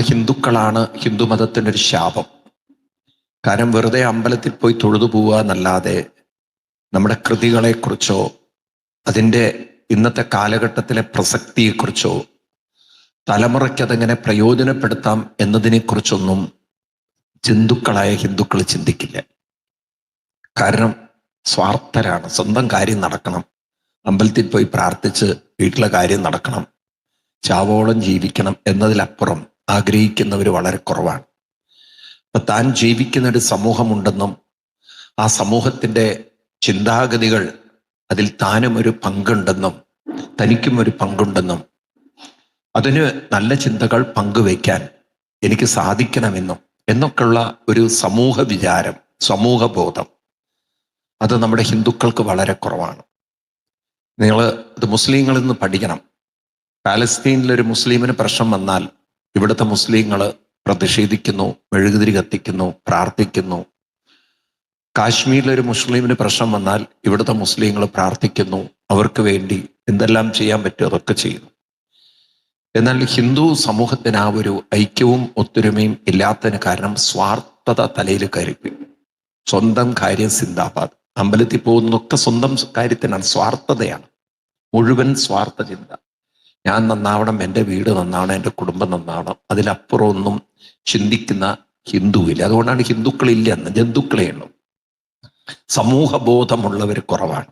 ഹിന്ദുക്കളാണ് ഹിന്ദു മതത്തിനൊരു ശാപം. കാരണം വെറുതെ അമ്പലത്തിൽ പോയി തൊഴുതു പോവുക എന്നല്ലാതെ നമ്മുടെ കൃതികളെക്കുറിച്ചോ അതിൻ്റെ ഇന്നത്തെ കാലഘട്ടത്തിലെ പ്രസക്തിയെക്കുറിച്ചോ തലമുറയ്ക്ക് അതെങ്ങനെ പ്രയോജനപ്പെടുത്താം എന്നതിനെക്കുറിച്ചൊന്നും ജന്തുക്കളായ ഹിന്ദുക്കൾ ചിന്തിക്കില്ല. കാരണം സ്വാർത്ഥരാണ്. സ്വന്തം കാര്യം നടക്കണം, അമ്പലത്തിൽ പോയി പ്രാർത്ഥിച്ച് വീട്ടിലെ കാര്യം നടക്കണം, ചാവോളം ജീവിക്കണം എന്നതിലപ്പുറം ആഗ്രഹിക്കുന്നവർ വളരെ കുറവാണ്. അപ്പൊ താൻ ജീവിക്കുന്നൊരു സമൂഹമുണ്ടെന്നും ആ സമൂഹത്തിൻ്റെ ചിന്താഗതികൾ അതിൽ താനും ഒരു പങ്കുണ്ടെന്നും തനിക്കും ഒരു പങ്കുണ്ടെന്നും അതിന് നല്ല ചിന്തകൾ പങ്കുവയ്ക്കാൻ എനിക്ക് സാധിക്കണമെന്നും എന്നൊക്കെയുള്ള ഒരു സമൂഹ വിചാരം, സമൂഹബോധം അത് നമ്മുടെ ഹിന്ദുക്കൾക്ക് വളരെ കുറവാണ്. നിങ്ങൾ ഇത് മുസ്ലിങ്ങളിൽ നിന്ന് പഠിക്കണം. പാലസ്തീനിലൊരു മുസ്ലിമിന് പ്രശ്നം വന്നാൽ ഇവിടുത്തെ മുസ്ലിങ്ങൾ പ്രതിഷേധിക്കുന്നു, മെഴുകുതിരി കത്തിക്കുന്നു, പ്രാർത്ഥിക്കുന്നു. കാശ്മീരിലൊരു മുസ്ലിമിന് പ്രശ്നം വന്നാൽ ഇവിടുത്തെ മുസ്ലിങ്ങൾ പ്രാർത്ഥിക്കുന്നു, അവർക്ക് വേണ്ടി എന്തെല്ലാം ചെയ്യാൻ പറ്റുമോ അതൊക്കെ ചെയ്യുന്നു. എന്നാൽ ഹിന്ദു സമൂഹത്തിന് ആ ഒരു ഐക്യവും ഒത്തൊരുമയും ഇല്ലാത്തതിന് കാരണം സ്വാർത്ഥത തലയിൽ കയറി. സ്വന്തം കാര്യം സിന്ദാബാദ്. അമ്പലത്തിൽ പോകുന്നതൊക്കെ സ്വന്തം കാര്യത്തിനാണ്, സ്വാർത്ഥതയാണ്, മുഴുവൻ സ്വാർത്ഥ ചിന്ത. ഞാൻ നന്നാവണം, എൻ്റെ വീട് നന്നാവണം, എൻ്റെ കുടുംബം നന്നാവണം, അതിലപ്പുറം ഒന്നും ചിന്തിക്കുന്ന ഹിന്ദുവില്ല. അതുകൊണ്ടാണ് ഹിന്ദുക്കളില്ല എന്ന്, ജന്തുക്കളേ ഉള്ളൂ. സമൂഹബോധമുള്ളവർ കുറവാണ്.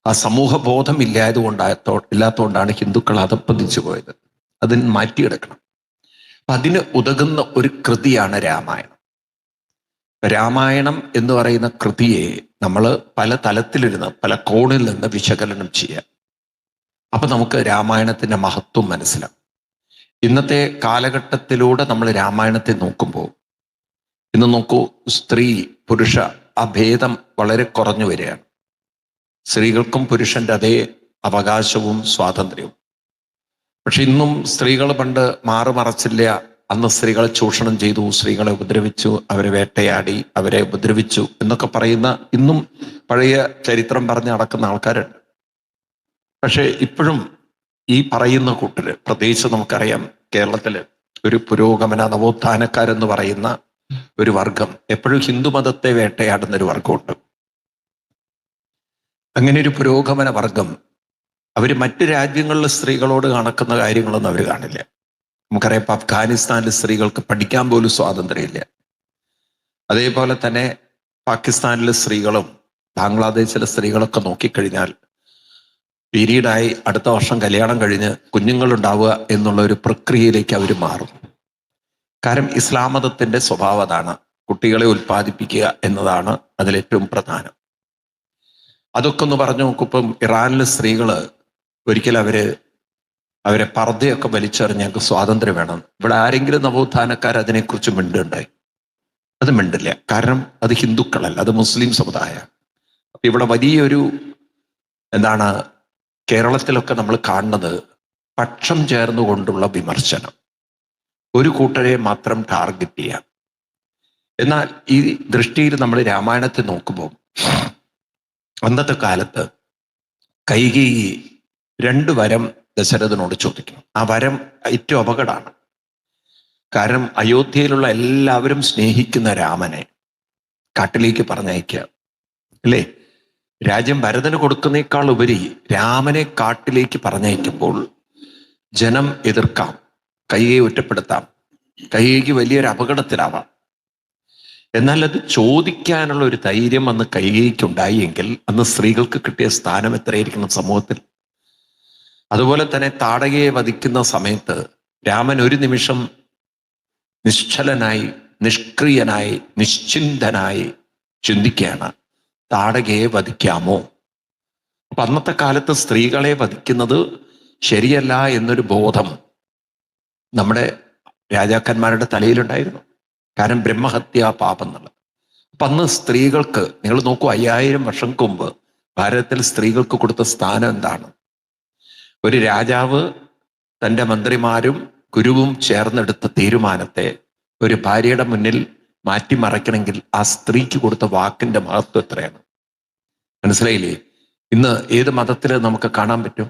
ആ സമൂഹബോധം ഇല്ലാത്തതുകൊണ്ടാണ് ഹിന്ദുക്കൾ അധപ്പതിച്ചു പോയത്. അതിന് മാറ്റിയെടുക്കണം. അതിന് ഉതകുന്ന ഒരു കൃതിയാണ് രാമായണം. രാമായണം എന്ന് പറയുന്ന കൃതിയെ നമ്മൾ പല തലത്തിലിരുന്ന് പല കോണിൽ നിന്ന് വിശകലനം ചെയ്യാം. അപ്പൊ നമുക്ക് രാമായണത്തിന്റെ മഹത്വം മനസ്സിലാവും. ഇന്നത്തെ കാലഘട്ടത്തിലൂടെ നമ്മൾ രാമായണത്തെ നോക്കുമ്പോൾ, ഇന്ന് നോക്കൂ, സ്ത്രീ പുരുഷ ആ ഭേദം വളരെ കുറഞ്ഞു വരികയാണ്. സ്ത്രീകൾക്കും പുരുഷന്റെ അതേ അവകാശവും സ്വാതന്ത്ര്യവും. പക്ഷെ ഇന്നും സ്ത്രീകൾ പണ്ട് മാറുമറച്ചില്ല. അന്ന് സ്ത്രീകളെ ചൂഷണം ചെയ്തു, സ്ത്രീകളെ ഉപദ്രവിച്ചു, അവരെ വേട്ടയാടി, അവരെ ഉപദ്രവിച്ചു എന്നൊക്കെ പറയുന്ന ഇന്നും പഴയ ചരിത്രം പറഞ്ഞ് നടക്കുന്ന ആൾക്കാരുണ്ട്. പക്ഷെ ഇപ്പോഴും ഈ പറയുന്ന കൂട്ടര്, പ്രത്യേകിച്ച് നമുക്കറിയാം കേരളത്തില് ഒരു പുരോഗമന നവോത്ഥാനക്കാരെന്ന് പറയുന്ന ഒരു വർഗം എപ്പോഴും ഹിന്ദുമതത്തെ വേട്ടയാടുന്ന ഒരു വർഗമുണ്ട്. അങ്ങനെ ഒരു പുരോഗമന വർഗം അവര് മറ്റു രാജ്യങ്ങളിലെ സ്ത്രീകളോട് കണക്കുന്ന കാര്യങ്ങളൊന്നും അവർ കാണില്ല. നമുക്കറിയാം, ഇപ്പൊ അഫ്ഗാനിസ്ഥാനിലെ സ്ത്രീകൾക്ക് പഠിക്കാൻ പോലും സ്വാതന്ത്ര്യമില്ല. അതേപോലെ തന്നെ പാകിസ്ഥാനിലെ സ്ത്രീകളും ബംഗ്ലാദേശിലെ സ്ത്രീകളൊക്കെ നോക്കിക്കഴിഞ്ഞാൽ പീരീഡായി അടുത്ത വർഷം കല്യാണം കഴിഞ്ഞ് കുഞ്ഞുങ്ങളുണ്ടാവുക എന്നുള്ള ഒരു പ്രക്രിയയിലേക്ക് അവർ മാറും. കാരണം ഇസ്ലാം മതത്തിന്റെ സ്വഭാവം അതാണ്, കുട്ടികളെ ഉൽപ്പാദിപ്പിക്കുക എന്നതാണ് അതിലേറ്റവും പ്രധാനം. അതൊക്കെ ഒന്ന് പറഞ്ഞു നോക്കുമ്പം ഇറാനിലെ സ്ത്രീകള് ഒരിക്കലും അവരെ പർദ്ദയൊക്കെ വലിച്ചെറിഞ്ഞ് ഞങ്ങൾക്ക് സ്വാതന്ത്ര്യം വേണം. ഇവിടെ ആരെങ്കിലും നവോത്ഥാനക്കാർ അതിനെക്കുറിച്ച് മിണ്ടുണ്ടായി? അത് മിണ്ടില്ല. കാരണം അത് ഹിന്ദുക്കളല്ല, അത് മുസ്ലിം സമുദായമാണ്. അപ്പൊ ഇവിടെ വലിയൊരു എന്താണ് കേരളത്തിലൊക്കെ നമ്മൾ കാണുന്നത്, പക്ഷം ചേർന്നുകൊണ്ടുള്ള വിമർശനം, ഒരു കൂട്ടരെ മാത്രം ടാർഗറ്റ് ചെയ്യാം. എന്നാൽ ഈ ദൃഷ്ടിയിൽ നമ്മൾ രാമായണത്തെ നോക്കുമ്പോൾ അന്നത്തെ കാലത്ത് കൈകേയി 2 വരം ദശരഥനോട് ചോദിക്കണം. ആ വരം ഏറ്റവും അപകടമാണ്. കാരണം അയോധ്യയിലുള്ള എല്ലാവരും സ്നേഹിക്കുന്ന രാമനെ കാട്ടിലേക്ക് പറഞ്ഞയക്കുക അല്ലേ? രാജ്യം ഭരതന് കൊടുക്കുന്നേക്കാൾ ഉപരി രാമനെ കാട്ടിലേക്ക് പറഞ്ഞയക്കുമ്പോൾ ജനം എതിർക്കാം, കൈകേയി ഒറ്റപ്പെടുത്താം, കൈകേയിക്ക് വലിയൊരു അപകടത്തിലാവാം. എന്നാൽ അത് ചോദിക്കാനുള്ള ഒരു ധൈര്യം അന്ന് കൈകേയിക്കുണ്ടായി എങ്കിൽ അന്ന് സ്ത്രീകൾക്ക് കിട്ടിയ സ്ഥാനം എത്രയായിരിക്കണം സമൂഹത്തിൽ. അതുപോലെ തന്നെ താടകയെ വധിക്കുന്ന സമയത്ത് രാമൻ ഒരു നിമിഷം നിശ്ചലനായി, നിഷ്ക്രിയനായി, നിശ്ചിന്തനായി ചിന്തിക്കുകയാണ്, താടകയെ വധിക്കാമോ? അപ്പൊ അന്നത്തെ കാലത്ത് സ്ത്രീകളെ വധിക്കുന്നത് ശരിയല്ല എന്നൊരു ബോധം നമ്മുടെ രാജാക്കന്മാരുടെ തലയിലുണ്ടായിരുന്നു. കാരണം ബ്രഹ്മഹത്യാ പാപം എന്നുള്ളത്. അപ്പൊ അന്ന് സ്ത്രീകൾക്ക്, നിങ്ങൾ നോക്കൂ, 5000 വർഷങ്ങൾക്ക് മുമ്പ് ഭാരതത്തിൽ സ്ത്രീകൾക്ക് കൊടുത്ത സ്ഥാനം എന്താണ്? ഒരു രാജാവ് തൻ്റെ മന്ത്രിമാരും ഗുരുവും ചേർന്നെടുത്ത തീരുമാനത്തെ ഒരു ഭാര്യയുടെ മുന്നിൽ മാറ്റിമറയ്ക്കണമെങ്കിൽ ആ സ്ത്രീക്ക് കൊടുത്ത വാക്കിന്റെ മഹത്വം എത്രയാണ്? മനസ്സിലായില്ലേ? ഇന്ന് ഏത് മതത്തിൽ നമുക്ക് കാണാൻ പറ്റും?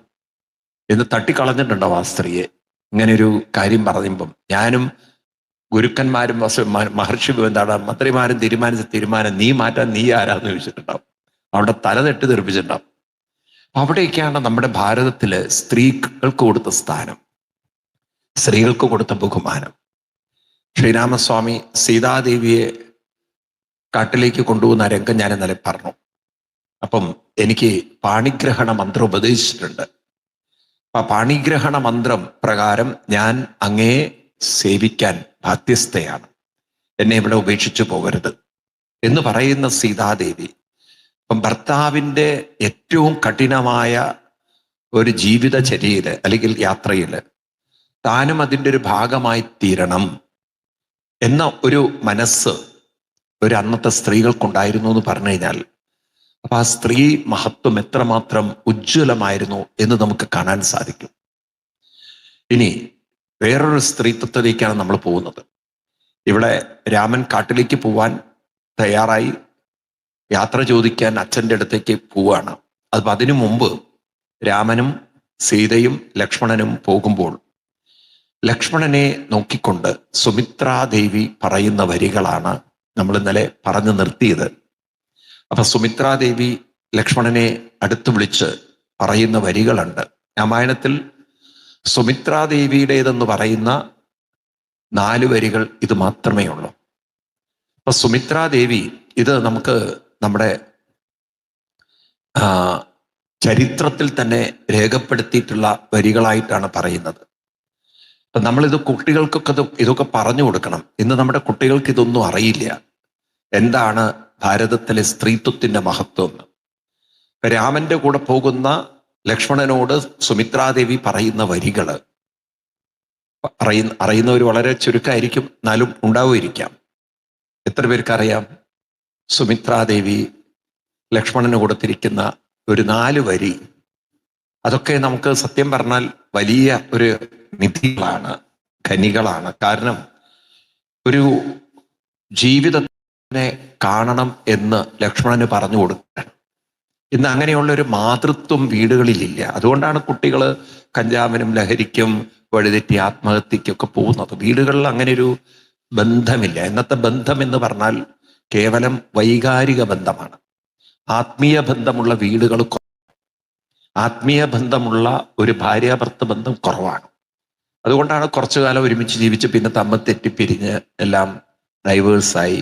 ഇന്ന് തട്ടിക്കളഞ്ഞിട്ടുണ്ടാവും ആ സ്ത്രീയെ. ഇങ്ങനൊരു കാര്യം പറയുമ്പം ഞാനും ഗുരുക്കന്മാരും മഹർഷി എന്താണ് മന്ത്രിമാരും തീരുമാനിച്ച തീരുമാനം നീ മാറ്റാൻ നീ ആരാന്ന് ചോദിച്ചിട്ടുണ്ടാവും. അവിടെ തല തെറ്റി തെറിപ്പിച്ചിട്ടുണ്ടാവും. അവിടെയൊക്കെയാണ് നമ്മുടെ ഭാരതത്തില് സ്ത്രീകൾക്ക് കൊടുത്ത സ്ഥാനം, സ്ത്രീകൾക്ക് കൊടുത്ത ബഹുമാനം. ശ്രീരാമസ്വാമി സീതാദേവിയെ കാട്ടിലേക്ക് കൊണ്ടുപോകുന്ന രംഗം ഞാൻ ഇന്നലെ പറഞ്ഞു. അപ്പം എനിക്ക് പാണിഗ്രഹണ മന്ത്രം ഉപദേശിച്ചിട്ടുണ്ട്. ആ പാണിഗ്രഹണ മന്ത്രം പ്രകാരം ഞാൻ അങ്ങയെ സേവിക്കാൻ ബാധ്യസ്ഥയാണ്, എന്നെ ഇവിടെ ഉപേക്ഷിച്ചു പോകരുത് എന്ന് പറയുന്ന സീതാദേവി അപ്പം ഭർത്താവിൻ്റെ ഏറ്റവും കഠിനമായ ഒരു ജീവിതചര്യയില് അല്ലെങ്കിൽ യാത്രയില് താനും അതിൻ്റെ ഒരു ഭാഗമായി തീരണം എന്ന ഒരു മനസ്സ് ഒരു അന്നത്തെ സ്ത്രീകൾക്കുണ്ടായിരുന്നു എന്ന് പറഞ്ഞു കഴിഞ്ഞാൽ അപ്പൊ ആ സ്ത്രീ മഹത്വം എത്രമാത്രം ഉജ്ജ്വലമായിരുന്നു എന്ന് നമുക്ക് കാണാൻ സാധിക്കും. ഇനി വേറൊരു സ്ത്രീത്വത്തിലേക്കാണ് നമ്മൾ പോകുന്നത്. ഇവിടെ രാമൻ കാട്ടിലേക്ക് പോവാൻ തയ്യാറായി യാത്ര ചോദിക്കാൻ അച്ഛൻ്റെ അടുത്തേക്ക് പോവാണ്. അപ്പൊ അതിനു മുമ്പ് രാമനും സീതയും ലക്ഷ്മണനും പോകുമ്പോൾ ലക്ഷ്മണനെ നോക്കിക്കൊണ്ട് സുമിത്രാദേവി പറയുന്ന വരികളാണ് നമ്മൾ ഇന്നലെ പറഞ്ഞു നിർത്തിയത്. അപ്പൊ സുമിത്രാദേവി ലക്ഷ്മണനെ അടുത്ത് വിളിച്ച് പറയുന്ന വരികളുണ്ട്. രാമായണത്തിൽ സുമിത്രാദേവിയുടേതെന്ന് പറയുന്ന 4 വരികൾ ഇത് മാത്രമേ ഉള്ളൂ. അപ്പൊ സുമിത്രാദേവി ഇത് നമുക്ക് നമ്മുടെ ചരിത്രത്തിൽ തന്നെ രേഖപ്പെടുത്തിയിട്ടുള്ള വരികളായിട്ടാണ് പറയുന്നത്. അപ്പൊ നമ്മളിത് കുട്ടികൾക്കൊക്കെ ഇതൊക്കെ പറഞ്ഞു കൊടുക്കണം. ഇന്ന് നമ്മുടെ കുട്ടികൾക്ക് ഇതൊന്നും അറിയില്ല, എന്താണ് ഭാരതത്തിലെ സ്ത്രീത്വത്തിന്റെ മഹത്വം എന്ന്. രാമന്റെ കൂടെ പോകുന്ന ലക്ഷ്മണനോട് സുമിത്രാദേവി പറയുന്ന വരികള് അറിയുന്നവർ വളരെ ചുരുക്കമായിരിക്കും, എന്നാലും ഉണ്ടാവുമായിരിക്കാം. എത്ര പേർക്കറിയാം സുമിത്രാദേവി ലക്ഷ്മണന് കൊടുത്തിരിക്കുന്ന ഒരു 4 വരി? അതൊക്കെ നമുക്ക് സത്യം പറഞ്ഞാൽ വലിയ ഒരു നിധികളാണ്, ഖനികളാണ്. കാരണം ഒരു ജീവിതത്തിനെ കാണണം എന്ന് ലക്ഷ്മണന് പറഞ്ഞു കൊടുക്കാൻ ഇന്ന് അങ്ങനെയുള്ള ഒരു മാതൃത്വം വീടുകളിലില്ല. അതുകൊണ്ടാണ് കുട്ടികൾ കഞ്ചാവിനും ലഹരിക്കും വഴിതെറ്റി ആത്മഹത്യക്കൊക്കെ പോകുന്നത്. വീടുകളിൽ അങ്ങനെ ഒരു ബന്ധമില്ല. ഇന്നത്തെ ബന്ധം എന്ന് പറഞ്ഞാൽ കേവലം വൈകാരിക ബന്ധമാണ്. ആത്മീയ ബന്ധമുള്ള വീടുകൾ, ആത്മീയ ബന്ധമുള്ള ഒരു ഭാര്യാഭർത്ത ബന്ധം കുറവാണ്. അതുകൊണ്ടാണ് കുറച്ചു കാലം ഒരുമിച്ച് ജീവിച്ച് പിന്നെ തമ്മിൽ തെറ്റിപ്പിരിഞ്ഞ് എല്ലാം ഡൈവേഴ്സായി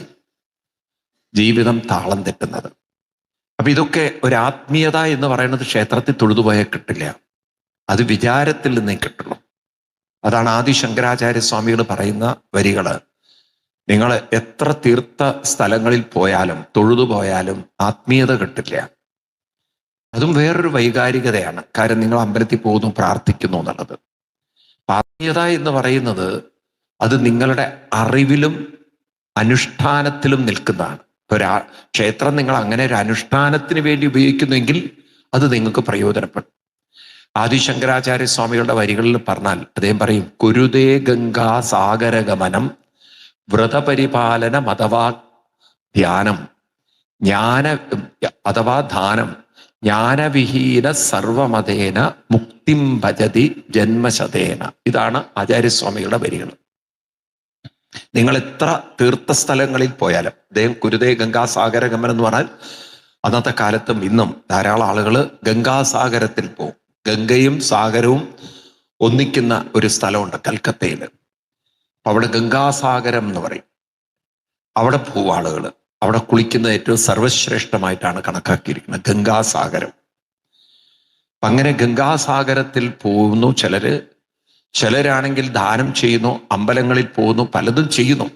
ജീവിതം താളം തെറ്റുന്നത്. അപ്പൊ ഇതൊക്കെ ഒരു ആത്മീയത എന്ന് പറയുന്നത് ക്ഷേത്രത്തിൽ തൊഴുതുപോയാൽ കിട്ടില്ല, അത് വിചാരത്തിൽ നിന്നേ കിട്ടുള്ളൂ. അതാണ് ആദി ശങ്കരാചാര്യ സ്വാമികൾ പറയുന്ന വരികള്. നിങ്ങൾ എത്ര തീർത്ഥ സ്ഥലങ്ങളിൽ പോയാലും തൊഴുതുപോയാലും ആത്മീയത കിട്ടില്ല. അതും വേറൊരു വൈകാരികതയാണ്. കാര്യം നിങ്ങൾ അമ്പലത്തിൽ പോകുന്നു, പ്രാർത്ഥിക്കുന്നു എന്നുള്ളത്. ആത്മീയത എന്ന് പറയുന്നത് അത് നിങ്ങളുടെ അറിവിലും അനുഷ്ഠാനത്തിലും നിൽക്കുന്നതാണ്. ക്ഷേത്രം നിങ്ങൾ അങ്ങനെ ഒരു അനുഷ്ഠാനത്തിന് വേണ്ടി ഉപയോഗിക്കുന്നുവെങ്കിൽ അത് നിങ്ങൾക്ക് പ്രയോജനപ്പെടും. ആദിശങ്കരാചാര്യ സ്വാമികളുടെ വരികളിൽ പറഞ്ഞാൽ അദ്ദേഹം പറയും, കുരുതേ ഗംഗാ സാഗരഗമനം വ്രതപരിപാലന മതവാ ധ്യാനം അഥവാ ദാനം ജ്ഞാനവിഹീന സർവമതേന മുക്തിം ഭജതി ജന്മശതേന. ഇതാണ് ആചാര്യസ്വാമികളുടെ വരികൾ. നിങ്ങൾ എത്ര തീർത്ഥസ്ഥലങ്ങളിൽ പോയാലും, അദ്ദേഹം കുരുതേ ഗംഗാസാഗര ഗമനം എന്ന് പറഞ്ഞാൽ അന്നത്തെ കാലത്തും ഇന്നും ധാരാളം ആളുകൾ ഗംഗാസാഗരത്തിൽ പോകും. ഗംഗയും സാഗരവും ഒന്നിക്കുന്ന ഒരു സ്ഥലമുണ്ട് കൽക്കത്തയിൽ. അവിടെ ഗംഗാസാഗരം എന്ന് പറയും. അവിടെ പോവും ആളുകൾ. അവിടെ കുളിക്കുന്നത് ഏറ്റവും സർവശ്രേഷ്ഠമായിട്ടാണ് കണക്കാക്കിയിരിക്കുന്നത്, ഗംഗാസാഗരം. അങ്ങനെ ഗംഗാസാഗരത്തിൽ പോകുന്നു ചിലരാണെങ്കിൽ ദാനം ചെയ്യുന്നു, അമ്പലങ്ങളിൽ പോകുന്നു, പലതും ചെയ്യുന്നു.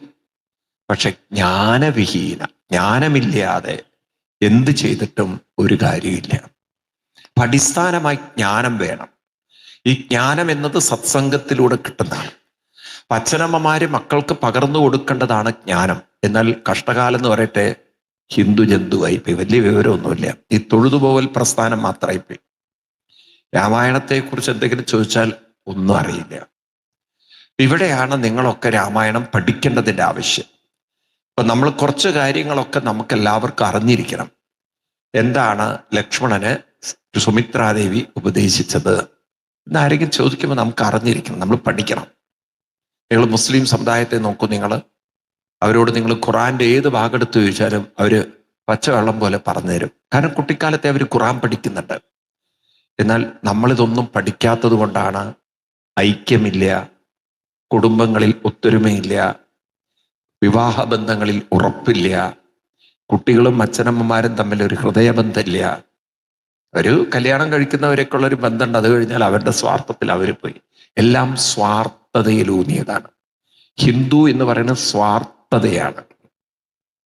പക്ഷെ ജ്ഞാനവിഹീന, ജ്ഞാനമില്ലാതെ എന്ത് ചെയ്തിട്ടും ഒരു കാര്യമില്ല. അടിസ്ഥാനമായി ജ്ഞാനം വേണം. ഈ ജ്ഞാനം എന്നത് സത്സംഗത്തിലൂടെ കിട്ടുന്നതാണ്. അച്ഛനമ്മമാര് മക്കൾക്ക് പകർന്നു കൊടുക്കേണ്ടതാണ് ജ്ഞാനം. എന്നാൽ കഷ്ടകാലം എന്ന് പറയട്ടെ, ഹിന്ദു ജന്തുവായിപ്പോയി, വലിയ വിവരമൊന്നുമില്ല. ഈ തൊഴുതുപോകൽ പ്രസ്ഥാനം മാത്രമായിപ്പോയി. രാമായണത്തെക്കുറിച്ച് എന്തെങ്കിലും ചോദിച്ചാൽ ഒന്നും അറിയില്ല. ഇവിടെയാണ് നിങ്ങളൊക്കെ രാമായണം പഠിക്കേണ്ടതിൻ്റെ ആവശ്യം. അപ്പൊ നമ്മൾ കുറച്ച് കാര്യങ്ങളൊക്കെ നമുക്ക് എല്ലാവർക്കും അറിഞ്ഞിരിക്കണം. എന്താണ് ലക്ഷ്മണന് സുമിത്രാദേവി ഉപദേശിച്ചത്? എന്ന് ആരെങ്കിലും ചോദിക്കുമ്പോൾ നമുക്ക് അറിഞ്ഞിരിക്കണം, നമ്മൾ പഠിക്കണം. നിങ്ങൾ മുസ്ലിം സമുദായത്തെ നോക്കൂ, അവരോട് നിങ്ങൾ ഖുറാന്റെ ഏത് ഭാഗമെടുത്ത് ചോദിച്ചാലും അവർ പച്ചവെള്ളം പോലെ പറഞ്ഞുതരും. കാരണം കുട്ടിക്കാലത്തെ അവർ ഖുറാൻ പഠിക്കുന്നുണ്ട്. എന്നാൽ നമ്മളിതൊന്നും പഠിക്കാത്തത് കൊണ്ടാണ് ഐക്യമില്ല, കുടുംബങ്ങളിൽ ഒത്തൊരുമയില്ല, വിവാഹ ബന്ധങ്ങളിൽ ഉറപ്പില്ല, കുട്ടികളും അച്ഛനമ്മമാരും തമ്മിൽ ഒരു ഹൃദയബന്ധമില്ല. ഒരു കല്യാണം കഴിക്കുന്നവരൊക്കെ ഉള്ളൊരു ബന്ധമുണ്ട്, അത് കഴിഞ്ഞാൽ അവരുടെ സ്വാർത്ഥത്തിൽ അവർ പോയി. എല്ലാം സ്വാർത്ഥതയിലൂന്നിയതാണ്. ഹിന്ദു എന്ന് പറയുന്നത് സ്വാർത്ഥതയാണ്.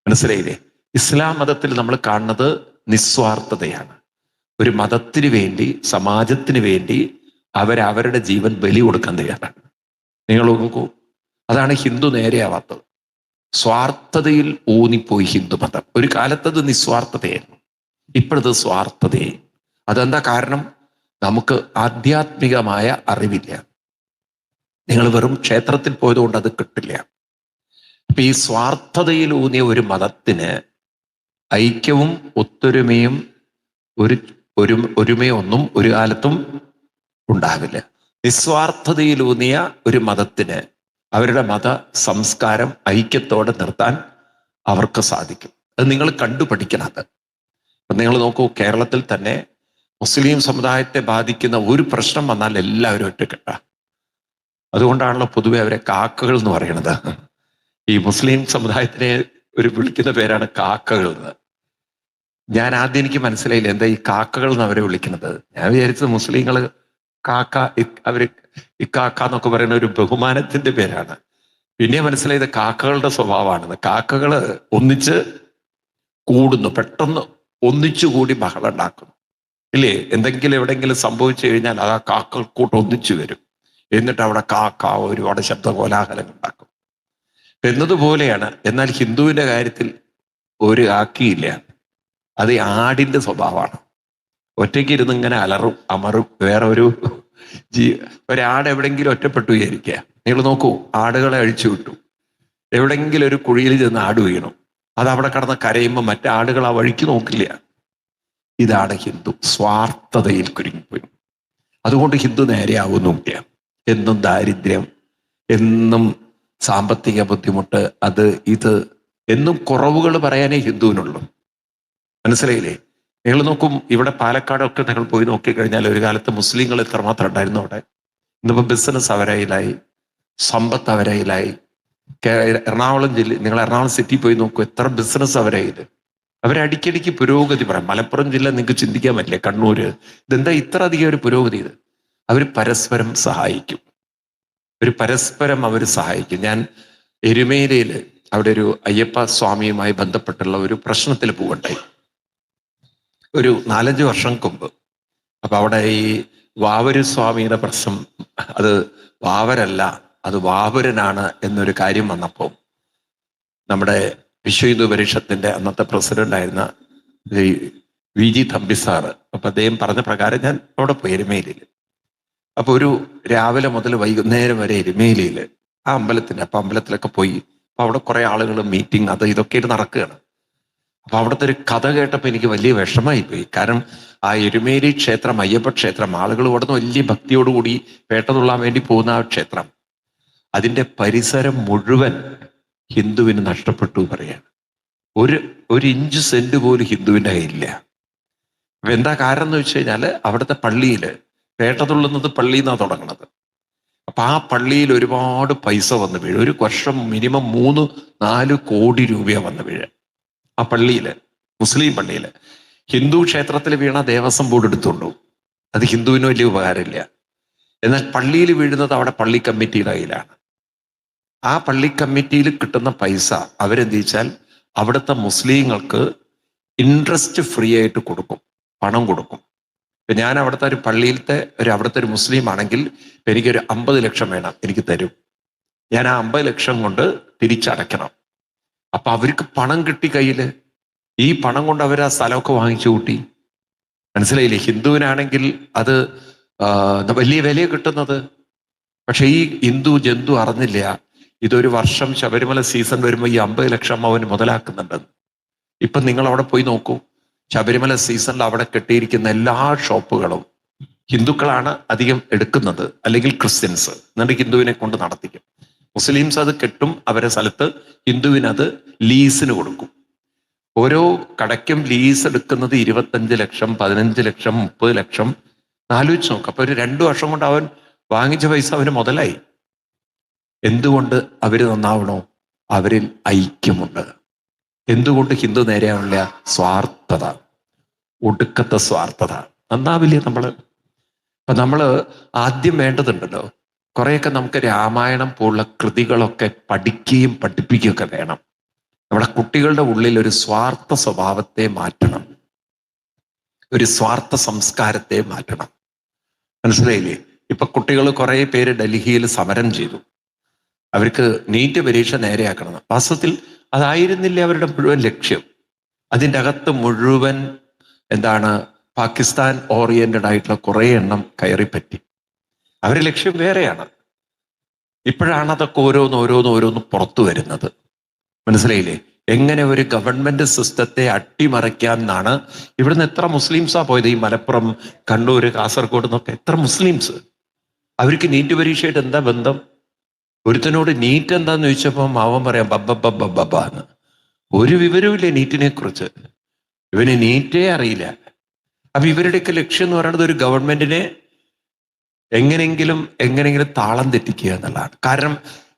മനസ്സിലായില്ലേ? ഇസ്ലാം മതത്തിൽ നമ്മൾ കാണുന്നത് നിസ്വാർത്ഥതയാണ്. ഒരു മതത്തിന് വേണ്ടി, സമാജത്തിന് വേണ്ടി അവരവരുടെ ജീവൻ ബലി കൊടുക്കാൻ തയ്യാറാണ്. നിങ്ങൾ നോക്കൂ, അതാണ് ഹിന്ദു നേരെയാവാത്തത്. സ്വാർത്ഥതയിൽ ഊന്നിപ്പോയി ഹിന്ദു മതം. ഒരു കാലത്തത് നിസ്വാർത്ഥതയായിരുന്നു, ഇപ്പോഴത് സ്വാർത്ഥതയായി. അതെന്താ കാരണം? നമുക്ക് ആധ്യാത്മികമായ അറിവില്ല. നിങ്ങൾ വെറും ക്ഷേത്രത്തിൽ പോയതുകൊണ്ട് അത് കിട്ടില്ല. അപ്പൊ ഈ സ്വാർത്ഥതയിൽ ഊന്നിയ ഒരു മതത്തിന് ഐക്യവും ഒത്തൊരുമയും ഒരുമയൊന്നും ഒരു കാലത്തും ഉണ്ടാവില്ല. നിസ്വാർത്ഥതയിലൂന്നിയ ഒരു മതത്തിന് അവരുടെ മത സംസ്കാരം ഐക്യത്തോടെ നിർത്താൻ അവർക്ക് സാധിക്കും. അത് നിങ്ങൾ കണ്ടുപഠിക്കണം. അത് നിങ്ങൾ നോക്കൂ, കേരളത്തിൽ തന്നെ മുസ്ലിം സമുദായത്തെ ബാധിക്കുന്ന ഒരു പ്രശ്നം വന്നാൽ എല്ലാവരും ഒറ്റക്കെട്ട. അതുകൊണ്ടാണല്ലോ പൊതുവെ അവരെ കാക്കകൾ എന്ന് പറയുന്നത്. ഈ മുസ്ലിം സമുദായത്തിനെ വിളിക്കുന്ന പേരാണ് കാക്കകൾ എന്ന്. ഞാൻ ആദ്യം എനിക്ക് മനസ്സിലായില്ല എന്താ ഈ കാക്കകൾ എന്ന് അവരെ വിളിക്കുന്നത്. ഞാൻ വിചാരിച്ചത് മുസ്ലിങ്ങൾ കാക്ക, അവര് ഇക്കാക്ക എന്നൊക്കെ പറയുന്ന ഒരു ബഹുമാനത്തിന്റെ പേരാണ്. പിന്നെ മനസ്സിലായത് കാക്കകളുടെ സ്വഭാവമാണെന്ന്. കാക്കകള് ഒന്നിച്ച് കൂടുന്നു, പെട്ടെന്ന് ഒന്നിച്ചുകൂടി ബഹളം ഉണ്ടാക്കുന്നു, ഇല്ലേ? എന്തെങ്കിലും എവിടെയെങ്കിലും സംഭവിച്ചു കഴിഞ്ഞാൽ ആ കാക്കക്കൂട്ട് ഒന്നിച്ചു വരും. എന്നിട്ട് അവിടെ കാക്ക ഒരുപാട് ശബ്ദ കോലാഹലം ഉണ്ടാക്കും എന്നതുപോലെയാണ്. എന്നാൽ ഹിന്ദുവിന്റെ കാര്യത്തിൽ ഒരു ആക്കിയില്ല. അത് ആടിന്റെ സ്വഭാവമാണ്. ഒറ്റയ്ക്ക് ഇരുന്ന് ഇങ്ങനെ അലറും അമറും. വേറെ ഒരാട് എവിടെയെങ്കിലും ഒറ്റപ്പെട്ടു വിചാരിക്കുക. നിങ്ങൾ നോക്കൂ, ആടുകളെ അഴിച്ചു വിട്ടു, എവിടെയെങ്കിലും ഒരു കുഴിയിൽ ചെന്ന് ആട് വീണു, അത് അവിടെ കടന്ന് കരയുമ്പോൾ മറ്റേ ആടുകൾ ആ വഴിക്ക് നോക്കില്ല. ഇതാണ് ഹിന്ദു, സ്വാർത്ഥതയിൽ കുരുങ്ങിപ്പോയി. അതുകൊണ്ട് ഹിന്ദു നേരെയാവുന്നില്ല. എന്നും ദാരിദ്ര്യം, എന്നും സാമ്പത്തിക ബുദ്ധിമുട്ട്, അത് ഇത് എന്നും കുറവുകൾ പറയാനേ ഹിന്ദുവിനുള്ളൂ. മനസ്സിലായില്ലേ? നിങ്ങൾ നോക്കും, ഇവിടെ പാലക്കാടൊക്കെ നിങ്ങൾ പോയി നോക്കിക്കഴിഞ്ഞാൽ ഒരു കാലത്ത് മുസ്ലിങ്ങൾ എത്രമാത്രം ഉണ്ടായിരുന്നു അവിടെ. ഇന്നിപ്പോൾ ബിസിനസ് അവരയിലായി, സമ്പത്ത് അവരയിലായി. എറണാകുളം നിങ്ങൾ എറണാകുളം സിറ്റി പോയി നോക്കൂ, എത്ര ബിസിനസ് അവരയിൽ. അവരടിക്കടിക്ക് പുരോഗതി പറയാം. മലപ്പുറം ജില്ല നിങ്ങൾക്ക് ചിന്തിക്കാൻ പറ്റില്ല, കണ്ണൂര്. ഇതെന്താ ഇത്ര അധികം ഒരു പുരോഗതി? ഇത് അവർ പരസ്പരം സഹായിക്കും, പരസ്പരം അവർ സഹായിക്കും. ഞാൻ എരുമേലിയിൽ അവിടെ ഒരു അയ്യപ്പ സ്വാമിയുമായി ബന്ധപ്പെട്ടുള്ള ഒരു പ്രശ്നത്തിൽ പോകണ്ടായി ഒരു 4-5 വർഷം മുമ്പ്. അപ്പൊ അവിടെ ഈ വാവരു സ്വാമിയുടെ പ്രശ്നം, അത് വാവരല്ല, അത് വാവുരനാണ് എന്നൊരു കാര്യം വന്നപ്പോൾ നമ്മുടെ വിശ്വ ഹിന്ദു പരിഷത്തിന്റെ അന്നത്തെ പ്രസിഡന്റ് ആയിരുന്ന VG തമ്പി സാറ്, അപ്പൊ അദ്ദേഹം പറഞ്ഞ പ്രകാരം ഞാൻ അവിടെ പോയി എരുമേലിയിൽ. അപ്പൊ ഒരു രാവിലെ മുതൽ വൈകുന്നേരം വരെ എരുമേലിയിൽ ആ അമ്പലത്തിലൊക്കെ പോയി. അപ്പൊ അവിടെ കുറെ ആളുകൾ മീറ്റിംഗ് അത് ഇതൊക്കെ ആയിട്ട് നടക്കുകയാണ്. അപ്പൊ അവിടുത്തെ ഒരു കഥ കേട്ടപ്പോൾ എനിക്ക് വലിയ വിഷമായി പോയി. കാരണം ആ എരുമേലി ക്ഷേത്രം, അയ്യപ്പ ക്ഷേത്രം, ആളുകൾ ഇവിടുന്ന് വലിയ ഭക്തിയോടുകൂടി വേട്ട തുള്ളാൻ വേണ്ടി പോകുന്ന ആ ക്ഷേത്രം, അതിന്റെ പരിസരം മുഴുവൻ ഹിന്ദുവിന് നഷ്ടപ്പെട്ടു പറയാണ്. ഒരു ഇഞ്ച് സെന്റ് പോലും ഹിന്ദുവിന്റെ കയ്യിലില്ല. അപ്പൊ എന്താ കാരണം എന്ന് വെച്ച് കഴിഞ്ഞാല് അവിടുത്തെ പള്ളിയില് വേട്ട തുള്ളുന്നത് പള്ളിയിൽ നിന്നാണ് തുടങ്ങുന്നത്. അപ്പൊ ആ പള്ളിയിൽ ഒരുപാട് പൈസ വന്ന് വീഴും. ഒരു വർഷം മിനിമം 3-4 കോടി രൂപയാണ് വന്ന് വീഴുക ആ പള്ളിയില്, മുസ്ലിം പള്ളിയില്. ഹിന്ദു ക്ഷേത്രത്തിൽ വീണ ദേവസ്വം ബോർഡ് എടുത്തുകൊണ്ടു, അത് ഹിന്ദുവിന് വലിയ ഉപകാരമില്ല. എന്നാൽ പള്ളിയിൽ വീഴുന്നത് അവിടെ പള്ളി കമ്മിറ്റിയുടെ കയ്യിലാണ്. ആ പള്ളി കമ്മിറ്റിയിൽ കിട്ടുന്ന പൈസ അവരെന്ത് വെച്ചാൽ അവിടുത്തെ മുസ്ലിങ്ങൾക്ക് ഇൻട്രസ്റ്റ് ഫ്രീ ആയിട്ട് കൊടുക്കും, പണം കൊടുക്കും. ഇപ്പൊ ഞാൻ അവിടുത്തെ ഒരു പള്ളിയിലത്തെ അവിടുത്തെ ഒരു മുസ്ലിം ആണെങ്കിൽ എനിക്കൊരു 50 ലക്ഷം വേണം, എനിക്ക് തരും. ഞാൻ ആ 50 ലക്ഷം കൊണ്ട് തിരിച്ചടയ്ക്കണം. അപ്പൊ അവർക്ക് പണം കിട്ടി കയ്യില്. ഈ പണം കൊണ്ട് അവർ ആ സ്ഥലമൊക്കെ വാങ്ങിച്ചു കൂട്ടി. മനസ്സിലായില്ലേ? ഹിന്ദുവിനാണെങ്കിൽ അത് വലിയ വില കിട്ടുന്നത്. പക്ഷെ ഈ ജന്തു അറിഞ്ഞില്ല, ഇതൊരു വർഷം ശബരിമല സീസൺ വരുമ്പോൾ ഈ 50 ലക്ഷം അവന് മുതലാക്കുന്നുണ്ടെന്ന്. ഇപ്പൊ നിങ്ങൾ അവിടെ പോയി നോക്കൂ, ശബരിമല സീസണിൽ അവിടെ കെട്ടിയിരിക്കുന്ന എല്ലാ ഷോപ്പുകളും ഹിന്ദുക്കളാണ് അധികം എടുക്കുന്നത്, അല്ലെങ്കിൽ ക്രിസ്ത്യൻസ്, എന്നിട്ട് ഹിന്ദുവിനെ കൊണ്ട് നടത്തിക്കും. മുസ്ലിംസ് അത് കെട്ടും, അവരെ സ്ഥലത്ത് ഹിന്ദുവിനത് ലീസിന് കൊടുക്കും. ഓരോ കടയ്ക്കും ലീസ് എടുക്കുന്നത് 25 ലക്ഷം, 15 ലക്ഷം, 30 ലക്ഷം. ആലോചിച്ച് നോക്ക്. അപ്പൊ ഒരു 2 വർഷം കൊണ്ട് അവൻ വാങ്ങിച്ച പൈസ അവന് മുതലായി. എന്തുകൊണ്ട് അവര് നന്നാവണോ? അവരിൽ ഐക്യമുണ്ട്. എന്തുകൊണ്ട് ഹിന്ദു നേരെയാവില്ല? സ്വാർത്ഥത, ഒടുക്കത്തെ സ്വാർത്ഥത. നന്നാവില്ലേ നമ്മള്? അപ്പൊ നമ്മള് ആദ്യം വേണ്ടതുണ്ടല്ലോ, കുറെയൊക്കെ നമുക്ക് രാമായണം പോലുള്ള കൃതികളൊക്കെ പഠിക്കുകയും പഠിപ്പിക്കുകയൊക്കെ വേണം. നമ്മുടെ കുട്ടികളുടെ ഉള്ളിൽ ഒരു സ്വാർത്ഥ സ്വഭാവത്തെ മാറ്റണം, ഒരു സ്വാർത്ഥ സംസ്കാരത്തെ മാറ്റണം. മനസ്സിലായില്ലേ? ഇപ്പൊ കുട്ടികൾ കുറെ പേര് ഡൽഹിയിൽ സമരം ചെയ്തു. അവർക്ക് നീറ്റ് പരീക്ഷ നേരെയാക്കണം. വാസ്തവത്തിൽ അതായിരുന്നില്ല അവരുടെ മുഴുവൻ ലക്ഷ്യം. അതിൻ്റെ അകത്ത് മുഴുവൻ എന്താണ്, പാകിസ്ഥാൻ ഓറിയന്റഡ് ആയിട്ടുള്ള കുറെ എണ്ണം കയറിപ്പറ്റി. അവരുടെ ലക്ഷ്യം വേറെയാണ്. ഇപ്പോഴാണ് അതൊക്കെ ഓരോന്ന് പുറത്തു വരുന്നത്. മനസ്സിലായില്ലേ? എങ്ങനെ ഒരു ഗവൺമെന്റ് സിസ്റ്റത്തെ അട്ടിമറിക്കാം എന്നാണ്. ഇവിടുന്ന് എത്ര മുസ്ലിംസാ പോയത്? ഈ മലപ്പുറം, കണ്ണൂര്, കാസർഗോഡ് നിന്നൊക്കെ എത്ര മുസ്ലിംസ്. അവർക്ക് നീറ്റ് പരീക്ഷയായിട്ട് എന്താ ബന്ധം? ഒരുത്തനോട് നീറ്റ് എന്താന്ന് ചോദിച്ചപ്പം അവൻ പറയാം ബബ്ബ എന്ന്. ഒരു വിവരവുമില്ല നീറ്റിനെ കുറിച്ച്. ഇവന് നീറ്റേ അറിയില്ല. അപ്പൊ ഇവരുടെയൊക്കെ ലക്ഷ്യം എന്ന് പറയുന്നത് ഒരു ഗവൺമെന്റിനെ എങ്ങനെയെങ്കിലും താളം തെറ്റിക്കുക എന്നുള്ളതാണ്. കാരണം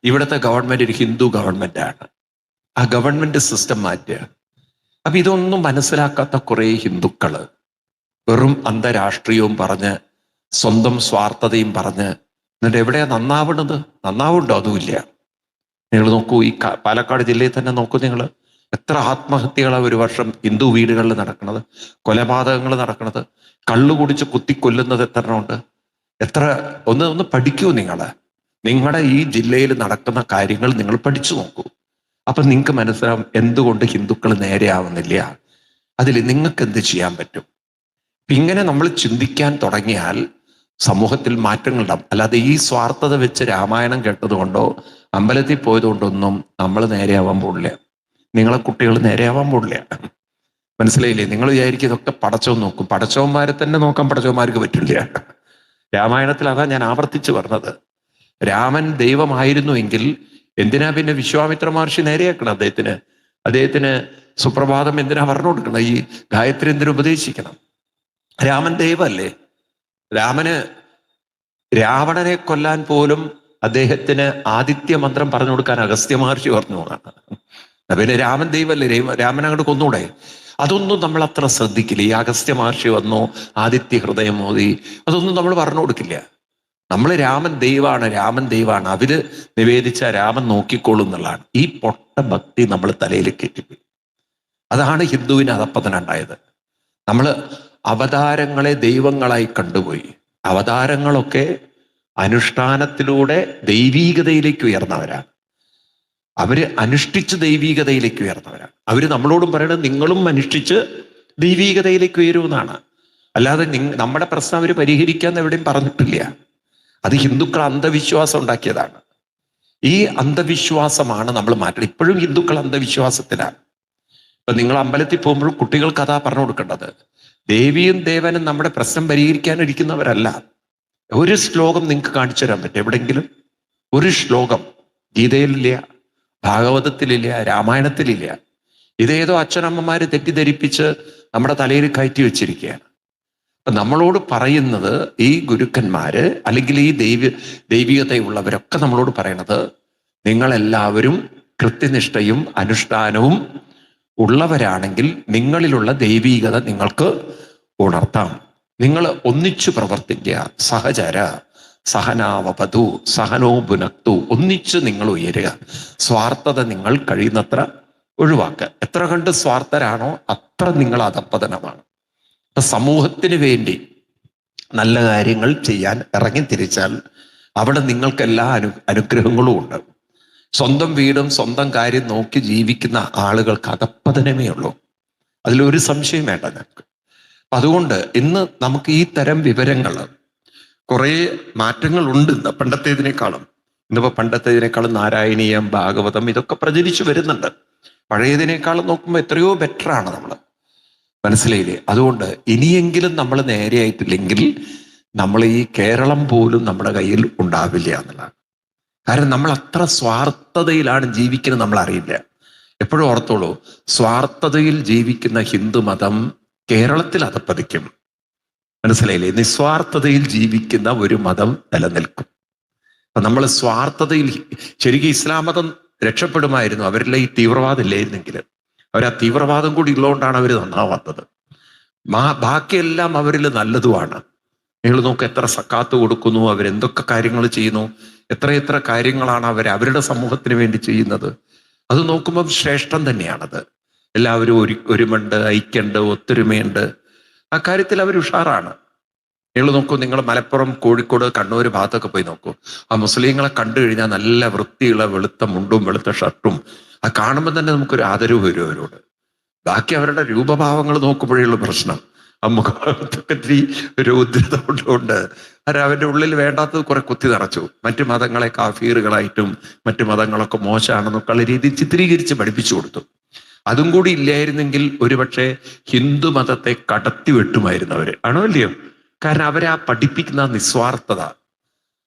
ഇവിടുത്തെ ഗവൺമെന്റ് ഒരു ഹിന്ദു ഗവൺമെന്റാണ്. ആ ഗവൺമെന്റ് സിസ്റ്റം മാറ്റുക. അപ്പൊ ഇതൊന്നും മനസ്സിലാക്കാത്ത കുറെ ഹിന്ദുക്കള് വെറും അന്തരാഷ്ട്രീയവും പറഞ്ഞ്, സ്വന്തം സ്വാർത്ഥതയും പറഞ്ഞ്, എന്നിട്ട് എവിടെയാ നന്നാവുന്നത്? നന്നാവുണ്ടോ? അതുമില്ല. നിങ്ങൾ നോക്കൂ, ഈ പാലക്കാട് ജില്ലയിൽ തന്നെ നോക്കൂ നിങ്ങൾ, എത്ര ആത്മഹത്യകളാണ് ഒരു വർഷം ഹിന്ദു വീടുകളിൽ നടക്കുന്നത്, കൊലപാതകങ്ങൾ നടക്കുന്നത്, കള്ളു കുടിച്ച് കുത്തിക്കൊല്ലുന്നത് എത്രണ്ണമുണ്ട്? എത്ര ഒന്ന് പഠിക്കൂ നിങ്ങളുടെ ഈ ജില്ലയിൽ നടക്കുന്ന കാര്യങ്ങൾ നിങ്ങൾ പഠിച്ചു നോക്കൂ. അപ്പൊ നിങ്ങൾക്ക് മനസ്സിലാവും എന്തുകൊണ്ട് ഹിന്ദുക്കൾ നേരെയാവുന്നില്ല. അതിൽ നിങ്ങൾക്ക് എന്ത് ചെയ്യാൻ പറ്റും? ഇങ്ങനെ നമ്മൾ ചിന്തിക്കാൻ തുടങ്ങിയാൽ സമൂഹത്തിൽ മാറ്റങ്ങളുണ്ടാവും. അല്ലാതെ ഈ സ്വാർത്ഥത വെച്ച് രാമായണം കേട്ടത് കൊണ്ടോ അമ്പലത്തിൽ പോയത് കൊണ്ടൊന്നും നമ്മൾ നേരെയാവാൻ പോടില്ല. നിങ്ങളെ കുട്ടികൾ നേരെയാവാൻ പോടില്ല. മനസ്സിലായില്ലേ? നിങ്ങൾ വിചാരിക്കും ഇതൊക്കെ പടച്ചവൻ നോക്കും. പടച്ചവന്മാരെ തന്നെ നോക്കാൻ പടച്ചവന്മാർക്ക് പറ്റില്ല. രാമായണത്തിൽ അതാ ഞാൻ ആവർത്തിച്ചു പറഞ്ഞത്. രാമൻ ദൈവമായിരുന്നു എങ്കിൽ എന്തിനാ പിന്നെ വിശ്വാമിത്ര മഹർഷി നേരെയാക്കണം അദ്ദേഹത്തിന് സുപ്രഭാതം എന്തിനാ പറഞ്ഞു കൊടുക്കണം? ഈ ഗായത്രി എന്തിനു ഉപദേശിക്കണം? രാമൻ ദൈവമല്ലേ? രാവണനെ കൊല്ലാൻ പോലും അദ്ദേഹത്തിന് ആദിത്യ മന്ത്രം പറഞ്ഞു കൊടുക്കാൻ അഗസ്ത്യ മഹർഷി പറഞ്ഞു എന്നാണ്. പിന്നെ രാമൻ ദൈവമല്ലേ? രാമൻ അങ്ങോട്ട് കൊന്നൂടെ? അതൊന്നും നമ്മൾ അത്ര ശ്രദ്ധിക്കില്ല. ഈ അഗസ്ത്യ മഹർഷി വന്നോ, ആദിത്യ ഹൃദയം മോദി, അതൊന്നും നമ്മൾ പറഞ്ഞു കൊടുക്കില്ല. നമ്മൾ രാമൻ ദൈവമാണ്, അവര് നിവേദിച്ച രാമൻ നോക്കിക്കോളും എന്നുള്ളതാണ്. ഈ പൊട്ട ഭക്തി നമ്മൾ തലയിൽ കെട്ടിപ്പോയി. അതാണ് ഹിന്ദുവിന് അധപ്പതനം ഉണ്ടായത്. നമ്മൾ അവതാരങ്ങളെ ദൈവങ്ങളായി കണ്ടുപോയി. അവതാരങ്ങളൊക്കെ അനുഷ്ഠാനത്തിലൂടെ ദൈവീകതയിലേക്ക് ഉയർന്നവരാണ്. അവര് അനുഷ്ഠിച്ച് ദൈവീകതയിലേക്ക് ഉയർന്നവരാണ്. അവര് നമ്മളോടും പറയണത് നിങ്ങളും അനുഷ്ഠിച്ച് ദൈവീകതയിലേക്ക് ഉയരുമെന്നാണ്. അല്ലാതെ നമ്മുടെ പ്രശ്നം അവർ പരിഹരിക്കാന്ന് എവിടെയും പറഞ്ഞിട്ടില്ല. അത് ഹിന്ദുക്കൾ അന്ധവിശ്വാസം ഉണ്ടാക്കിയതാണ്. ഈ അന്ധവിശ്വാസമാണ് നമ്മൾ മാറ്റണം. ഇപ്പോഴും ഹിന്ദുക്കൾ അന്ധവിശ്വാസത്തിലാണ്. ഇപ്പൊ നിങ്ങൾ അമ്പലത്തിൽ പോകുമ്പോൾ കുട്ടികൾക്ക് അതാ പറഞ്ഞു കൊടുക്കേണ്ടത്. ദേവിയും ദേവനും നമ്മുടെ പ്രശ്നം പരിഹരിക്കാനിരിക്കുന്നവരല്ല. ഒരു ശ്ലോകം നിങ്ങൾക്ക് കാണിച്ചു തരാൻ പറ്റും എവിടെങ്കിലും? ഒരു ശ്ലോകം ഗീതയിലില്ല, ഭാഗവതത്തിലില്ല, രാമായണത്തിലില്ല. ഇതേതോ അച്ഛനമ്മമാര് തെറ്റിദ്ധരിപ്പിച്ച് നമ്മുടെ തലയിൽ കയറ്റി വെച്ചിരിക്കുകയാണ്. അപ്പൊ നമ്മളോട് പറയുന്നത് ഈ ഗുരുക്കന്മാര് അല്ലെങ്കിൽ ഈ ദൈവികതയുള്ളവരൊക്കെ നമ്മളോട് പറയണത്, നിങ്ങളെല്ലാവരും കൃത്യനിഷ്ഠയും അനുഷ്ഠാനവും ഉള്ളവരാണെങ്കിൽ നിങ്ങളിലുള്ള ദൈവീകത നിങ്ങൾക്ക് ഉണർത്താം. നിങ്ങൾ ഒന്നിച്ചു പ്രവർത്തിക്കുക. സഹചര സഹനാവപതു സഹനോ ഭുനക്തു. ഒന്നിച്ച് നിങ്ങൾ ഉയരുക. സ്വാർത്ഥത നിങ്ങൾ കഴിയുന്നത്ര ഒഴിവാക്കുക. എത്ര കണ്ട് സ്വാർത്ഥരാണോ അത്ര നിങ്ങൾ അധപ്പതനമാണ്. അപ്പൊ സമൂഹത്തിന് വേണ്ടി നല്ല കാര്യങ്ങൾ ചെയ്യാൻ ഇറങ്ങിത്തിരിച്ചാൽ അവിടെ നിങ്ങൾക്ക് എല്ലാ അനുഗ്രഹങ്ങളും ഉണ്ട്. സ്വന്തം വീടും സ്വന്തം കാര്യം നോക്കി ജീവിക്കുന്ന ആളുകൾക്ക് അധപ്പതനമേ ഉള്ളൂ. അതിലൊരു സംശയം വേണ്ട ഞങ്ങൾക്ക്. അതുകൊണ്ട് ഇന്ന് നമുക്ക് ഈ തരം വിവരങ്ങൾ, കുറേ മാറ്റങ്ങളുണ്ട് ഇന്ന് പണ്ടത്തേതിനേക്കാളും. ഇന്നിപ്പോ പണ്ടത്തേതിനേക്കാളും നാരായണീയം, ഭാഗവതം ഇതൊക്കെ പ്രചരിച്ചു വരുന്നുണ്ട്. പഴയതിനേക്കാളും നോക്കുമ്പോൾ എത്രയോ ബെറ്ററാണ് നമ്മൾ. മനസ്സിലായില്ലേ? അതുകൊണ്ട് ഇനിയെങ്കിലും നമ്മൾ നേരെയായിട്ടില്ലെങ്കിൽ നമ്മൾ ഈ കേരളം പോലും നമ്മുടെ കയ്യിൽ ഉണ്ടാവില്ല എന്നുള്ളതാണ്. കാരണം നമ്മൾ അത്ര സ്വാർത്ഥതയിലാണ് ജീവിക്കുന്നത്, നമ്മൾ അറിയില്ല. എപ്പോഴും ഓർത്തോളൂ, സ്വാർത്ഥതയിൽ ജീവിക്കുന്ന ഹിന്ദുമതം കേരളത്തിൽ അധപ്പതിക്കും. മനസ്സിലായില്ലേ? നിസ്വാർത്ഥതയിൽ ജീവിക്കുന്ന ഒരു മതം നിലനിൽക്കും. അപ്പൊ നമ്മൾ സ്വാർത്ഥതയിൽ, ശരിക്കും ഇസ്ലാം മതം രക്ഷപ്പെടുമായിരുന്നു അവരിലെ ഈ തീവ്രവാദം ഇല്ലായിരുന്നെങ്കിൽ. അവർ ആ തീവ്രവാദം കൂടി ഉള്ളതുകൊണ്ടാണ് അവർ നന്നാവാത്തത്. ബാക്കിയെല്ലാം അവരിൽ നല്ലതുമാണ്. നിങ്ങൾ നോക്ക്, എത്ര സക്കാത്ത് കൊടുക്കുന്നു, അവരെന്തൊക്കെ കാര്യങ്ങൾ ചെയ്യുന്നു, എത്ര കാര്യങ്ങളാണ് അവരുടെ സമൂഹത്തിന് വേണ്ടി ചെയ്യുന്നത്. അത് നോക്കുമ്പം ശ്രേഷ്ഠം തന്നെയാണത്. എല്ലാവരും ഒരുമുണ്ട്, ഐക്യമുണ്ട്, ഒത്തൊരുമയുണ്ട്. ആ കാര്യത്തിൽ അവർ ഉഷാറാണ്. നിങ്ങൾ നോക്കൂ, നിങ്ങൾ മലപ്പുറം, കോഴിക്കോട്, കണ്ണൂർ ഭാഗത്തൊക്കെ പോയി നോക്കൂ. ആ മുസ്ലിങ്ങളെ കണ്ടു കഴിഞ്ഞാൽ നല്ല വൃത്തിയുള്ള വെളുത്ത മുണ്ടും വെളുത്ത ഷർട്ടും, ആ കാണുമ്പോൾ തന്നെ നമുക്കൊരു ആദരവ് വരും അവരോട്. ബാക്കി അവരുടെ രൂപഭാവങ്ങൾ നോക്കുമ്പോഴേയുള്ള പ്രശ്നം. ആ മുഖത്തൊക്കെ ഇത്തിരി രൗദ്രത കൊണ്ടുകൊണ്ട് അവരുടെ ഉള്ളിൽ വേണ്ടാത്തത് കുറെ കുത്തി നിറച്ചു. മറ്റു മതങ്ങളെ കാഫീറുകളായിട്ടും മറ്റു മതങ്ങളൊക്കെ മോശമാണെന്നൊക്കെയുള്ള രീതിയിൽ ചിത്രീകരിച്ച് പഠിപ്പിച്ചു കൊടുത്തു. അതും കൂടി ഇല്ലായിരുന്നെങ്കിൽ ഒരുപക്ഷെ ഹിന്ദു മതത്തെ കടത്തി വെട്ടുമായിരുന്നവര്, ആണോ അല്ലയോ? കാരണം അവരെ ആ പഠിപ്പിക്കുന്ന നിസ്വാർത്ഥത,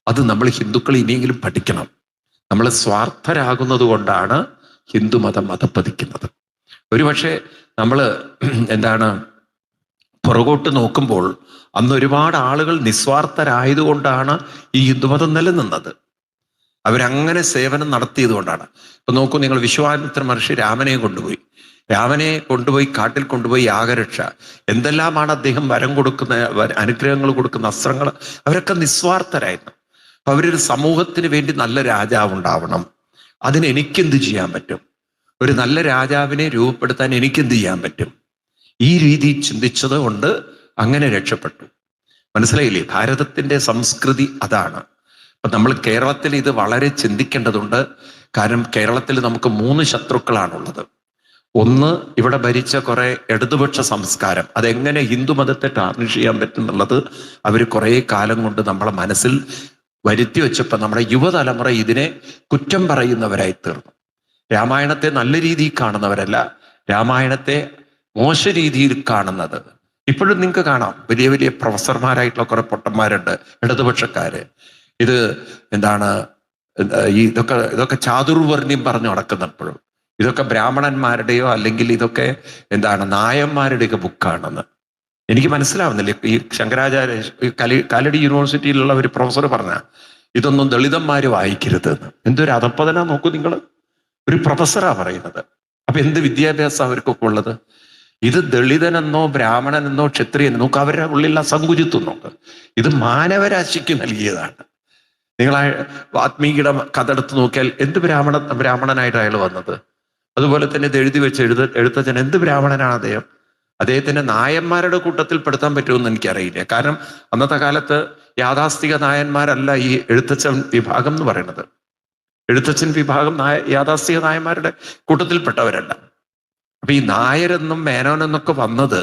അത് നമ്മൾ ഹിന്ദുക്കൾ ഇനിയെങ്കിലും പഠിക്കണം. നമ്മൾ സ്വാർത്ഥരാകുന്നത് കൊണ്ടാണ് ഹിന്ദുമതം അധപ്പതിക്കുന്നത്. ഒരുപക്ഷെ നമ്മൾ പുറകോട്ട് നോക്കുമ്പോൾ അന്ന് ഒരുപാട് ആളുകൾ നിസ്വാർത്ഥരായതുകൊണ്ടാണ് ഈ ഹിന്ദുമതം നിലനിന്നത്. അവരങ്ങനെ സേവനം നടത്തിയത് കൊണ്ടാണ്. ഇപ്പൊ നോക്കൂ, നിങ്ങൾ വിശ്വാമിത്ര മഹർഷി രാമനെ കൊണ്ടുപോയി കാട്ടിൽ കൊണ്ടുപോയി യാഗരക്ഷ, എന്തെല്ലാമാണ് അദ്ദേഹം വരം കൊടുക്കുന്ന, അനുഗ്രഹങ്ങൾ കൊടുക്കുന്ന അസ്ത്രങ്ങൾ, അവരൊക്കെ നിസ്വാർത്ഥരായിരുന്നു. അപ്പൊ അവരൊരു സമൂഹത്തിന് വേണ്ടി നല്ല രാജാവ് ഉണ്ടാവണം, അതിന് എനിക്കെന്ത് ചെയ്യാൻ പറ്റും, ഒരു നല്ല രാജാവിനെ രൂപപ്പെടുത്താൻ എനിക്കെന്ത് ചെയ്യാൻ പറ്റും, ഈ രീതി ചിന്തിച്ചത് കൊണ്ട് അങ്ങനെ രക്ഷപ്പെട്ടു. മനസ്സിലായില്ലേ? ഭാരതത്തിന്റെ സംസ്കൃതി അതാണ്. അപ്പൊ നമ്മൾ കേരളത്തിൽ ഇത് വളരെ ചിന്തിക്കേണ്ടതുണ്ട്. കാരണം കേരളത്തിൽ നമുക്ക് 3 ശത്രുക്കളാണുള്ളത്. ഒന്ന്, ഇവിടെ ഭരിച്ച കുറെ ഇടതുപക്ഷ സംസ്കാരം, അതെങ്ങനെ ഹിന്ദുമതത്തെ ടാർണിഷ് ചെയ്യാൻ പറ്റും എന്നുള്ളത് അവർ കുറെ കാലം കൊണ്ട് നമ്മളെ മനസ്സിൽ വരുത്തി വെച്ചപ്പോൾ നമ്മുടെ യുവതലമുറ ഇതിനെ കുറ്റം പറയുന്നവരായി തീർന്നു. രാമായണത്തെ നല്ല രീതിയിൽ കാണുന്നവരല്ല, രാമായണത്തെ മോശ രീതിയിൽ കാണുന്നത്. ഇപ്പോഴും നിങ്ങൾക്ക് കാണാം, വലിയ വലിയ പ്രൊഫസർമാരായിട്ടുള്ള കുറെ പൊട്ടന്മാരുണ്ട്, ഇടതുപക്ഷക്കാര്. ഇത് ഇതൊക്കെ ചാതുർവർണ്ണ്യം പറഞ്ഞു നടക്കുന്നപ്പോഴും ഇതൊക്കെ ബ്രാഹ്മണന്മാരുടെയോ അല്ലെങ്കിൽ ഇതൊക്കെ നായന്മാരുടെയൊക്കെ ബുക്കാണെന്ന് എനിക്ക് മനസ്സിലാവുന്നില്ല. ഈ ശങ്കരാചാര്യ കാലടി യൂണിവേഴ്സിറ്റിയിലുള്ള ഒരു പ്രൊഫസർ പറഞ്ഞ ഇതൊന്നും ദളിതന്മാര് വായിക്കരുത് എന്ന്. എന്തൊരു അധപ്പതന നോക്കൂ നിങ്ങൾ, ഒരു പ്രൊഫസറാ പറയുന്നത്. അപ്പൊ എന്ത് വിദ്യാഭ്യാസം അവർക്കൊക്കെ ഉള്ളത്? ഇത് ദളിതനെന്നോ ബ്രാഹ്മണനെന്നോ ക്ഷത്രിയനെന്നോ നോക്ക്, അവരുടെ ഉള്ളിലുള്ള സങ്കുചിത്വം നോക്ക്. ഇത് മാനവരാശിക്ക് നൽകിയതാണ്. നിങ്ങൾ വാത്മീകിയുടെ കഥ എടുത്ത് നോക്കിയാൽ എന്ത് ബ്രാഹ്മണനായിട്ട് അയാൾ വന്നത്? അതുപോലെ തന്നെ ഇത് എഴുതി വെച്ച് എഴുത്തച്ഛൻ എന്ത് ബ്രാഹ്മണനാണ് അദ്ദേഹം? അദ്ദേഹത്തിന്റെ നായന്മാരുടെ കൂട്ടത്തിൽ പെടുത്താൻ പറ്റുമെന്ന് എനിക്കറിയില്ല. കാരണം അന്നത്തെ കാലത്ത് യാഥാസ്ഥിക നായന്മാരല്ല ഈ എഴുത്തച്ഛൻ വിഭാഗം എന്ന് പറയുന്നത്. എഴുത്തച്ഛൻ വിഭാഗം യാഥാസ്ഥിക നായന്മാരുടെ കൂട്ടത്തിൽപ്പെട്ടവരല്ല. അപ്പൊ ഈ നായരെന്നും മേനോനെന്നൊക്കെ വന്നത്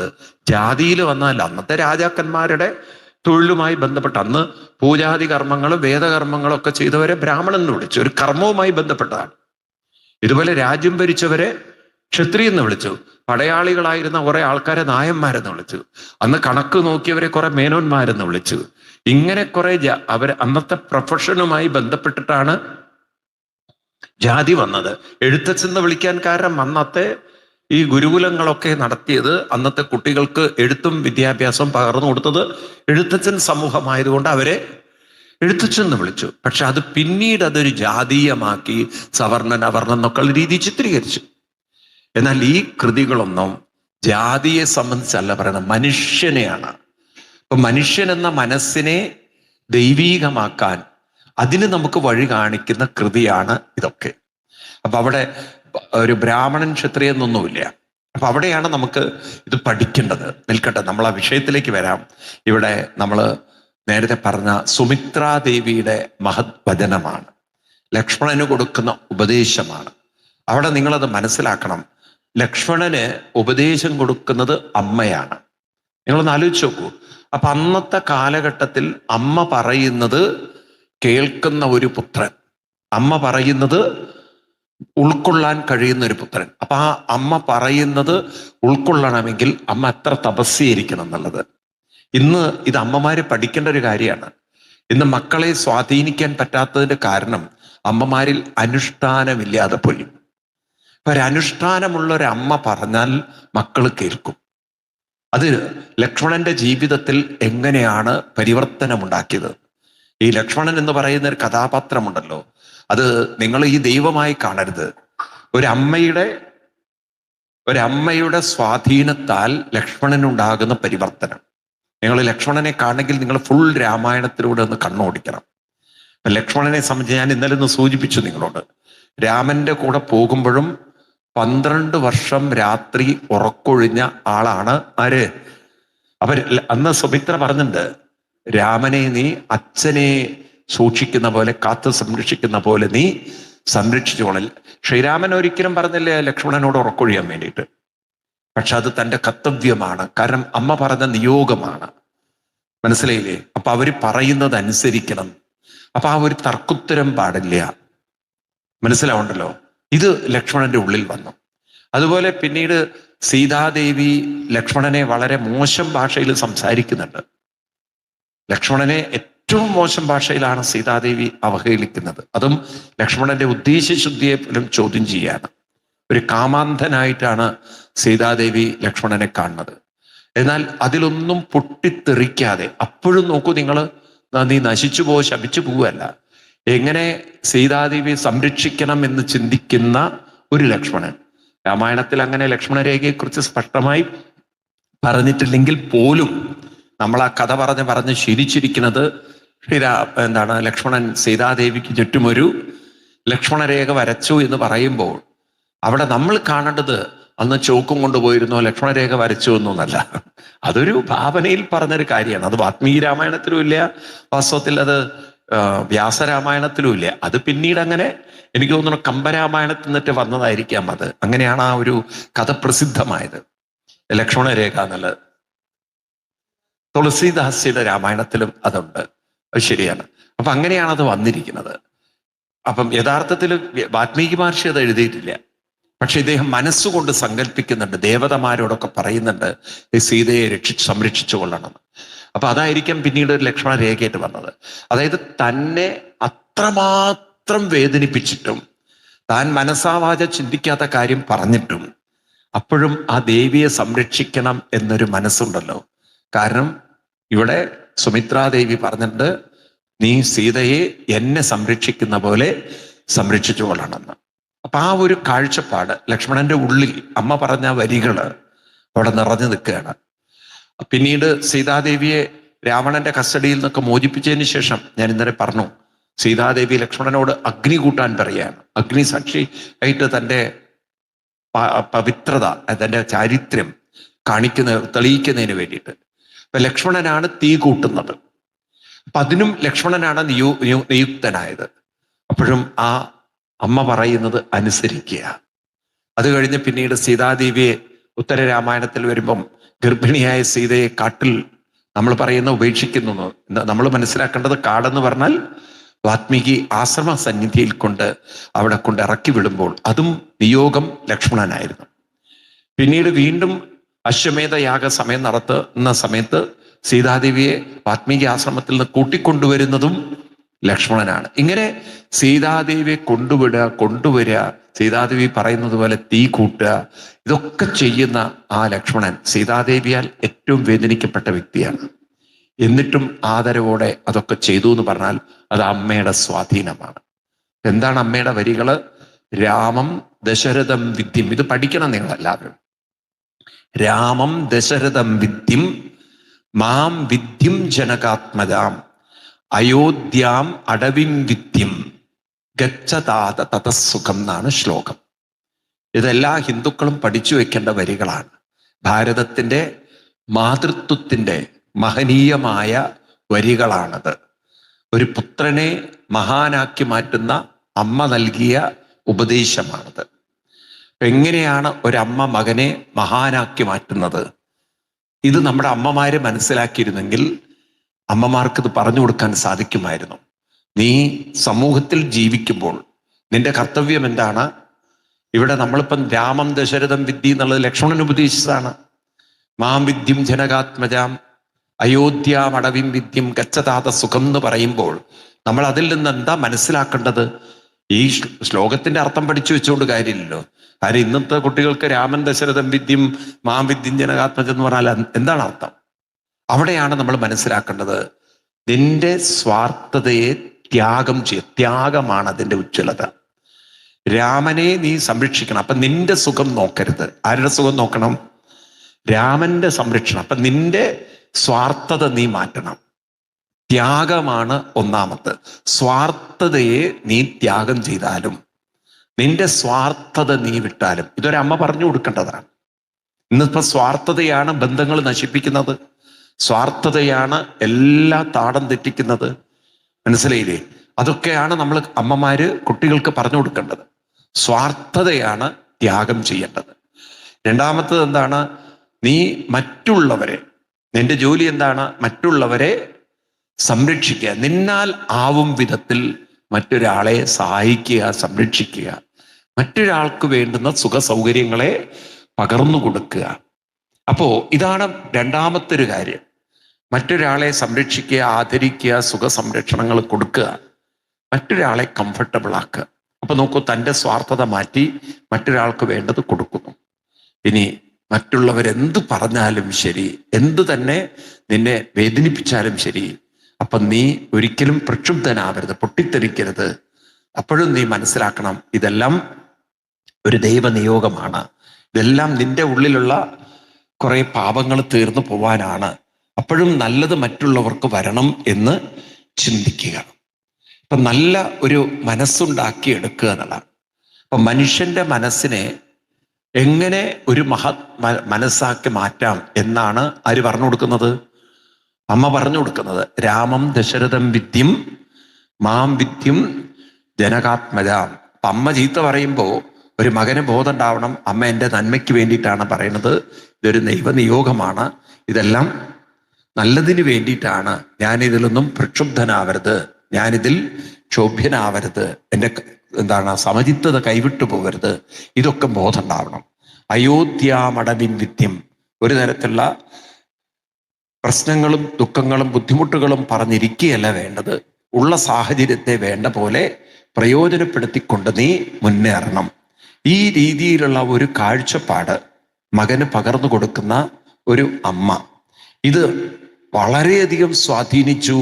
ജാതിയിൽ വന്നതല്ല. അന്നത്തെ രാജാക്കന്മാരുടെ തൊഴിലുമായി ബന്ധപ്പെട്ട, അന്ന് പൂജാതി കർമ്മങ്ങളും വേദകർമ്മങ്ങളും ഒക്കെ ചെയ്തവരെ ബ്രാഹ്മണൻ എന്ന് വിളിച്ചു. ഒരു കർമ്മവുമായി ബന്ധപ്പെട്ടതാണ്. ഇതുപോലെ രാജ്യം ഭരിച്ചവരെ ക്ഷത്രിയ എന്ന് വിളിച്ചു. പടയാളികളായിരുന്ന കുറെ ആൾക്കാരെ നായന്മാരെന്ന് വിളിച്ചു. അന്ന് കണക്ക് നോക്കിയവരെ കുറെ മേനോന്മാരെന്ന് വിളിച്ചു. ഇങ്ങനെ കുറെ അന്നത്തെ പ്രൊഫഷനുമായി ബന്ധപ്പെട്ടിട്ടാണ് ജാതി വന്നത്. എഴുത്തച്ഛന്ന് വിളിക്കാൻ കാരണം അന്നത്തെ ഈ ഗുരുകുലങ്ങളൊക്കെ നടത്തിയത്, അന്നത്തെ കുട്ടികൾക്ക് എഴുത്തും വിദ്യാഭ്യാസവും പകർന്നു കൊടുത്തത് എഴുത്തച്ഛൻ സമൂഹമായതുകൊണ്ട് അവരെ എഴുത്തച്ഛൻ എന്ന് വിളിച്ചു. പക്ഷെ അത് പിന്നീട് അതൊരു ജാതീയമാക്കി സവർണൻ അവർണൻ എന്നൊക്കെയുള്ള രീതി ചിത്രീകരിച്ചു. എന്നാൽ ഈ കൃതികളൊന്നും ജാതിയെ സംബന്ധിച്ചല്ല പറയണം, മനുഷ്യനെയാണ്. അപ്പൊ മനുഷ്യൻ എന്ന മനസ്സിനെ ദൈവീകമാക്കാൻ അതിന് നമുക്ക് വഴി കാണിക്കുന്ന കൃതിയാണ് ഇതൊക്കെ. അപ്പൊ അവിടെ ഒരു ബ്രാഹ്മണൻ ക്ഷത്രിയ എന്നൊന്നുമില്ല. അപ്പൊ അവിടെയാണ് നമുക്ക് ഇത് പഠിക്കേണ്ടത്. നിൽക്കട്ടെ, നമ്മൾ ആ വിഷയത്തിലേക്ക് വരാം. ഇവിടെ നമ്മൾ നേരത്തെ പറഞ്ഞ സുമിത്രാദേവിയുടെ മഹത് വചനമാണ്, ലക്ഷ്മണന് കൊടുക്കുന്ന ഉപദേശമാണ്. അവിടെ നിങ്ങളത് മനസ്സിലാക്കണം. ലക്ഷ്മണന് ഉപദേശം കൊടുക്കുന്നത് അമ്മയാണ്. നിങ്ങളൊന്ന് ആലോചിച്ച് നോക്കൂ. അപ്പൊ അന്നത്തെ കാലഘട്ടത്തിൽ അമ്മ പറയുന്നത് കേൾക്കുന്ന ഒരു പുത്രൻ, അമ്മ പറയുന്നത് ഉൾക്കൊള്ളാൻ കഴിയുന്ന ഒരു പുത്രൻ. അപ്പൊ ആ അമ്മ പറയുന്നത് ഉൾക്കൊള്ളണമെങ്കിൽ അമ്മ എത്ര തപസ്യായിരിക്കണം എന്നുള്ളത്. ഇന്ന് ഇത് അമ്മമാര് പഠിക്കേണ്ട ഒരു കാര്യമാണ്. ഇന്ന് മക്കളെ സ്വാധീനിക്കാൻ പറ്റാത്തതിന്റെ കാരണം അമ്മമാരിൽ അനുഷ്ഠാനമില്ലാതെ പോയി. ഒരനുഷ്ഠാനമുള്ള ഒരു അമ്മ പറഞ്ഞാൽ മക്കൾ കേൾക്കും. അത് ലക്ഷ്മണന്റെ ജീവിതത്തിൽ എങ്ങനെയാണ് പരിവർത്തനമുണ്ടാക്കിയത്? ഈ ലക്ഷ്മണൻ എന്ന് പറയുന്ന ഒരു കഥാപാത്രമുണ്ടല്ലോ, അത് നിങ്ങൾ ഈ ദൈവമായി കാണരുത്. ഒരമ്മയുടെ സ്വാധീനത്താൽ ലക്ഷ്മണനുണ്ടാകുന്ന പരിവർത്തനം. നിങ്ങൾ ലക്ഷ്മണനെ കാണെങ്കിൽ നിങ്ങൾ ഫുൾ രാമായണത്തിലൂടെ ഒന്ന് കണ്ണോടിക്കണം. ലക്ഷ്മണനെ സംബന്ധിച്ച് ഞാൻ ഇന്നലെ ഒന്ന് സൂചിപ്പിച്ചു നിങ്ങളോട്. രാമന്റെ കൂടെ പോകുമ്പോഴും 12 വർഷം രാത്രി ഉറക്കൊഴിഞ്ഞ ആളാണ് ആര്? അന്ന് സുമിത്ര പറഞ്ഞിട്ടുണ്ട്, രാമനെ നീ അച്ഛനെ സൂക്ഷിക്കുന്ന പോലെ, കാത്തു സംരക്ഷിക്കുന്ന പോലെ നീ സംരക്ഷിച്ചോളൽ. ശ്രീരാമൻ ഒരിക്കലും പറഞ്ഞില്ലേ ലക്ഷ്മണനോട് ഉറക്കൊഴിയാൻ വേണ്ടിയിട്ട്. പക്ഷെ അത് തൻ്റെ കർത്തവ്യമാണ്. കാരണം അമ്മ പറഞ്ഞ നിയോഗമാണ്. മനസ്സിലായില്ലേ? അപ്പൊ അവര് പറയുന്നത് അനുസരിക്കണം. അപ്പൊ ആ ഒരു തർക്കുത്തരം പാടില്ല. മനസ്സിലാവുണ്ടല്ലോ? ഇത് ലക്ഷ്മണന്റെ ഉള്ളിൽ വന്നു. അതുപോലെ പിന്നീട് സീതാദേവി ലക്ഷ്മണനെ വളരെ മോശം ഭാഷയിൽ സംസാരിക്കുന്നുണ്ട്. ലക്ഷ്മണനെ ഏറ്റവും മോശം ഭാഷയിലാണ് സീതാദേവി അവഹേളിക്കുന്നത്. അതും ലക്ഷ്മണന്റെ ഉദ്ദേശശുദ്ധിയെ പോലും ചോദ്യം ചെയ്യാണ്. ഒരു കാമാന്ധനായിട്ടാണ് സീതാദേവി ലക്ഷ്മണനെ കാണുന്നത്. എന്നാൽ അതിലൊന്നും പൊട്ടിത്തെറിക്കാതെ അപ്പോഴും നോക്കൂ നിങ്ങൾ, നീ നശിച്ചു പോ, ശപിച്ചു പോവല്ല, എങ്ങനെ സീതാദേവി സംരക്ഷിക്കണം എന്ന് ചിന്തിക്കുന്ന ഒരു ലക്ഷ്മണൻ. രാമായണത്തിൽ അങ്ങനെ ലക്ഷ്മണരേഖയെക്കുറിച്ച് സ്പഷ്ടമായി പറഞ്ഞിട്ടില്ലെങ്കിൽ പോലും നമ്മൾ ആ കഥ പറഞ്ഞ് ശീലിച്ചിരിക്കുന്നത് ലക്ഷ്മണൻ സീതാദേവിക്ക് ചുറ്റുമൊരു ലക്ഷ്മണരേഖ വരച്ചു എന്ന് പറയുമ്പോൾ അവിടെ നമ്മൾ കാണേണ്ടത് അന്ന് ചോക്കും കൊണ്ടുപോയിരുന്നോ ലക്ഷ്മണരേഖ വരച്ചു എന്നൊന്നല്ല. അതൊരു ഭാവനയിൽ പറഞ്ഞൊരു കാര്യമാണ്. അത് വാത്മീകി രാമായണത്തിലും ഇല്ല, വാസ്തവത്തിൽ അത് വ്യാസരാമായണത്തിലും ഇല്ല. അത് പിന്നീട് അങ്ങനെ എനിക്ക് തോന്നുന്നു കമ്പരാമായണത്തിൽ നിന്നിട്ട് വന്നതായിരിക്കാം. അത് അങ്ങനെയാണ് ആ ഒരു കഥ പ്രസിദ്ധമായത്, ലക്ഷ്മണരേഖ എന്നുള്ളത്. തുളസീദാസിയുടെ രാമായണത്തിലും അതുണ്ട്. അത് ശരിയാണ്. അപ്പൊ അങ്ങനെയാണ് അത് വന്നിരിക്കുന്നത്. അപ്പം യഥാർത്ഥത്തിൽ വാത്മീകി മഹർഷി അത് എഴുതിയിട്ടില്ല. പക്ഷെ ഇദ്ദേഹം മനസ്സുകൊണ്ട് സങ്കല്പിക്കുന്നുണ്ട്, ദേവതമാരോടൊക്കെ പറയുന്നുണ്ട് ഈ സീതയെ സംരക്ഷിച്ചു കൊള്ളണം. അപ്പൊ അതായിരിക്കും പിന്നീട് ഒരു ലക്ഷ്മണ രേഖയായിട്ട് വന്നത്. അതായത് തന്നെ അത്രമാത്രം വേദനിപ്പിച്ചിട്ടും താൻ മനസ്സാവാച ചിന്തിക്കാത്ത കാര്യം പറഞ്ഞിട്ടും അപ്പോഴും ആ ദേവിയെ സംരക്ഷിക്കണം എന്നൊരു മനസ്സുണ്ടല്ലോ. കാരണം ഇവിടെ സുമിത്രാദേവി പറഞ്ഞിട്ടുണ്ട്, നീ സീതയെ എന്നെ സംരക്ഷിക്കുന്ന പോലെ സംരക്ഷിച്ചു കൊള്ളണമെന്ന്. അപ്പൊ ആ ഒരു കാഴ്ചപ്പാട് ലക്ഷ്മണന്റെ ഉള്ളിൽ അമ്മ പറഞ്ഞ വരികള് അവിടെ നിറഞ്ഞു നിൽക്കുകയാണ്. പിന്നീട് സീതാദേവിയെ രാവണന്റെ കസ്റ്റഡിയിൽ നിന്നൊക്കെ മോചിപ്പിച്ചതിന് ശേഷം ഞാൻ ഇന്നലെ പറഞ്ഞു, സീതാദേവി ലക്ഷ്മണനോട് അഗ്നി കൂട്ടാൻ പറയാണ്. അഗ്നി സാക്ഷി ആയിട്ട് തൻ്റെ പവിത്രത, തൻ്റെ ചാരിത്രം തെളിയിക്കുന്നതിന് വേണ്ടിയിട്ട്. അപ്പൊ ലക്ഷ്മണനാണ് തീ കൂട്ടുന്നത്. അപ്പൊ അതിനും ലക്ഷ്മണനാണ് നിയുക്തനായത്. അപ്പോഴും ആ അമ്മ പറയുന്നത് അനുസരിക്കുക. അത് കഴിഞ്ഞ് പിന്നീട് സീതാദേവിയെ ഉത്തര രാമായണത്തിൽ വരുമ്പം ഗർഭിണിയായ സീതയെ കാട്ടിൽ നമ്മൾ പറയുന്ന ഉപേക്ഷിക്കുന്നു. നമ്മൾ മനസ്സിലാക്കേണ്ടത് കാടെന്ന് പറഞ്ഞാൽ വാത്മീകി ആശ്രമ സന്നിധിയിൽ അവിടെ കൊണ്ട് ഇറക്കി വിടുമ്പോൾ അതും നിയോഗം ലക്ഷ്മണനായിരുന്നു. പിന്നീട് വീണ്ടും അശ്വമേധ യാഗ സമയം നടത്തുന്ന സമയത്ത് സീതാദേവിയെ വാത്മീകി ആശ്രമത്തിൽ നിന്ന് കൂട്ടിക്കൊണ്ടുവരുന്നതും ലക്ഷ്മണനാണ്. ഇങ്ങനെ സീതാദേവിയെ കൊണ്ടുവരിക, സീതാദേവി പറയുന്നത് പോലെ തീ കൂട്ടുക, ഇതൊക്കെ ചെയ്യുന്ന ആ ലക്ഷ്മണൻ സീതാദേവിയാൽ ഏറ്റവും വേദനിക്കപ്പെട്ട വ്യക്തിയാണ്. എന്നിട്ടും ആദരവോടെ അതൊക്കെ ചെയ്തു എന്ന് പറഞ്ഞാൽ അത് അമ്മയുടെ സ്വാധീനമാണ്. എന്താണ് അമ്മയുടെ വരികള്? രാമം ദശരഥം വിദ്യം. ഇത് പഠിക്കണം നിങ്ങൾ എല്ലാവരും. രാമം ദശരഥം വിദ്യം മാം വിദ്യം ജനകാത്മജാം അയോധ്യാം അടവിം വിദ്യം ഗച്ഛതാത തതസുഖം എന്നാണ് ശ്ലോകം. ഇതെല്ലാ ഹിന്ദുക്കളും പഠിച്ചു വെക്കേണ്ട വരികളാണ്. ഭാരതത്തിന്റെ മാതൃത്വത്തിന്റെ മഹനീയമായ വരികളാണത്. ഒരു പുത്രനെ മഹാനാക്കി മാറ്റുന്ന അമ്മ നൽകിയ ഉപദേശമാണത്. എങ്ങനെയാണ് ഒരമ്മ മകനെ മഹാനാക്കി മാറ്റുന്നത്? ഇത് നമ്മുടെ അമ്മമാര് മനസ്സിലാക്കിയിരുന്നെങ്കിൽ അമ്മമാർക്ക് ഇത് പറഞ്ഞു കൊടുക്കാൻ സാധിക്കുമായിരുന്നു. നീ സമൂഹത്തിൽ ജീവിക്കുമ്പോൾ നിന്റെ കർത്തവ്യം എന്താണ്? ഇവിടെ നമ്മളിപ്പം രാമം ദശരഥം വിദ്യ എന്നുള്ളത് ലക്ഷ്മണൻ ഉപദേശിച്ചതാണ്. മാം വിദ്യം ജനകാത്മജാം, അയോധ്യാമടവിം വിദ്യം ഗച്ഛതാത സുഖം എന്ന് പറയുമ്പോൾ നമ്മൾ അതിൽ നിന്ന് എന്താ മനസ്സിലാക്കേണ്ടത്? ഈ ശ്ലോകത്തിന്റെ അർത്ഥം പഠിച്ചു വെച്ചുകൊണ്ട് കാര്യമില്ലല്ലോ. കാര്യം ഇന്നത്തെ കുട്ടികൾക്ക് രാമൻ ദശരഥം വിദ്യം മാം വിദ്യം ജനകാത്മജം എന്ന് പറഞ്ഞാൽ എന്താണ് അർത്ഥം? അവിടെയാണ് നമ്മൾ മനസ്സിലാക്കേണ്ടത്. നിന്റെ സ്വാർത്ഥതയെ ത്യാഗം ചെയ്യുക. ത്യാഗമാണ് അതിന്റെ ഉജ്ജ്വലത. രാമനെ നീ സംരക്ഷിക്കണം. അപ്പൊ നിന്റെ സുഖം നോക്കരുത്. ആരുടെ സുഖം നോക്കണം? രാമന്റെ സംരക്ഷണം. അപ്പൊ നിന്റെ സ്വാർത്ഥത നീ മാറ്റണം. ത്യാഗമാണ് ഒന്നാമത്. സ്വാർത്ഥതയെ നീ ത്യാഗം ചെയ്താലും, നിന്റെ സ്വാർത്ഥത നീ വിട്ടാലും, ഇതൊരമ്മ പറഞ്ഞു കൊടുക്കേണ്ടതാണ്. ഇന്നിപ്പോ സ്വാർത്ഥതയാണ് ബന്ധങ്ങൾ നശിപ്പിക്കുന്നത്. സ്വാർത്ഥതയാണ് എല്ലാ താടം തെറ്റിക്കുന്നത്. മനസ്സിലായില്ലേ? അതൊക്കെയാണ് നമ്മൾ അമ്മമാര് കുട്ടികൾക്ക് പറഞ്ഞു കൊടുക്കേണ്ടത്. സ്വാർത്ഥതയാണ് ത്യാഗം ചെയ്യേണ്ടത്. രണ്ടാമത്തത് എന്താണ്? നീ മറ്റുള്ളവരെ, നിന്റെ ജോലി എന്താണ്? മറ്റുള്ളവരെ സംരക്ഷിക്കുക. നിന്നാൽ ആവും വിധത്തിൽ മറ്റൊരാളെ സഹായിക്കുക, സംരക്ഷിക്കുക. മറ്റൊരാൾക്ക് വേണ്ടുന്ന സുഖ സൗകര്യങ്ങളെ പകർന്നു കൊടുക്കുക. അപ്പോ ഇതാണ് രണ്ടാമത്തെ ഒരു കാര്യം. മറ്റൊരാളെ സംരക്ഷിക്കുക, ആദരിക്കുക, സുഖ സംരക്ഷണങ്ങൾ കൊടുക്കുക, മറ്റൊരാളെ കംഫർട്ടബിൾ ആക്കുക. അപ്പൊ നോക്കൂ, തൻ്റെ സ്വാർത്ഥത മാറ്റി മറ്റൊരാൾക്ക് വേണ്ടത് കൊടുക്കുന്നു. ഇനി മറ്റുള്ളവരെന്ത് പറഞ്ഞാലും ശരി, എന്തു തന്നെ നിന്നെ വേദനിപ്പിച്ചാലും ശരി, അപ്പൊ നീ ഒരിക്കലും പ്രക്ഷുബ്ധനാവരുത്, പൊട്ടിത്തെറിക്കരുത്. അപ്പോഴും നീ മനസ്സിലാക്കണം, ഇതെല്ലാം ഒരു ദൈവനിയോഗമാണ്. ഇതെല്ലാം നിന്റെ ഉള്ളിലുള്ള കുറെ പാപങ്ങൾ തീർന്നു പോവാനാണ്. അപ്പോഴും നല്ലത് മറ്റുള്ളവർക്ക് വരണം എന്ന് ചിന്തിക്കുക. അപ്പൊ നല്ല ഒരു മനസ്സുണ്ടാക്കി എടുക്കുക എന്നുള്ളതാണ്. അപ്പൊ മനുഷ്യന്റെ മനസ്സിനെ എങ്ങനെ ഒരു മനസ്സാക്കി മാറ്റാം എന്നാണ് ആര് പറഞ്ഞു കൊടുക്കുന്നത്? അമ്മ പറഞ്ഞു കൊടുക്കുന്നത്. രാമം ദശരഥം വിദ്യം മാം വിദ്യം ജനകാത്മജാം. അപ്പൊ അമ്മ ചീത്ത പറയുമ്പോൾ ഒരു മകന് ബോധം ഉണ്ടാവണം, അമ്മ എൻ്റെ നന്മയ്ക്ക് വേണ്ടിയിട്ടാണ് പറയുന്നത്, ഇതൊരു ദൈവനിയോഗമാണ്, ഇതെല്ലാം നല്ലതിന് വേണ്ടിയിട്ടാണ്, ഞാനിതിലൊന്നും പ്രക്ഷുബ്ധനാവരുത്, ഞാനിതിൽ ക്ഷോഭ്യനാവരുത്, എൻ്റെ സമചിത്തത കൈവിട്ടു പോകരുത്, ഇതൊക്കെ ബോധം ഉണ്ടാവണം. അയോധ്യാമടവിൻ വിദ്യം, ഒരു തരത്തിലുള്ള പ്രശ്നങ്ങളും ദുഃഖങ്ങളും ബുദ്ധിമുട്ടുകളും പറഞ്ഞിരിക്കുകയല്ല വേണ്ടത്. ഉള്ള സാഹചര്യത്തെ വേണ്ട പോലെ പ്രയോജനപ്പെടുത്തിക്കൊണ്ട് നീ മുന്നേറണം. ഈ രീതിയിലുള്ള ഒരു കാഴ്ചപ്പാട് മകന് പകർന്നു കൊടുക്കുന്ന ഒരു അമ്മ, ഇത് വളരെയധികം സ്വാധീനിച്ചു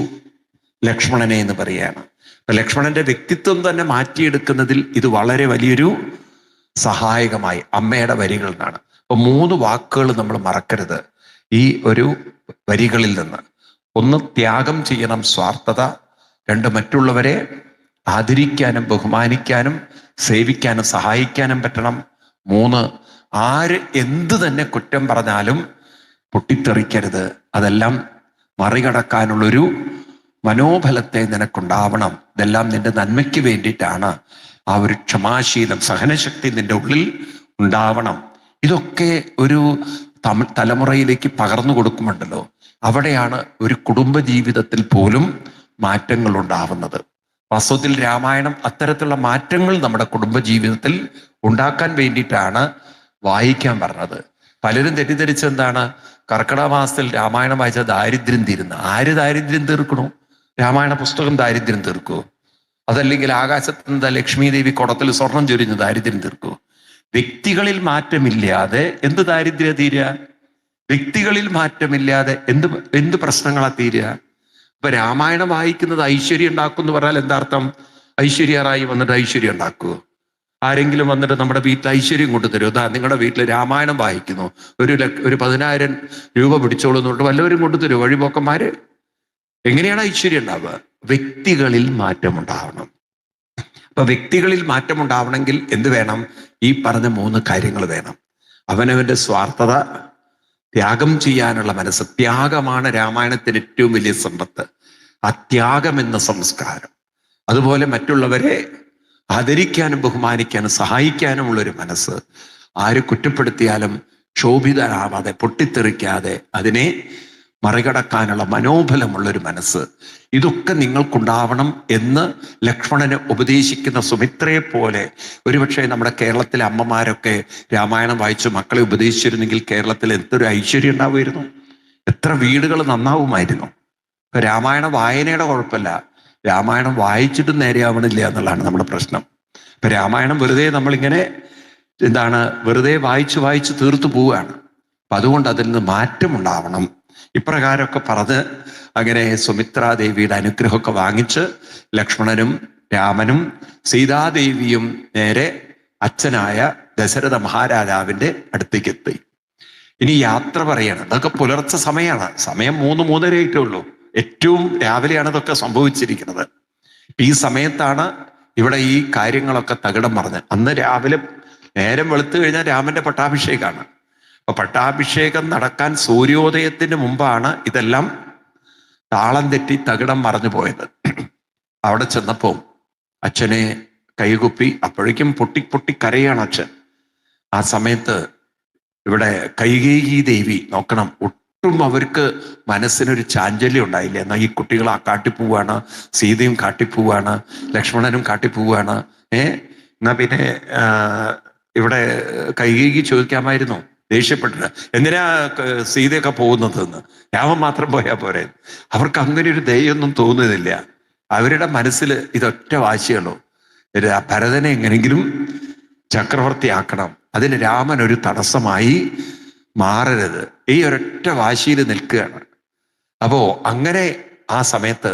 ലക്ഷ്മണനെ എന്ന് പറയാണ്. ലക്ഷ്മണന്റെ വ്യക്തിത്വം തന്നെ മാറ്റിയെടുക്കുന്നതിൽ ഇത് വളരെ വലിയൊരു സഹായകമായി അമ്മയുടെ വരികളിൽ നിന്നാണ്. അപ്പൊ 3 വാക്കുകൾ നമ്മൾ മറക്കരുത് ഈ ഒരു വരികളിൽ നിന്ന്. 1, ത്യാഗം ചെയ്യണം, സ്വാർത്ഥത. 2, മറ്റുള്ളവരെ ആദരിക്കാനും ബഹുമാനിക്കാനും സേവിക്കാനും സഹായിക്കാനും പറ്റണം. 3, ആര് എന്ത് തന്നെ കുറ്റം പറഞ്ഞാലും പൊട്ടിത്തെറിക്കരുത്. അതെല്ലാം മറികടക്കാനുള്ളൊരു മനോബലത്തെ നിനക്കുണ്ടാവണം. ഇതെല്ലാം നിന്റെ നന്മയ്ക്ക് വേണ്ടിയിട്ടാണ്. ആ ഒരു ക്ഷമാശീലം, സഹനശക്തി നിന്റെ ഉള്ളിൽ ഉണ്ടാവണം. ഇതൊക്കെ ഒരു തലമുറയിലേക്ക് പകർന്നു കൊടുക്കുമുണ്ടല്ലോ, അവിടെയാണ് ഒരു കുടുംബ ജീവിതത്തിൽ പോലും മാറ്റങ്ങൾ ഉണ്ടാവുന്നത്. വാസ്തവത്തിൽ രാമായണം അത്തരത്തിലുള്ള മാറ്റങ്ങൾ നമ്മുടെ കുടുംബ ജീവിതത്തിൽ ഉണ്ടാക്കാൻ വേണ്ടിയിട്ടാണ് വായിക്കാൻ പറഞ്ഞത്. പലരും തെറ്റിദ്ധരിച്ചെന്താണ്, കർക്കിടക മാസത്തിൽ രാമായണം വായിച്ചാൽ ദാരിദ്ര്യം തീരുന്ന. ആര് ദാരിദ്ര്യം തീർക്കണു? രാമായണ പുസ്തകം ദാരിദ്ര്യം തീർക്കൂ? അതല്ലെങ്കിൽ ആകാശത്ത് നിന്ന് ലക്ഷ്മി ദേവി കുടത്തിൽ സ്വർണം ചൊരിഞ്ഞ് ദാരിദ്ര്യം തീർക്കൂ? വ്യക്തികളിൽ മാറ്റമില്ലാതെ എന്ത് ദാരിദ്ര്യ തീരുക? വ്യക്തികളിൽ മാറ്റമില്ലാതെ എന്ത് പ്രശ്നങ്ങളാ തീരുക? ഇപ്പൊ രാമായണം വായിക്കുന്നത് ഐശ്വര്യം ഉണ്ടാക്കും എന്ന് പറഞ്ഞാൽ എന്താർത്ഥം? ഐശ്വര്യറായി വന്നിട്ട് ഐശ്വര്യം ഉണ്ടാക്കുമോ? ആരെങ്കിലും വന്നിട്ട് നമ്മുടെ വീട്ടിൽ ഐശ്വര്യം കൊണ്ടുതരുമോ? അതാ നിങ്ങളുടെ വീട്ടിൽ രാമായണം വായിക്കുന്നു, ഒരു 10,000 രൂപ പിടിച്ചോളൂ എന്ന് പറഞ്ഞിട്ട് വല്ലവരും കൊണ്ടുതരുമോ? വഴിപോക്കന്മാര്. എങ്ങനെയാണ് ഐശ്വര്യം ഉണ്ടാവുക? വ്യക്തികളിൽ മാറ്റമുണ്ടാവണം. അപ്പൊ വ്യക്തികളിൽ മാറ്റമുണ്ടാവണമെങ്കിൽ എന്ത് വേണം? ഈ പറഞ്ഞ 3 കാര്യങ്ങൾ വേണം. അവനവന്റെ സ്വാർത്ഥത, ത്യാഗം ചെയ്യാനുള്ള മനസ്സ്. ത്യാഗമാണ് രാമായണത്തിന് ഏറ്റവും വലിയ സമ്പത്ത്. ആ ത്യാഗം എന്ന സംസ്കാരം. അതുപോലെ മറ്റുള്ളവരെ ആദരിക്കാനും ബഹുമാനിക്കാനും സഹായിക്കാനുമുള്ളൊരു മനസ്സ്. ആര് കുറ്റപ്പെടുത്തിയാലും ക്ഷോഭിതരാവാതെ പൊട്ടിത്തെറിക്കാതെ അതിനെ മറികടക്കാനുള്ള മനോബലമുള്ളൊരു മനസ്സ്. ഇതൊക്കെ നിങ്ങൾക്കുണ്ടാവണം എന്ന് ലക്ഷ്മണന് ഉപദേശിക്കുന്ന സുമിത്രയെ പോലെ ഒരുപക്ഷെ നമ്മുടെ കേരളത്തിലെ അമ്മമാരൊക്കെ രാമായണം വായിച്ച് മക്കളെ ഉപദേശിച്ചിരുന്നെങ്കിൽ കേരളത്തിൽ എന്തൊരു ഐശ്വര്യം ഉണ്ടാവുമായിരുന്നു. എത്ര വീടുകൾ നന്നാവുമായിരുന്നു. ഇപ്പൊ രാമായണ വായനയുടെ കുഴപ്പമില്ല, രാമായണം വായിച്ചിട്ടും നേരെയാവണില്ല എന്നുള്ളതാണ് നമ്മുടെ പ്രശ്നം. ഇപ്പൊ രാമായണം വെറുതെ നമ്മളിങ്ങനെ വെറുതെ വായിച്ച് വായിച്ച് തീർത്തു പോവുകയാണ്. അപ്പൊ അതുകൊണ്ട് അതിൽ നിന്ന് മാറ്റമുണ്ടാവണം. ഇപ്രകാരമൊക്കെ പറഞ്ഞ് അങ്ങനെ സുമിത്രാദേവിയുടെ അനുഗ്രഹമൊക്കെ വാങ്ങിച്ച് ലക്ഷ്മണനും രാമനും സീതാദേവിയും നേരെ അച്ഛനായ ദശരഥ മഹാരാജാവിന്റെ അടുത്തേക്ക് എത്തി. ഇനി യാത്ര പറയണം. ഇതൊക്കെ പുലർച്ചെ സമയമാണ്. സമയം 3-3:30 ആയിട്ടേ ഉള്ളൂ. ഏറ്റവും രാവിലെയാണ് ഇതൊക്കെ സംഭവിച്ചിരിക്കുന്നത്. ഈ സമയത്താണ് ഇവിടെ ഈ കാര്യങ്ങളൊക്കെ തകിടം മറിഞ്ഞ്. അന്ന് രാവിലെ നേരം വെളുത്തു കഴിഞ്ഞാൽ രാമന്റെ പട്ടാഭിഷേകമാണ്. അപ്പൊ പട്ടാഭിഷേകം നടക്കാൻ സൂര്യോദയത്തിന് മുമ്പാണ് ഇതെല്ലാം താളം തെറ്റി തകിടം മറഞ്ഞു പോയത്. അവിടെ ചെന്നപ്പോ അച്ഛനെ കൈകുപ്പി, അപ്പോഴേക്കും പൊട്ടി പൊട്ടി കരയാണ് അച്ഛൻ. ആ സമയത്ത് ഇവിടെ കൈകേയി ദേവി നോക്കണം, ഒട്ടും അവർക്ക് മനസ്സിനൊരു ചാഞ്ചല്യം ഉണ്ടായില്ല. എന്നാൽ ഈ കുട്ടികൾ ആ കാട്ടിപ്പോവാണ്, സീതയും കാട്ടിപ്പോവാണ്, ലക്ഷ്മണനും കാട്ടിപ്പോവാണ്. എന്നാ പിന്നെ ഇവിടെ കൈകേയി ചോദിക്കാമായിരുന്നു ദേഷ്യപ്പെട്ടിട്ട്, എന്തിനാ സീതയൊക്കെ പോകുന്നതെന്ന്, രാമൻ മാത്രം പോയാൽ പോരെ. അവർക്ക് അങ്ങനെ ഒരു ദയൊന്നും തോന്നുന്നില്ല. അവരുടെ മനസ്സിൽ ഇതൊറ്റ വാശിയുള്ളൂ, ഭരതനെ എങ്ങനെങ്കിലും ചക്രവർത്തിയാക്കണം, അതിന് രാമൻ ഒരു തടസ്സമായി മാറരുത്. ഈ ഒരൊറ്റ വാശിയിൽ നിൽക്കുകയാണ്. അപ്പോ അങ്ങനെ ആ സമയത്ത്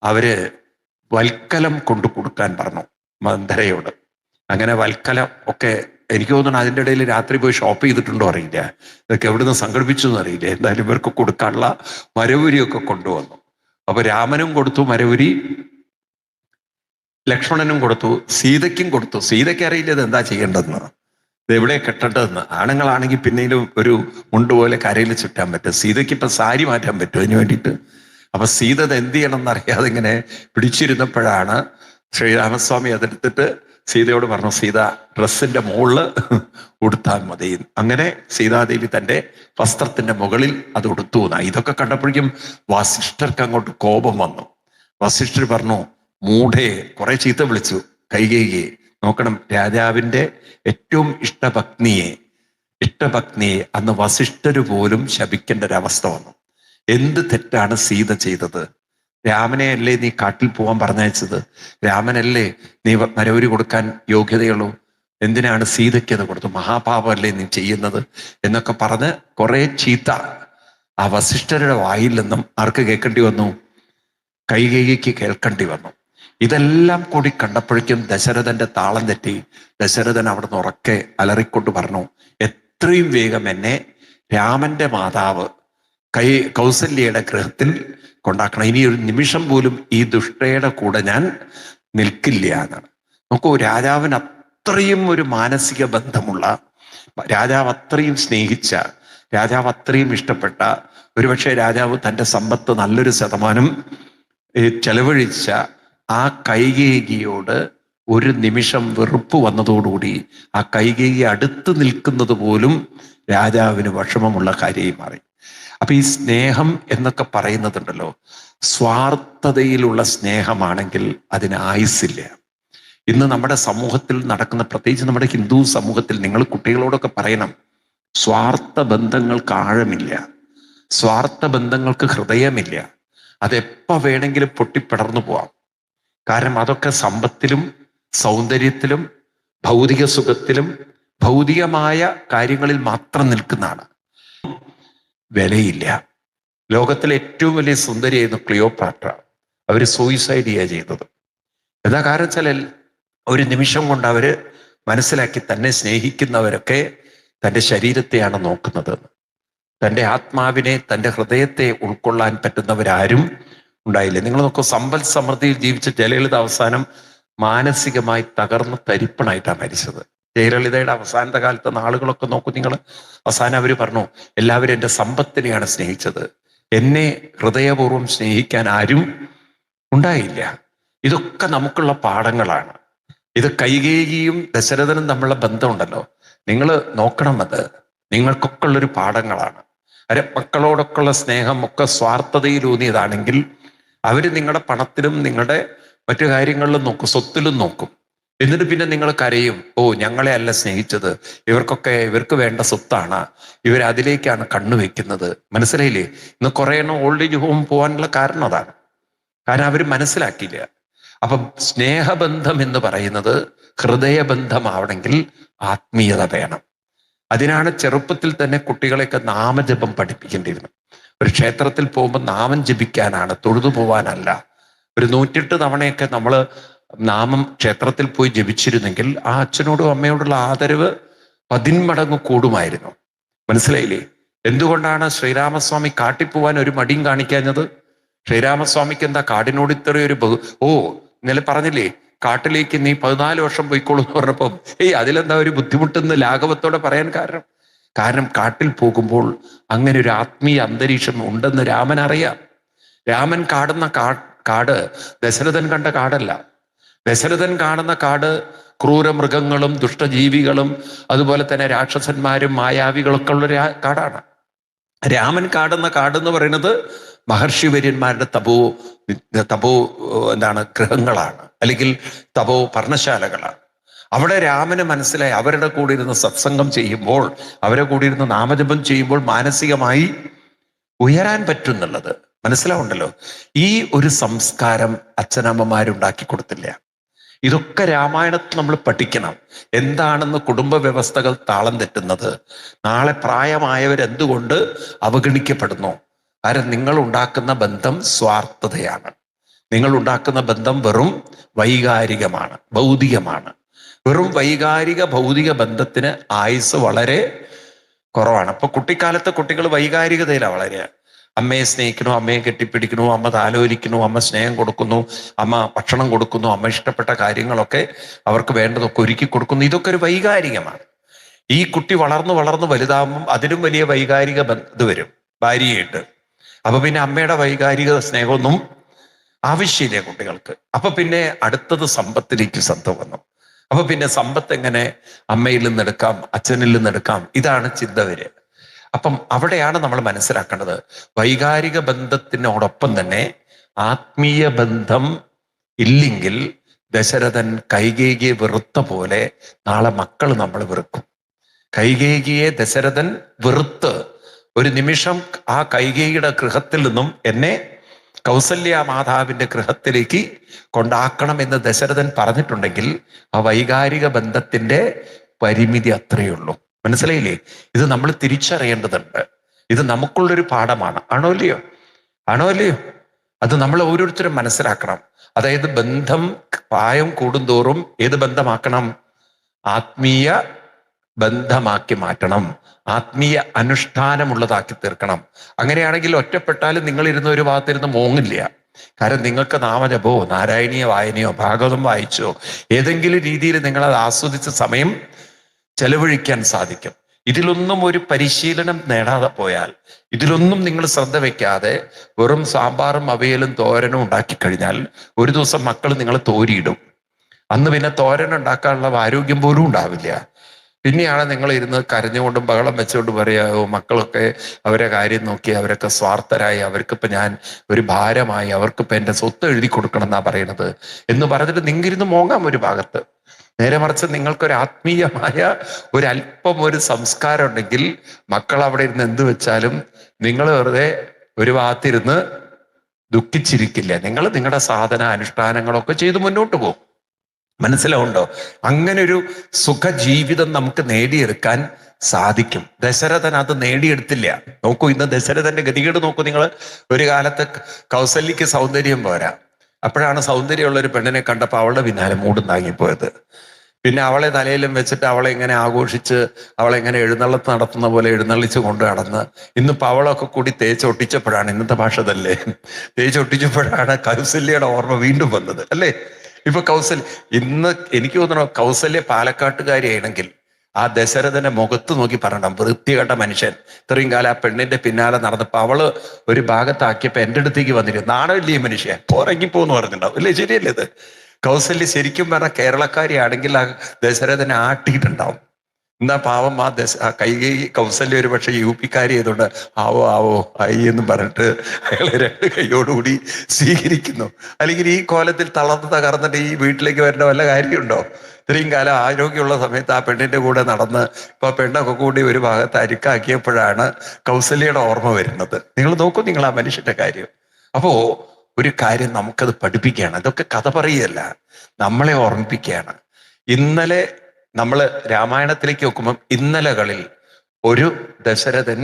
അവര് വൽക്കലം കൊണ്ടു കൊടുക്കാൻ പറഞ്ഞു മന്ധരയോട്. അങ്ങനെ വൽക്കലം ഒക്കെ എനിക്ക് തോന്നുന്നു അതിൻ്റെ ഇടയിൽ രാത്രി പോയി ഷോപ്പ് ചെയ്തിട്ടുണ്ടോ അറിയില്ല, ഇതൊക്കെ എവിടുന്ന് സംഘടിപ്പിച്ചു എന്ന് അറിയില്ല. എന്തായാലും ഇവർക്ക് കൊടുക്കാനുള്ള മരവുരിയൊക്കെ കൊണ്ടുവന്നു. അപ്പൊ രാമനും കൊടുത്തു മരവുരി, ലക്ഷ്മണനും കൊടുത്തു, സീതയ്ക്കും കൊടുത്തു. സീതയ്ക്ക് അറിയില്ല ഇത് എന്താ ചെയ്യേണ്ടതെന്ന്, ഇത് എവിടെ കെട്ടേണ്ടതെന്ന്. ആണുങ്ങളാണെങ്കിൽ പിന്നീട് ഒരു മുണ്ട് പോലെ കരയിൽ ചുറ്റാൻ പറ്റും, സീതയ്ക്ക് ഇപ്പൊ സാരി മാറ്റാൻ പറ്റും അതിന് വേണ്ടിയിട്ട്. അപ്പൊ സീത എന്ത് ചെയ്യണം എന്നറിയാതെ ഇങ്ങനെ പിടിച്ചിരുന്നപ്പോഴാണ് ശ്രീരാമസ്വാമി അതെടുത്തിട്ട് സീതയോട് പറഞ്ഞു, സീത ഡ്രസ്സിന്റെ മുകളിൽ ഉടുത്താൽ മതി. അങ്ങനെ സീതാദേവി തന്റെ വസ്ത്രത്തിന്റെ മുകളിൽ അത് ഉടുത്തു. ഇതൊക്കെ കണ്ടപ്പോഴേക്കും വസിഷ്ഠർക്ക് അങ്ങോട്ട് കോപം വന്നു. വസിഷ്ഠർ പറഞ്ഞു, മൂഢയെ, കുറെ ചീത്ത വിളിച്ചു കൈകേയിയെ. നോക്കണം, രാജാവിന്റെ ഏറ്റവും ഇഷ്ടപത്നിയെ അന്ന് വസിഷ്ഠര് പോലും ശപിക്കേണ്ട ഒരവസ്ഥ വന്നു. എന്ത് തെറ്റാണ് സീത ചെയ്തത്? രാമനെ അല്ലേ നീ കാട്ടിൽ പോകാൻ പറഞ്ഞയച്ചത്? രാമനല്ലേ നീ മരവുരി കൊടുക്കാൻ യോഗ്യതയുള്ളൂ? എന്തിനാണ് സീതയ്ക്ക് അത് കൊടുത്തു? മഹാപാപമല്ലേ നീ ചെയ്യുന്നത് എന്നൊക്കെ പറഞ്ഞ് കുറെ ചീത്ത ആ വസിഷ്ഠരുടെ വായിൽ നിന്നും ആർക്ക് കേൾക്കേണ്ടി വന്നു? കൈകേയിക്ക് കേൾക്കേണ്ടി വന്നു. ഇതെല്ലാം കൂടി കണ്ടപ്പോഴേക്കും ദശരഥന്റെ താളം തെറ്റി. ദശരഥൻ അവിടുന്ന് ഉറക്കെ അലറിക്കൊണ്ട് പറഞ്ഞു, എത്രയും വേഗം എന്നെ രാമന്റെ മാതാവ് കൗസല്യയുടെ ഗൃഹത്തിൽ കൊണ്ടാക്കണം. ഇനി ഒരു നിമിഷം പോലും ഈ ദുഷ്ടയുടെ കൂടെ ഞാൻ നിൽക്കില്ല എന്നാണ്. നോക്കൂ, രാജാവിന് അത്രയും ഒരു മാനസിക ബന്ധമുള്ള, രാജാവ് അത്രയും സ്നേഹിച്ച, രാജാവ് അത്രയും ഇഷ്ടപ്പെട്ട, ഒരുപക്ഷെ രാജാവ് തൻ്റെ സമ്പത്ത് നല്ലൊരു ശതമാനം ചെലവഴിച്ച ആ കൈകേയിയോട് ഒരു നിമിഷം വെറുപ്പ് വന്നതോടുകൂടി ആ കൈകേയി അടുത്ത് നിൽക്കുന്നത് പോലും രാജാവിന് വിഷമമുള്ള കാര്യമായി മാറി. അപ്പൊ ഈ സ്നേഹം എന്നൊക്കെ പറയുന്നതുണ്ടല്ലോ, സ്വാർത്ഥതയിലുള്ള സ്നേഹമാണെങ്കിൽ അതിന് ആയുസ്സില്ല. ഇന്ന് നമ്മുടെ സമൂഹത്തിൽ നടക്കുന്ന, പ്രത്യേകിച്ച് നമ്മുടെ ഹിന്ദു സമൂഹത്തിൽ, നിങ്ങൾ കുട്ടികളോടൊക്കെ പറയണം, സ്വാർത്ഥ ബന്ധങ്ങൾക്ക് ആഴമില്ല, സ്വാർത്ഥ ബന്ധങ്ങൾക്ക് ഹൃദയമില്ല. അതെപ്പോ വേണമെങ്കിലും പൊട്ടിപ്പിടർന്നു പോവാം. കാരണം അതൊക്കെ സമ്പത്തിലും സൗന്ദര്യത്തിലും ഭൗതിക സുഖത്തിലും ഭൗതികമായ കാര്യങ്ങളിൽ മാത്രം നിൽക്കുന്നതാണ്. വിലയില്ല. ലോകത്തിലെ ഏറ്റവും വലിയ സുന്ദരിയായിരുന്നു ക്ലിയോപാട്ര. അവര് സൂയിസൈഡ് ചെയ്യുക ചെയ്തത്. എന്താ കാരണം വെച്ചാൽ ഒരു നിമിഷം കൊണ്ട് അവര് മനസ്സിലാക്കി, തന്നെ സ്നേഹിക്കുന്നവരൊക്കെ തൻ്റെ ശരീരത്തെയാണ് നോക്കുന്നത്. തൻ്റെ ആത്മാവിനെ, തൻ്റെ ഹൃദയത്തെ ഉൾക്കൊള്ളാൻ പറ്റുന്നവരാരും ഉണ്ടായില്ല. നിങ്ങൾ നോക്കൂ, സമ്പൽ സമൃദ്ധിയിൽ ജീവിച്ച ജയലളിത അവസാനം മാനസികമായി തകർന്ന് തരിപ്പണായിട്ടാണ് മരിച്ചത്. ജയലളിതയുടെ അവസാനത്തെ കാലത്തെ നാളുകളൊക്കെ നോക്കൂ നിങ്ങൾ. അവസാനം അവർ പറഞ്ഞു, എല്ലാവരും എൻ്റെ സമ്പത്തിനെയാണ് സ്നേഹിച്ചത്, എന്നെ ഹൃദയപൂർവ്വം സ്നേഹിക്കാൻ ആരും ഉണ്ടായില്ല. ഇതൊക്കെ നമുക്കുള്ള പാഠങ്ങളാണ്. ഇത് കൈകേയിയും ദശരഥനും തമ്മിലുള്ള ബന്ധമുണ്ടല്ലോ, നിങ്ങൾ നോക്കണം, അത് നിങ്ങൾക്കൊക്കെ ഉള്ളൊരു പാഠങ്ങളാണ്. മക്കളോടൊക്കെയുള്ള സ്നേഹം ഒക്കെ സ്വാർത്ഥതയിലൂന്നിയതാണെങ്കിൽ അവര് നിങ്ങളുടെ പണത്തിലും നിങ്ങളുടെ മറ്റു കാര്യങ്ങളിലും നോക്കും, സ്വത്തിലും നോക്കും. എന്നിട്ട് പിന്നെ നിങ്ങൾ കരയും, ഓ ഞങ്ങളെ അല്ല സ്നേഹിച്ചത്, ഇവർക്ക് വേണ്ട സ്വത്താണ്, അതിലേക്കാണ് കണ്ണുവെക്കുന്നത്. മനസ്സിലായില്ലേ? ഇന്ന് കുറേ എണ്ണം ഓൾഡ് ഏജ് ഹോം പോകാനുള്ള കാരണം അതാണ്. കാരണം അവർ മനസ്സിലാക്കിയില്ല. അപ്പം സ്നേഹബന്ധം എന്ന് പറയുന്നത് ഹൃദയബന്ധമാവണമെങ്കിൽ ആത്മീയത വേണം. അതിനാണ് ചെറുപ്പത്തിൽ തന്നെ കുട്ടികളെയൊക്കെ നാമജപം പഠിപ്പിക്കേണ്ടിയിരുന്നത്. ഒരു ക്ഷേത്രത്തിൽ പോകുമ്പോൾ നാമം ജപിക്കാനാണ്, തൊഴുതു പോവാനല്ല. ഒരു 108 തവണയൊക്കെ നമ്മൾ നാമം ക്ഷേത്രത്തിൽ പോയി ജപിച്ചിരുന്നെങ്കിൽ ആ അച്ഛനോടും അമ്മയോടുള്ള ആദരവ് 10 മടങ്ങ് കൂടുമായിരുന്നു. മനസ്സിലായില്ലേ? എന്തുകൊണ്ടാണ് ശ്രീരാമസ്വാമി കാട്ടിൽ പോവാൻ ഒരു മടിയും കാണിക്കാഞ്ഞത്? ശ്രീരാമസ്വാമിക്ക് എന്താ കാടിനോട് ഇത്രയൊരു ഇന്നലെ പറഞ്ഞില്ലേ, കാട്ടിലേക്ക് നീ 14 വർഷം പോയിക്കോളൂ എന്ന് പറഞ്ഞപ്പം അതിലെന്താ ഒരു ബുദ്ധിമുട്ടെന്ന് ലാഘവത്തോടെ പറയാൻ കാരണം കാട്ടിൽ പോകുമ്പോൾ അങ്ങനെ ഒരു ആത്മീയ അന്തരീക്ഷം ഉണ്ടെന്ന് രാമൻ അറിയാം. രാമൻ കാണുന്ന കാട് ദശരഥൻ കണ്ട കാടല്ല. ദശരഥൻ കാണുന്ന കാട് ക്രൂരമൃഗങ്ങളും ദുഷ്ടജീവികളും അതുപോലെ തന്നെ രാക്ഷസന്മാരും മായാവികളൊക്കെ ഉള്ള കാടാണ്. രാമൻ കാണുന്ന കാടെന്ന് പറയുന്നത് മഹർഷിവര്യന്മാരുടെ തപോ ഗൃഹങ്ങളാണ്, അല്ലെങ്കിൽ തപോ പർണശാലകളാണ്. അവിടെ രാമന് മനസ്സിലായി അവരുടെ കൂടെ ഇരുന്ന് സത്സംഗം ചെയ്യുമ്പോൾ, അവരെ കൂടെ ഇരുന്ന് നാമജപം ചെയ്യുമ്പോൾ മാനസികമായി ഉയരാൻ പറ്റുന്നുള്ളത് മനസ്സിലാവുണ്ടല്ലോ. ഈ ഒരു സംസ്കാരം അച്ഛനമ്മമാരുണ്ടാക്കി കൊടുത്തില്ല. ഇതൊക്കെ രാമായണത്തിൽ നമ്മൾ പഠിക്കണം. എന്താണെന്ന് കുടുംബ വ്യവസ്ഥകൾ താളം തെറ്റുന്നത്, നാളെ പ്രായമായവരെന്തുകൊണ്ട് അവഗണിക്കപ്പെടുന്നു? കാരണം നിങ്ങൾ ഉണ്ടാക്കുന്ന ബന്ധം സ്വാർത്ഥതയാണ്. നിങ്ങൾ ഉണ്ടാക്കുന്ന ബന്ധം വെറും വൈകാരികമാണ്, ഭൗതികമാണ്. വെറും വൈകാരിക ഭൗതിക ബന്ധത്തിന് ആയുസ് വളരെ കുറവാണ്. അപ്പൊ കുട്ടിക്കാലത്ത് കുട്ടികൾ വൈകാരികതയിലാണ് വളരുക. അമ്മയെ സ്നേഹിക്കണു, അമ്മയെ കെട്ടിപ്പിടിക്കണു, അമ്മ താലോലിക്കണു, അമ്മ സ്നേഹം കൊടുക്കുന്നു, അമ്മ ഭക്ഷണം കൊടുക്കുന്നു, അമ്മ ഇഷ്ടപ്പെട്ട കാര്യങ്ങളൊക്കെ അവർക്ക് വേണ്ടതൊക്കെ ഒരുക്കി കൊടുക്കുന്നു. ഇതൊക്കെ ഒരു വൈകാരികമാണ്. ഈ കുട്ടി വളർന്നു വളർന്നു വലുതാകുമ്പം അതിലും വലിയ വൈകാരിക ഇത് വരും ഭാര്യയായിട്ട്. അപ്പൊ പിന്നെ അമ്മയുടെ വൈകാരിക സ്നേഹമൊന്നും ആവശ്യമില്ല കുട്ടികൾക്ക്. അപ്പൊ പിന്നെ അടുത്തത് സമ്പത്തിലേക്ക് ശ്രദ്ധ വന്നു. അപ്പൊ പിന്നെ സമ്പത്ത് എങ്ങനെ അമ്മയിൽ നിന്നെടുക്കാം, അച്ഛനിൽ നിന്നെടുക്കാം, ഇതാണ് ചിന്ത വരിക. അപ്പം അവിടെയാണ് നമ്മൾ മനസ്സിലാക്കേണ്ടത്, വൈകാരിക ബന്ധത്തിനോടൊപ്പം തന്നെ ആത്മീയ ബന്ധം ഇല്ലെങ്കിൽ ദശരഥൻ കൈകേയിയെ വെറുത്ത പോലെ നാളെ മക്കൾ നമ്മൾ വെറുക്കും. കൈകേയിയെ ദശരഥൻ വെറുത്ത് ഒരു നിമിഷം ആ കൈകേയിയുടെ ഗൃഹത്തിൽ നിന്നും എന്നെ കൗസല്യ മാതാവിന്റെ ഗൃഹത്തിലേക്ക് കൊണ്ടാക്കണം എന്ന് ദശരഥൻ പറഞ്ഞിട്ടുണ്ടെങ്കിൽ ആ വൈകാരിക ബന്ധത്തിന്റെ പരിമിതി അത്രയേ ഉള്ളൂ. മനസ്സിലായില്ലേ? ഇത് നമ്മൾ തിരിച്ചറിയേണ്ടതുണ്ട്. ഇത് നമുക്കുള്ളൊരു പാഠമാണ്. ആണോ അല്ലയോ? അത് നമ്മൾ ഓരോരുത്തരും മനസ്സിലാക്കണം. അതായത് ബന്ധം പ്രായം കൂടുന്തോറും ഏത് ബന്ധമാക്കണം? ആത്മീയ ബന്ധമാക്കി മാറ്റണം, ആത്മീയ അനുഷ്ഠാനമുള്ളതാക്കി തീർക്കണം. അങ്ങനെയാണെങ്കിൽ ഒറ്റപ്പെട്ടാലും നിങ്ങൾ ഇരുന്ന ഒരു ഭാഗത്തിരുന്ന് മോങ്ങില്ല. കാരണം നിങ്ങൾക്ക് നാമജപോ നാരായണീയ വായനയോ ഭാഗവതം വായിച്ചോ ഏതെങ്കിലും രീതിയിൽ നിങ്ങളത് ആസ്വദിച്ച സമയം ചെലവഴിക്കാൻ സാധിക്കും. ഇതിലൊന്നും ഒരു പരിശീലനം നേടാതെ പോയാൽ, ഇതിലൊന്നും നിങ്ങൾ ശ്രദ്ധ വെക്കാതെ വെറും സാമ്പാറും അവിയലും തോരനും ഉണ്ടാക്കി കഴിഞ്ഞാൽ ഒരു ദിവസം മക്കൾ നിങ്ങളെ തോരിയിടും. അന്ന് പിന്നെ തോരൻ ഉണ്ടാക്കാനുള്ള ആരോഗ്യം പോലും ഉണ്ടാവില്ല. പിന്നെയാണ് നിങ്ങൾ ഇരുന്ന് കരഞ്ഞുകൊണ്ടും ബഹളം വെച്ചുകൊണ്ടും പറയാമോ മക്കളൊക്കെ അവരെ കാര്യം നോക്കി അവരൊക്കെ സ്വാർത്ഥരായി, അവർക്കിപ്പോൾ ഞാൻ ഒരു ഭാരമായി, അവർക്കിപ്പോൾ എൻ്റെ സ്വത്ത് എഴുതി കൊടുക്കണം എന്നാ പറയണത് എന്ന് പറഞ്ഞിട്ട് നിങ്ങിരുന്ന് മോങ്ങാം ഒരു ഭാഗത്ത്. നേരെ മറിച്ച് നിങ്ങൾക്കൊരു ആത്മീയമായ ഒരല്പം ഒരു സംസ്കാരം ഉണ്ടെങ്കിൽ മക്കൾ അവിടെ ഇരുന്ന് എന്ത് വെച്ചാലും നിങ്ങൾ വെറുതെ ഒരു ഭാഗത്തിരുന്ന് ദുഃഖിച്ചിരിക്കില്ല. നിങ്ങൾ നിങ്ങളുടെ സാധന അനുഷ്ഠാനങ്ങളൊക്കെ ചെയ്ത് മുന്നോട്ട് പോകും. മനസ്സിലാവുണ്ടോ? അങ്ങനെ ഒരു സുഖജീവിതം നമുക്ക് നേടിയെടുക്കാൻ സാധിക്കും. ദശരഥൻ അത് നേടിയെടുത്തില്ല. നോക്കൂ, ഇന്ന് ദശരഥന്റെ ഗതികേട് നോക്കൂ നിങ്ങൾ. ഒരു കാലത്ത് കൗസല്യക്ക് സൗന്ദര്യം പോരാ. അപ്പോഴാണ് സൗന്ദര്യമുള്ള ഒരു പെണ്ണിനെ കണ്ടപ്പോൾ അവളുടെ പിന്നാലെ മൂടും താങ്ങിപ്പോയത്. പിന്നെ അവളെ തലയിലും വെച്ചിട്ട് അവളെ ഇങ്ങനെ ആഘോഷിച്ച് അവളെ ഇങ്ങനെ എഴുന്നള്ളത്ത് നടത്തുന്ന പോലെ എഴുന്നള്ളിച്ച് കൊണ്ട് നടന്ന് ഇന്നിപ്പോൾ അവളൊക്കെ കൂടി തേച്ചൊട്ടിച്ചപ്പോഴാണ്, ഇന്നത്തെ ഭാഷ അതല്ലേ, തേച്ചൊട്ടിച്ചപ്പോഴാണ് കൗസല്യയുടെ ഓർമ്മ വീണ്ടും വന്നത് അല്ലേ? ഇപ്പൊ ഇന്ന് എനിക്ക് തോന്നണോ കൗസല്യ പാലക്കാട്ടുകാരിയാണെങ്കിൽ ആ ദശരഥന്റെ മുഖത്ത് നോക്കി പറയണം, വൃത്തികെട്ട മനുഷ്യൻ, ഇത്രയും കാലം ആ പെണ്ണിന്റെ പിന്നാലെ നടന്നപ്പോ അവള് ഒരു ഭാഗത്താക്കിയപ്പോ എൻ്റെ അടുത്തേക്ക് വന്നിരുന്നു, നാണമില്ലേ മനുഷ്യൻ, പോറങ്ങിപ്പോന്ന് പറഞ്ഞിട്ടുണ്ടാവും അല്ലേ? ശരിയല്ലേ? ഇത് കൗസല്യ ശരിക്കും പറഞ്ഞ കേരളക്കാരിയാണെങ്കിൽ ആ ദശരഥനെ ആട്ടിയിട്ടുണ്ടാവും. എന്നാ പാവം ആ കൗസല്യ ഒരു പക്ഷെ UP-കാരി ചെയ്തുകൊണ്ട് ആവോ ആവോ ആയി എന്ന് പറഞ്ഞിട്ട് അയാളെ 2 കൈയോടുകൂടി സ്വീകരിക്കുന്നു. അല്ലെങ്കിൽ ഈ കോലത്തിൽ തളർന്ന് തകർന്നിട്ട് ഈ വീട്ടിലേക്ക് വരേണ്ട വല്ല കാര്യമുണ്ടോ? ഇത്രയും കാലം ആരോഗ്യമുള്ള സമയത്ത് ആ പെണ്ണിന്റെ കൂടെ നടന്ന് ഇപ്പൊ പെണ്ണൊക്കെ കൂടി ഒരു ഭാഗത്ത് അരുക്കാക്കിയപ്പോഴാണ് കൗസല്യയുടെ ഓർമ്മ വരുന്നത്. നിങ്ങൾ നോക്കൂ, നിങ്ങൾ ആ മനുഷ്യന്റെ കാര്യം. അപ്പോ ഒരു കാര്യം നമുക്കത് പഠിപ്പിക്കുകയാണ്. ഇതൊക്കെ കഥ പറയുകയല്ല, നമ്മളെ ഓർമ്മിപ്പിക്കുകയാണ്. ഇന്നലെ നമ്മൾ രാമായണത്തിലേക്ക് നോക്കുമ്പം ഇന്നലകളിൽ ഒരു ദശരഥൻ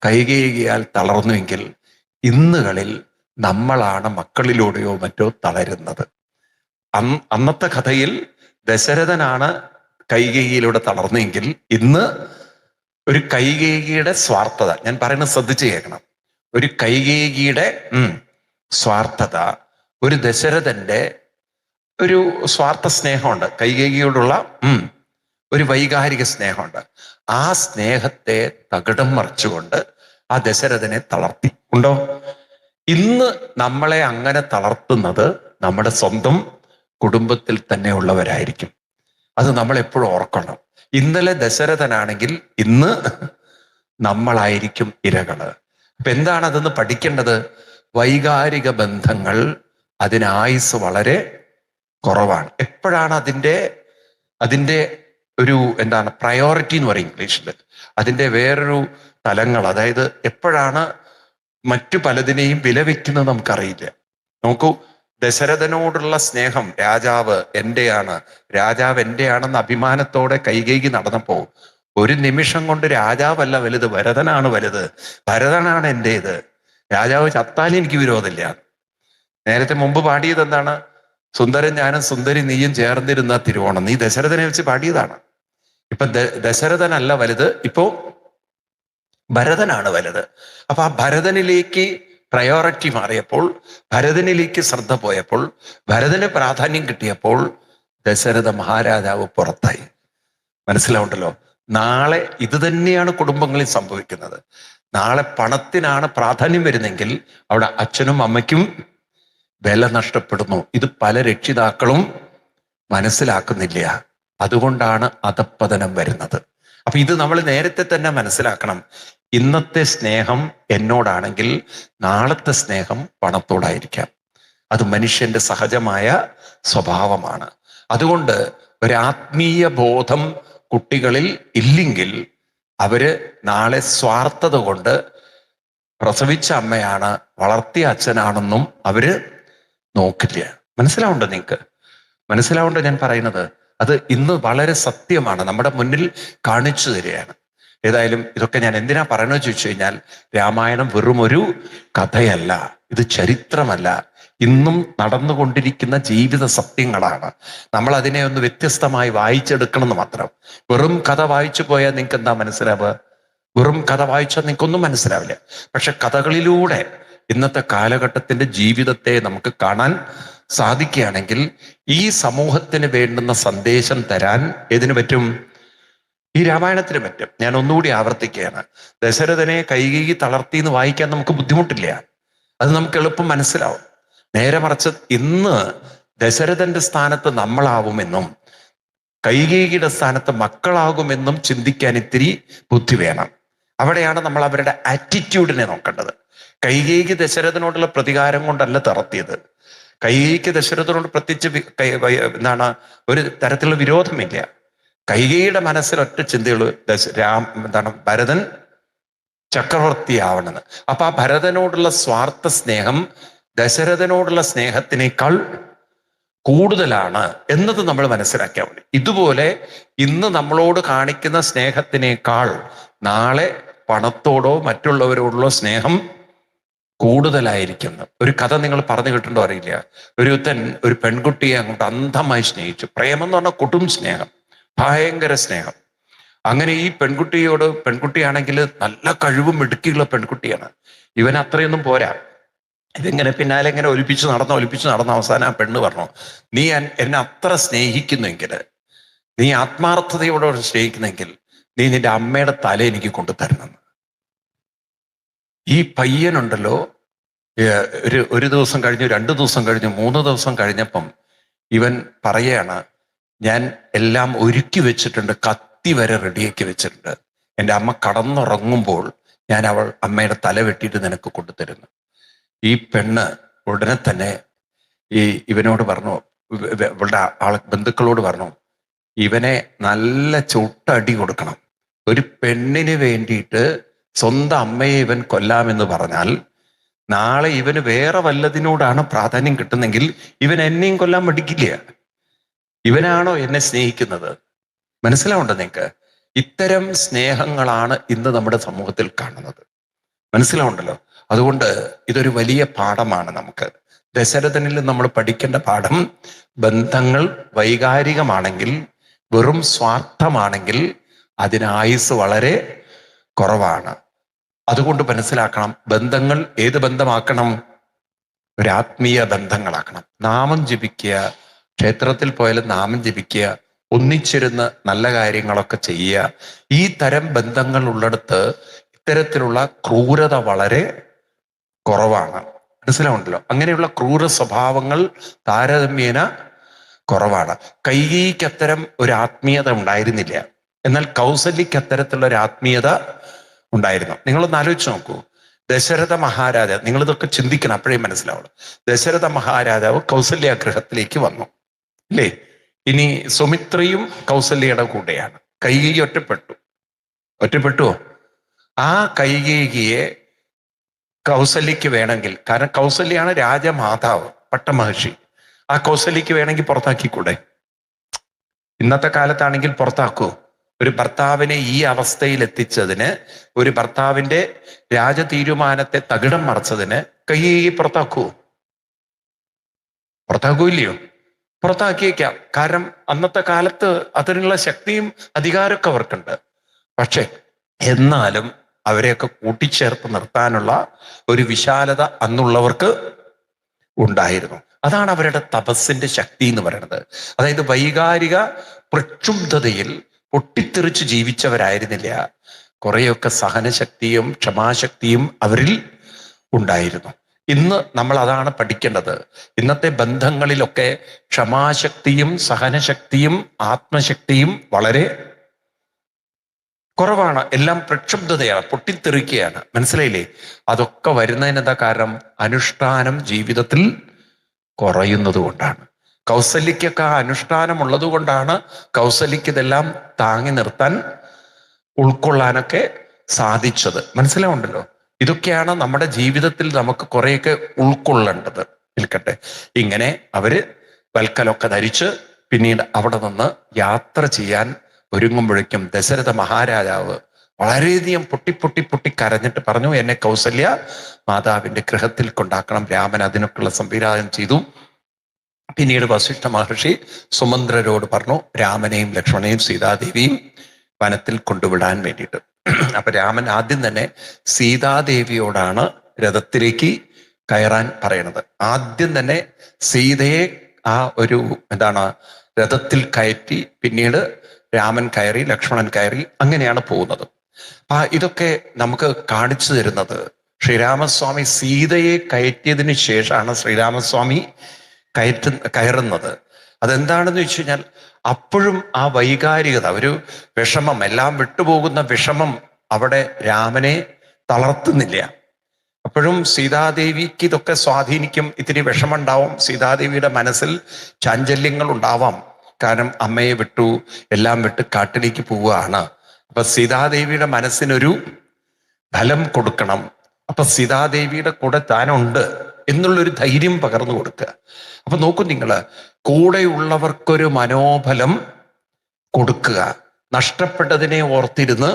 കൈകേയിയാൽ തളർന്നുവെങ്കിൽ ഇന്നുകളിൽ നമ്മളാണ് മക്കളിലൂടെയോ മറ്റോ തളരുന്നത്. അന്നത്തെ കഥയിൽ ദശരഥനാണ് കൈകേയിയിലൂടെ തളർന്നെങ്കിൽ ഇന്ന് ഒരു കൈകേയിയുടെ സ്വാർത്ഥത, ഞാൻ പറയുന്നത് ശ്രദ്ധിച്ച് കേൾക്കണം, ഒരു കൈകേയിയുടെ സ്വാർത്ഥത, ഒരു ദശരഥന്റെ ഒരു സ്വാർത്ഥ സ്നേഹമുണ്ട്, കൈകേയിയോടുള്ള ഒരു വൈകാരിക സ്നേഹമുണ്ട്. ആ സ്നേഹത്തെ തകിടം മറിച്ചുകൊണ്ട് ആ ദശരഥനെ തളർത്തി. ഉണ്ടോ? ഇന്ന് നമ്മളെ അങ്ങനെ തളർത്തുന്നത് നമ്മുടെ സ്വന്തം കുടുംബത്തിൽ തന്നെ ഉള്ളവരായിരിക്കും. അത് നമ്മൾ എപ്പോഴും ഓർക്കണം. ഇന്നലെ ദശരഥനാണെങ്കിൽ ഇന്ന് നമ്മളായിരിക്കും ഇരകള്. അപ്പൊ എന്താണ് അതെന്ന് പഠിക്കേണ്ടത്? വൈകാരിക ബന്ധങ്ങൾ അതിനായുസ് വളരെ കുറവാണ്. എപ്പോഴാണ് അതിൻ്റെ ഒരു എന്താണ് പ്രയോറിറ്റി എന്ന് പറയും ഇംഗ്ലീഷിൽ, അതിൻ്റെ വേറൊരു തലങ്ങൾ, അതായത് എപ്പോഴാണ് മറ്റു പലതിനെയും വില വെക്കുന്നത് നമുക്കറിയില്ല. നോക്കൂ, ദശരഥനോടുള്ള സ്നേഹം, രാജാവ് എന്റെയാണെന്ന് അഭിമാനത്തോടെ കൈകേയി നടന്നപ്പോ ഒരു നിമിഷം കൊണ്ട് രാജാവല്ല വലുത്, ഭരതനാണ് വലുത്, ഭരതനാണ് എന്റേത്, രാജാവ് ചത്താലും എനിക്ക് വിരോധമില്ല. നേരത്തെ മുമ്പ് പാടിയത് എന്താണ്? സുന്ദരൻ ഞാനും സുന്ദരി നീയും ചേർന്നിരുന്ന തിരുവോണം, നീ ദശരഥനെ വെച്ച് പാടിയതാണ്. ഇപ്പൊ ദശരഥനല്ല വലുത്, ഇപ്പോ ഭരതനാണ് വലുത്. അപ്പൊ ആ ഭരതനിലേക്ക് പ്രയോറിറ്റി മാറിയപ്പോൾ, ഭരതനിലേക്ക് ശ്രദ്ധ പോയപ്പോൾ, ഭരതന് പ്രാധാന്യം കിട്ടിയപ്പോൾ ദശരഥ മഹാരാജാവ് പുറത്തായി. മനസ്സിലാവുണ്ടല്ലോ? നാളെ ഇത് തന്നെയാണ് കുടുംബങ്ങളിൽ സംഭവിക്കുന്നത്. നാളെ പണത്തിനാണ് പ്രാധാന്യം വരുന്നെങ്കിൽ അവിടെ അച്ഛനും അമ്മയ്ക്കും വില നഷ്ടപ്പെടുന്നു. ഇത് പല രക്ഷിതാക്കളും മനസ്സിലാക്കുന്നില്ല. അതുകൊണ്ടാണ് അധപ്പതനം വരുന്നത്. അപ്പൊ ഇത് നമ്മൾ നേരത്തെ തന്നെ മനസ്സിലാക്കണം. ഇന്നത്തെ സ്നേഹം എന്നോടാണെങ്കിൽ നാളത്തെ സ്നേഹം പണത്തോടായിരിക്കാം. അത് മനുഷ്യന്റെ സഹജമായ സ്വഭാവമാണ്. അതുകൊണ്ട് ഒരാത്മീയ ബോധം കുട്ടികളിൽ ഇല്ലെങ്കിൽ അവര് നാളെ സ്വാർത്ഥത കൊണ്ട് പ്രസവിച്ച അമ്മയാണ് വളർത്തിയ അച്ഛനാണെന്നും അവര് നോക്കില്ല. മനസ്സിലാവുണ്ടോ? നിങ്ങൾക്ക് മനസ്സിലാവുണ്ടോ ഞാൻ പറയുന്നത്? അത് ഇന്ന് വളരെ സത്യമാണ്, നമ്മുടെ മുന്നിൽ കാണിച്ചു തരികയാണ്. ഏതായാലും ഇതൊക്കെ ഞാൻ എന്തിനാ പറയണമെന്ന് ചോദിച്ചു കഴിഞ്ഞാൽ, രാമായണം വെറും ഒരു കഥയല്ല, ഇത് ചരിത്രമല്ല, ഇന്നും നടന്നുകൊണ്ടിരിക്കുന്ന ജീവിത സത്യങ്ങളാണ്. നമ്മൾ അതിനെ ഒന്ന് വ്യത്യസ്തമായി വായിച്ചെടുക്കണം എന്ന് മാത്രം. വെറും കഥ വായിച്ചു പോയാൽ നിങ്ങൾക്ക് എന്താ മനസ്സിലാവുക? വെറും കഥ വായിച്ചാൽ നിങ്ങൾക്കൊന്നും മനസ്സിലാവില്ല. പക്ഷെ കഥകളിലൂടെ ഇന്നത്തെ കാലഘട്ടത്തിന്റെ ജീവിതത്തെ നമുക്ക് കാണാൻ സാധിക്കുകയാണെങ്കിൽ ഈ സമൂഹത്തിന് വേണ്ടുന്ന സന്ദേശം തരാൻ ഏതിനു പറ്റും? ഈ രാമായണത്തിന് പറ്റും. ഞാൻ ഒന്നുകൂടി ആവർത്തിക്കുകയാണ്, ദശരഥനെ കൈകേയി തളർത്തി എന്ന് വായിക്കാൻ നമുക്ക് ബുദ്ധിമുട്ടില്ല, അത് നമുക്ക് എളുപ്പം മനസ്സിലാവും. നേരെ മറിച്ച് ഇന്ന് ദശരഥന്റെ സ്ഥാനത്ത് നമ്മളാവുമെന്നും കൈകേയിയുടെ സ്ഥാനത്ത് മക്കളാകുമെന്നും ചിന്തിക്കാൻ ഇത്തിരി ബുദ്ധി വേണം. അവിടെയാണ് നമ്മൾ അവരുടെ ആറ്റിറ്റ്യൂഡിനെ നോക്കേണ്ടത്. കൈകേയിക്ക് ദശരഥനോടുള്ള പ്രതികാരം കൊണ്ടല്ല തളർത്തിയത്. കൈകേയിക്ക് ദശരഥനോട് എന്താണ് ഒരു തരത്തിലുള്ള വിരോധമില്ല. കൈകേയിയുടെ മനസ്സിൽ ഒറ്റ ചിന്തയുള്ളൂ, ഭരതൻ ചക്രവർത്തിയാവണമെന്ന്. അപ്പൊ ആ ഭരതനോടുള്ള സ്വാർത്ഥ സ്നേഹം ദശരഥനോടുള്ള സ്നേഹത്തിനേക്കാൾ കൂടുതലാണ് എന്നത് നമ്മൾ മനസ്സിലാക്കിയാൽ മതി. ഇതുപോലെ ഇന്ന് നമ്മളോട് കാണിക്കുന്ന സ്നേഹത്തിനേക്കാൾ നാളെ പണത്തോടോ മറ്റുള്ളവരോടുള്ള സ്നേഹം കൂടുതലായിരിക്കുന്നു. ഒരു കഥ നിങ്ങൾ പറഞ്ഞു കേട്ടിട്ടുണ്ടോ അറിയില്ല. ഒരുത്തൻ ഒരു പെൺകുട്ടിയെ അങ്ങോട്ട് അന്ധമായി സ്നേഹിച്ചു. പ്രേമം എന്ന് പറഞ്ഞാൽ കൊടും സ്നേഹം, ഭയങ്കര സ്നേഹം. അങ്ങനെ ഈ പെൺകുട്ടിയാണെങ്കിൽ നല്ല കഴിവും മിടുക്കിയുള്ള പെൺകുട്ടിയാണ്. ഇവൻ അത്രയൊന്നും പോരാ. ഇതിങ്ങനെ പിന്നാലെ ഇങ്ങനെ ഒലിപ്പിച്ച് നടന്ന അവസാനം ആ പെണ്ണ് പറഞ്ഞു, നീ എന്നെ അത്ര സ്നേഹിക്കുന്നെങ്കിൽ, നീ ആത്മാർത്ഥതയോടെ സ്നേഹിക്കുന്നെങ്കിൽ നീ നിന്റെ അമ്മയുടെ തല എനിക്ക് കൊണ്ടുതരണം. ഈ പയ്യനുണ്ടല്ലോ, ഒരു ദിവസം കഴിഞ്ഞു, 2 ദിവസം കഴിഞ്ഞു, 3 ദിവസം കഴിഞ്ഞപ്പം ഇവൻ പറയാണ്, ഞാൻ എല്ലാം ഒരുക്കി വെച്ചിട്ടുണ്ട്, കത്തി വരെ റെഡിയാക്കി വെച്ചിട്ടുണ്ട്. എൻ്റെ അമ്മ കടന്നുറങ്ങുമ്പോൾ ഞാൻ അമ്മയുടെ തല വെട്ടിയിട്ട് നിനക്ക് കൊണ്ടുതരുന്നു. ഈ പെണ്ണ് ഉടനെ തന്നെ ഇവനോട് പറഞ്ഞു, ഇവളുടെ ബന്ധുക്കളോട് പറഞ്ഞു, ഇവനെ നല്ല ചുട്ടടി കൊടുക്കണം. ഒരു പെണ്ണിന് വേണ്ടിയിട്ട് സ്വന്തം അമ്മയെ ഇവൻ കൊല്ലാമെന്ന് പറഞ്ഞാൽ നാളെ ഇവന് വേറെ വല്ലതിനോടാണ് പ്രാധാന്യം കിട്ടുന്നെങ്കിൽ ഇവൻ എന്നെയും കൊല്ലാൻ മടിക്കില്ല. ഇവനാണോ എന്നെ സ്നേഹിക്കുന്നത്? മനസ്സിലാവുണ്ടോ നിങ്ങൾക്ക്? ഇത്തരം സ്നേഹങ്ങളാണ് ഇന്ന് നമ്മുടെ സമൂഹത്തിൽ കാണുന്നത്. മനസ്സിലാവുണ്ടല്ലോ? അതുകൊണ്ട് ഇതൊരു വലിയ പാഠമാണ് നമുക്ക്. ദശരഥനിൽ നമ്മൾ പഠിക്കേണ്ട പാഠം, ബന്ധങ്ങൾ വൈകാരികമാണെങ്കിൽ, വെറും സ്വാർത്ഥമാണെങ്കിൽ അതിന് ആയുസ് വളരെ കുറവാണ്. അതുകൊണ്ട് മനസ്സിലാക്കണം, ബന്ധങ്ങൾ ഏത് ബന്ധമാക്കണം? ഒരു ആത്മീയ ബന്ധങ്ങളാക്കണം. നാമം ജപിക്കുക, ക്ഷേത്രത്തിൽ പോയാലും നാമം ജപിക്കുക, ഒന്നിച്ചിരുന്ന് നല്ല കാര്യങ്ങളൊക്കെ ചെയ്യുക. ഈ തരം ബന്ധങ്ങൾ ഉള്ളിടത്ത് ഇത്തരത്തിലുള്ള ക്രൂരത വളരെ കുറവാണ്. മനസ്സിലാവുണ്ടല്ലോ? അങ്ങനെയുള്ള ക്രൂര സ്വഭാവങ്ങൾ താരതമ്യേന കുറവാണ്. കൈകേയിക്ക് അത്തരം ഒരു ആത്മീയത ഉണ്ടായിരുന്നില്ല. എന്നാൽ കൗസല്യക്ക് അത്തരത്തിലുള്ള ഒരു ആത്മീയത ഉണ്ടായിരുന്നു. നിങ്ങളൊന്ന് ആലോചിച്ച് നോക്കൂ. ദശരഥ മഹാരാജാവ്, നിങ്ങളിതൊക്കെ ചിന്തിക്കണം, അപ്പോഴേ മനസ്സിലാവുള്ളൂ. ദശരഥ മഹാരാജാവ് കൗസല്യ ഗൃഹത്തിലേക്ക് വന്നു, അല്ലേ? ഇനി സുമിത്രയും കൗസല്യയുടെ കൂടെയാണ്. കൈകേയി ഒറ്റപ്പെട്ടുവോ? ആ കൈകേയിയെ കൗസല്യക്ക് വേണമെങ്കിൽ, കാരണം കൗസല്യാണ് രാജമാതാവ്, പട്ടമഹർഷി, ആ കൗസല്യക്ക് വേണമെങ്കിൽ പുറത്താക്കിക്കൂടെ? ഇന്നത്തെ കാലത്താണെങ്കിൽ പുറത്താക്കൂ. ഒരു ഭർത്താവിനെ ഈ അവസ്ഥയിൽ എത്തിച്ചതിന്, ഒരു ഭർത്താവിന്റെ രാജതീരുമാനത്തെ തകിടം മറിച്ചതിന് കൈകേയി പുറത്താക്കൂല്ലയോ? പുറത്താക്കിയേക്കാം. കാരണം അന്നത്തെ കാലത്ത് അതിനുള്ള ശക്തിയും അധികാരമൊക്കെ അവർക്കുണ്ട്. പക്ഷെ എന്നാലും അവരെയൊക്കെ കൂട്ടിച്ചേർത്ത് നിർത്താനുള്ള ഒരു വിശാലത അന്നുള്ളവർക്ക് ഉണ്ടായിരുന്നു. അതാണ് അവരുടെ തപസ്സിന്റെ ശക്തി എന്ന് പറയുന്നത്. അതായത് വൈകാരിക പ്രക്ഷുബ്ധതയിൽ പൊട്ടിത്തെറിച്ച് ജീവിച്ചവരായിരുന്നില്ല. കുറെയൊക്കെ സഹനശക്തിയും ക്ഷമാശക്തിയും അവരിൽ ഉണ്ടായിരുന്നു. ഇന്ന് നമ്മൾ അതാണ് പഠിക്കേണ്ടത്. ഇന്നത്തെ ബന്ധങ്ങളിലൊക്കെ ക്ഷമാശക്തിയും സഹനശക്തിയും ആത്മശക്തിയും വളരെ കുറവാണ്. എല്ലാം പ്രക്ഷുബ്ധതയാണ്, പൊട്ടിത്തെറിക്കുകയാണ്. മനസ്സിലായില്ലേ? അതൊക്കെ വരുന്നതിനെന്താ കാരണം? അനുഷ്ഠാനം ജീവിതത്തിൽ കുറയുന്നത് കൊണ്ടാണ്. കൗസല്യക്കൊക്കെ ആ അനുഷ്ഠാനം ഉള്ളത് കൊണ്ടാണ് കൗസല്യക്ക് ഇതെല്ലാം താങ്ങി നിർത്താൻ, ഉൾക്കൊള്ളാനൊക്കെ സാധിച്ചത്. മനസ്സിലാവുണ്ടല്ലോ? ഇതൊക്കെയാണ് നമ്മുടെ ജീവിതത്തിൽ നമുക്ക് കുറേയൊക്കെ ഉൾക്കൊള്ളേണ്ടത്. നിൽക്കട്ടെ, ഇങ്ങനെ അവര് വൽക്കലൊക്കെ ധരിച്ച് പിന്നീട് അവിടെ നിന്ന് യാത്ര ചെയ്യാൻ ഒരുങ്ങുമ്പോഴേക്കും ദശരഥ മഹാരാജാവ് വളരെയധികം പൊട്ടി കരഞ്ഞിട്ട് പറഞ്ഞു, എന്നെ കൗസല്യ മാതാവിന്റെ ഗൃഹത്തിൽ കൊണ്ടാക്കണം. രാമൻ അതിനൊക്കെയുള്ള സംവിധാനം ചെയ്തു. പിന്നീട് വസിഷ്ഠ മഹർഷി സുമന്ത്രരോട് പറഞ്ഞു, രാമനെയും ലക്ഷ്മണനെയും സീതാദേവിയും വനത്തിൽ കൊണ്ടുവിടാൻ വേണ്ടിയിട്ട്. അപ്പൊ രാമൻ ആദ്യം തന്നെ സീതാദേവിയോടാണ് രഥത്തിലേക്ക് കയറാൻ പറയണത്. ആദ്യം തന്നെ സീതയെ ആ ഒരു രഥത്തിൽ കയറ്റി, പിന്നീട് രാമൻ കയറി, ലക്ഷ്മണൻ കയറി, അങ്ങനെയാണ് പോകുന്നത്. ഇതൊക്കെ നമുക്ക് കാണിച്ചു തരുന്നത്, ശ്രീരാമസ്വാമി സീതയെ കയറ്റിയതിന് ശേഷമാണ് ശ്രീരാമസ്വാമി കയറുന്നത്. അതെന്താണെന്ന് വെച്ച് കഴിഞ്ഞാൽ അപ്പോഴും ആ വൈകാരികത, ഒരു വിഷമം, എല്ലാം വിട്ടുപോകുന്ന വിഷമം അവിടെ രാമനെ തളർത്തുന്നില്ല. അപ്പോഴും സീതാദേവിക്ക് ഇതൊക്കെ സ്വാധീനിക്കും, ഇത്തിരി വിഷമമുണ്ടാവും, സീതാദേവിയുടെ മനസ്സിൽ ചാഞ്ചല്യങ്ങൾ ഉണ്ടാവാം. കാരണം അമ്മയെ വിട്ടു, എല്ലാം വിട്ട് കാട്ടിലേക്ക് പോവുകയാണ്. അപ്പൊ സീതാദേവിയുടെ മനസ്സിനൊരു ഫലം കൊടുക്കണം. അപ്പൊ സീതാദേവിയുടെ കൂടെ താനുണ്ട് എന്നുള്ളൊരു ധൈര്യം പകർന്നു കൊടുക്കുക. അപ്പൊ നോക്കൂ നിങ്ങള്, കൂടെയുള്ളവർക്കൊരു മനോബലം കൊടുക്കുക. നഷ്ടപ്പെട്ടതിനെ ഓർത്തിരുന്ന്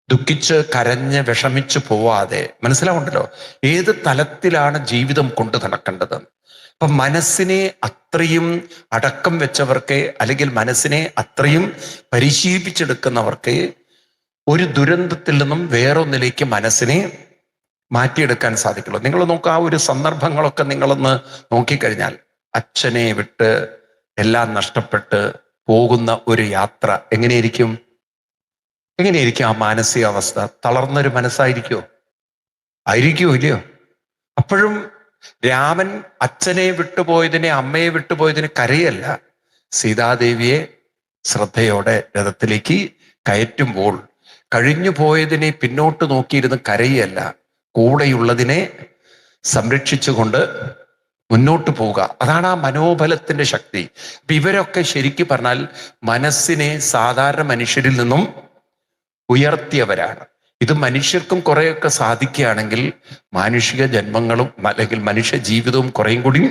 ദുഃഖിച്ച് കരഞ്ഞ് വിഷമിച്ച് പോവാതെ, മനസ്സിലാവുണ്ടല്ലോ ഏത് തലത്തിലാണ് ജീവിതം കൊണ്ടു നടക്കേണ്ടത്. അപ്പൊ മനസ്സിനെ അത്രയും അടക്കം വെച്ചവർക്ക്, അല്ലെങ്കിൽ മനസ്സിനെ അത്രയും പരിശീലിപ്പിച്ചെടുക്കുന്നവർക്ക് ഒരു ദുരന്തത്തിൽ നിന്നും വേറൊന്നിലേക്ക് മനസ്സിനെ മാറ്റിയെടുക്കാൻ സാധിക്കുള്ളൂ. നിങ്ങൾ നോക്കുക, ആ ഒരു സന്ദർഭങ്ങളൊക്കെ നിങ്ങളൊന്ന് നോക്കിക്കഴിഞ്ഞാൽ, അച്ഛനെ വിട്ട് എല്ലാം നഷ്ടപ്പെട്ട് പോകുന്ന ഒരു യാത്ര എങ്ങനെയായിരിക്കും ആ മാനസികാവസ്ഥ? തളർന്നൊരു മനസ്സായിരിക്കുമോ? ആയിരിക്കുമോ? ഇല്ലയോ? അപ്പോഴും രാമൻ അച്ഛനെ വിട്ടുപോയതിനെ, അമ്മയെ വിട്ടുപോയതിന് കരയല്ല, സീതാദേവിയെ ശ്രദ്ധയോടെ രഥത്തിലേക്ക് കയറ്റുമ്പോൾ കഴിഞ്ഞു പോയതിനെ പിന്നോട്ട് നോക്കിയിരുന്ന് കരയല്ല, കൂടെയുള്ളതിനെ സംരക്ഷിച്ചുകൊണ്ട് മുന്നോട്ട് പോവുക. അതാണ് ആ മനോബലത്തിന്റെ ശക്തി. അപ്പൊ ഇവരൊക്കെ ശരിക്കും പറഞ്ഞാൽ മനസ്സിനെ സാധാരണ മനുഷ്യരിൽ നിന്നും ഉയർത്തിയവരാണ്. ഇത് മനുഷ്യർക്കും കുറെയൊക്കെ സാധിക്കുകയാണെങ്കിൽ മാനുഷിക ജന്മങ്ങളും അല്ലെങ്കിൽ മനുഷ്യ ജീവിതവും കുറേയും കൂടി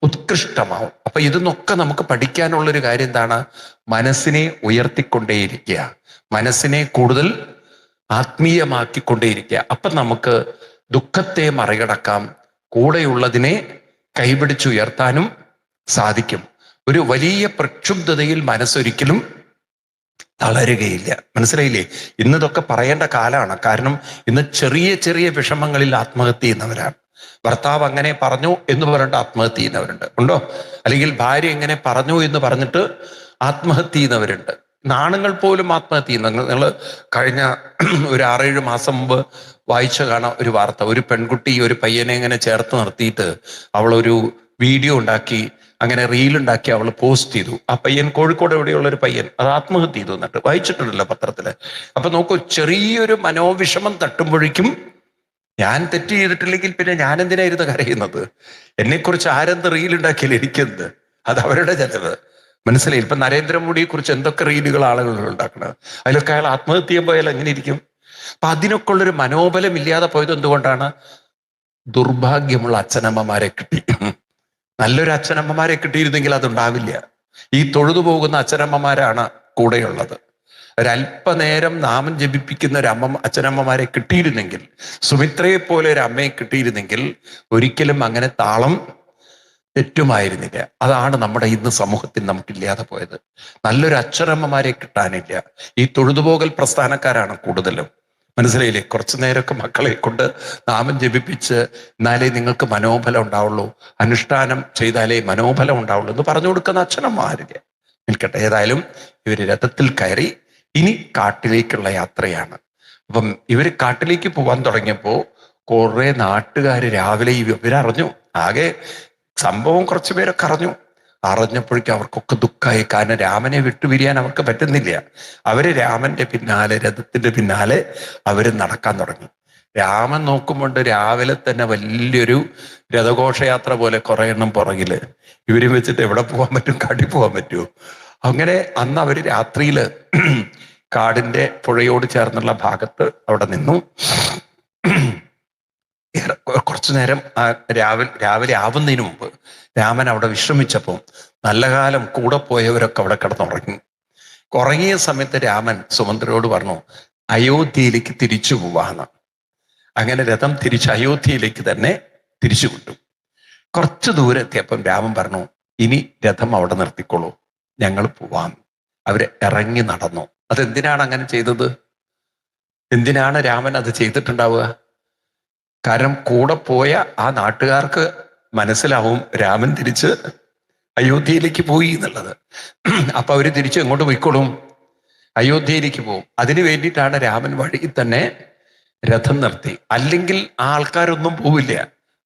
ഉത്കൃഷ്ടമാവും. അപ്പൊ ഇതൊന്നൊക്കെ നമുക്ക് പഠിക്കാനുള്ളൊരു കാര്യം എന്താണ്? മനസ്സിനെ ഉയർത്തിക്കൊണ്ടേയിരിക്കുക, മനസ്സിനെ കൂടുതൽ ആത്മീയമാക്കിക്കൊണ്ടേയിരിക്കുക. അപ്പൊ നമുക്ക് ദുഃഖത്തെ മറികടക്കാം, കൂടെയുള്ളതിനെ കൈപിടിച്ചുയർത്താനും സാധിക്കും. ഒരു വലിയ പ്രക്ഷുബ്ധതയിൽ മനസ്സൊരിക്കലും തളരുകയില്ല. മനസ്സിലായില്ലേ? ഇന്നിതൊക്കെ പറയേണ്ട കാലമാണ്. കാരണം ഇന്ന് ചെറിയ ചെറിയ വിഷമങ്ങളിൽ ആത്മഹത്യ ചെയ്യുന്നവരാണ്. ഭർത്താവ് അങ്ങനെ പറഞ്ഞു എന്ന് പറഞ്ഞിട്ട് ആത്മഹത്യ ചെയ്യുന്നവരുണ്ട്, ഉണ്ടോ? അല്ലെങ്കിൽ ഭാര്യ എങ്ങനെ പറഞ്ഞു എന്ന് പറഞ്ഞിട്ട് ആത്മഹത്യ ചെയ്യുന്നവരുണ്ട്. ആണുങ്ങൾ പോലും ആത്മഹത്യ ചെയ്യുന്നു. നിങ്ങൾ കഴിഞ്ഞ ഒരു 6-7 മാസം മുമ്പ് വായിച്ചു കാണാം ഒരു വാർത്ത. ഒരു പെൺകുട്ടി ഒരു പയ്യനെ ഇങ്ങനെ ചേർത്ത് നിർത്തിയിട്ട് അവളൊരു വീഡിയോ ഉണ്ടാക്കി, അങ്ങനെ റീലുണ്ടാക്കി അവൾ പോസ്റ്റ് ചെയ്തു. ആ പയ്യൻ കോഴിക്കോട് എവിടെയുള്ള ഒരു പയ്യൻ അത് ആത്മഹത്യ ചെയ്തു എന്നിട്ട്, വായിച്ചിട്ടുണ്ടല്ലോ പത്രത്തില്. അപ്പൊ നോക്കൂ, ചെറിയൊരു മനോവിഷമം തട്ടുമ്പോഴേക്കും ഞാൻ തെറ്റ് ചെയ്തിട്ടില്ലെങ്കിൽ പിന്നെ ഞാൻ എന്തിനായിരുന്നു കരയുന്നത്? എന്നെക്കുറിച്ച് ആരെന്ത് റീലുണ്ടാക്കിയാലും എനിക്കെന്ത്? അത് അവരുടെ ചെലവ്. മനസ്സിലായി? ഇപ്പൊ നരേന്ദ്രമോദിയെ കുറിച്ച് എന്തൊക്കെ റീലുകൾ ആളുകൾ ഉണ്ടാക്കുന്നത്, അതിലൊക്കെ അയാൾ ആത്മഹത്യ ചെയ്യാൻ പോയാൽ എങ്ങനെ ഇരിക്കും? അപ്പൊ അതിനൊക്കെ ഉള്ളൊരു മനോബലം ഇല്ലാതെ പോയത് എന്തുകൊണ്ടാണ്? ദുർഭാഗ്യമുള്ള അച്ഛനമ്മമാരെ കിട്ടി. നല്ലൊരു അച്ഛനമ്മമാരെ കിട്ടിയിരുന്നെങ്കിൽ അതുണ്ടാവില്ല. ഈ തൊഴുതു പോകുന്ന അച്ഛനമ്മമാരാണ് കൂടെയുള്ളത്. ഒരല്പനേരം നാമം ജപിപ്പിക്കുന്ന ഒരു അച്ഛനമ്മമാരെ കിട്ടിയിരുന്നെങ്കിൽ, സുമിത്രയെ പോലെ ഒരു അമ്മയെ കിട്ടിയിരുന്നെങ്കിൽ ഒരിക്കലും അങ്ങനെ താളം തെറ്റുമായിരുന്നില്ല. അതാണ് നമ്മുടെ ഇന്ന് സമൂഹത്തിൽ നമുക്കില്ലാതെ പോയത്. നല്ലൊരു അച്ഛനമ്മമാരെ കിട്ടാനില്ല. ഈ തൊഴുതുപോകൽ പ്രസ്ഥാനക്കാരാണ് കൂടുതലും. മനസ്സിലായില്ലേ? കുറച്ചു നേരമൊക്കെ മക്കളെ കൊണ്ട് നാമം ജപിപ്പിച്ച് എന്നാലേ നിങ്ങൾക്ക് മനോബലം ഉണ്ടാവുള്ളൂ, അനുഷ്ഠാനം ചെയ്താലേ മനോബലം ഉണ്ടാവുള്ളൂ എന്ന് പറഞ്ഞു കൊടുക്കുന്ന അച്ഛനമ്മമാരില്ല. നിൽക്കട്ടെ, ഏതായാലും ഇവര് രഥത്തിൽ കയറി ഇനി കാട്ടിലേക്കുള്ള യാത്രയാണ്. അപ്പം ഇവര് കാട്ടിലേക്ക് പോകാൻ തുടങ്ങിയപ്പോ കുറെ നാട്ടുകാർ രാവിലെ ഇവരറിഞ്ഞു. ആകെ സംഭവം കുറച്ചു പേരൊക്കെ അറിഞ്ഞപ്പോഴേക്കും അവർക്കൊക്കെ ദുഃഖമായി. കാരണം രാമനെ വിട്ടുപിരിയാൻ അവർക്ക് പറ്റുന്നില്ല. അവര് രാമന്റെ പിന്നാലെ, രഥത്തിന്റെ പിന്നാലെ അവര് നടക്കാൻ തുടങ്ങി. രാമൻ നോക്കുമ്പോണ്ട് രാവിലെ തന്നെ വലിയൊരു രഥഘോഷയാത്ര പോലെ കുറെ എണ്ണം പുറകില്. ഇവരും വെച്ചിട്ട് എവിടെ പോകാൻ പറ്റും? കാട്ടിൽ പോകാൻ പറ്റുമോ? അങ്ങനെ അന്ന് അവര് രാത്രിയില് കാടിന്റെ പുഴയോട് ചേർന്നുള്ള ഭാഗത്ത് അവിടെ നിന്നു. കുറച്ചു നേരം രാവിലെ ആവുന്നതിന് മുമ്പ് രാമൻ അവിടെ വിശ്രമിച്ചപ്പോൾ നല്ല കാലം കൂടെ പോയവരൊക്കെ അവിടെ കിടന്നുറങ്ങി. ഉറങ്ങിയ സമയത്ത് രാമൻ സുമന്ത്രയോട് പറഞ്ഞു, അയോധ്യയിലേക്ക് തിരിച്ചു പോവാന്ന്. അങ്ങനെ രഥം തിരിച്ച് അയോധ്യയിലേക്ക് തന്നെ തിരിച്ചു വിട്ടു. കുറച്ചു ദൂരെ എത്തിയപ്പം രാമൻ പറഞ്ഞു, ഇനി രഥം അവിടെ നിർത്തിക്കോളൂ, ഞങ്ങൾ പോവാം. അവര് ഇറങ്ങി നടന്നു. അതെന്തിനാണ് അങ്ങനെ ചെയ്തത്? എന്തിനാണ് രാമൻ അത് ചെയ്തിട്ടുണ്ടാവുക? കാരണം കൂടെ പോയ ആ നാട്ടുകാർക്ക് മനസ്സിലാവും രാമൻ തിരിച്ച് അയോധ്യയിലേക്ക് പോയി എന്നുള്ളത്. അപ്പൊ അവര് തിരിച്ച് എങ്ങോട്ട് പോയിക്കോളും? അയോധ്യയിലേക്ക് പോകും. അതിനു വേണ്ടിയിട്ടാണ് രാമൻ വഴിയിൽ തന്നെ രഥം നിർത്തി. അല്ലെങ്കിൽ ആ ആൾക്കാരൊന്നും പോവില്ല,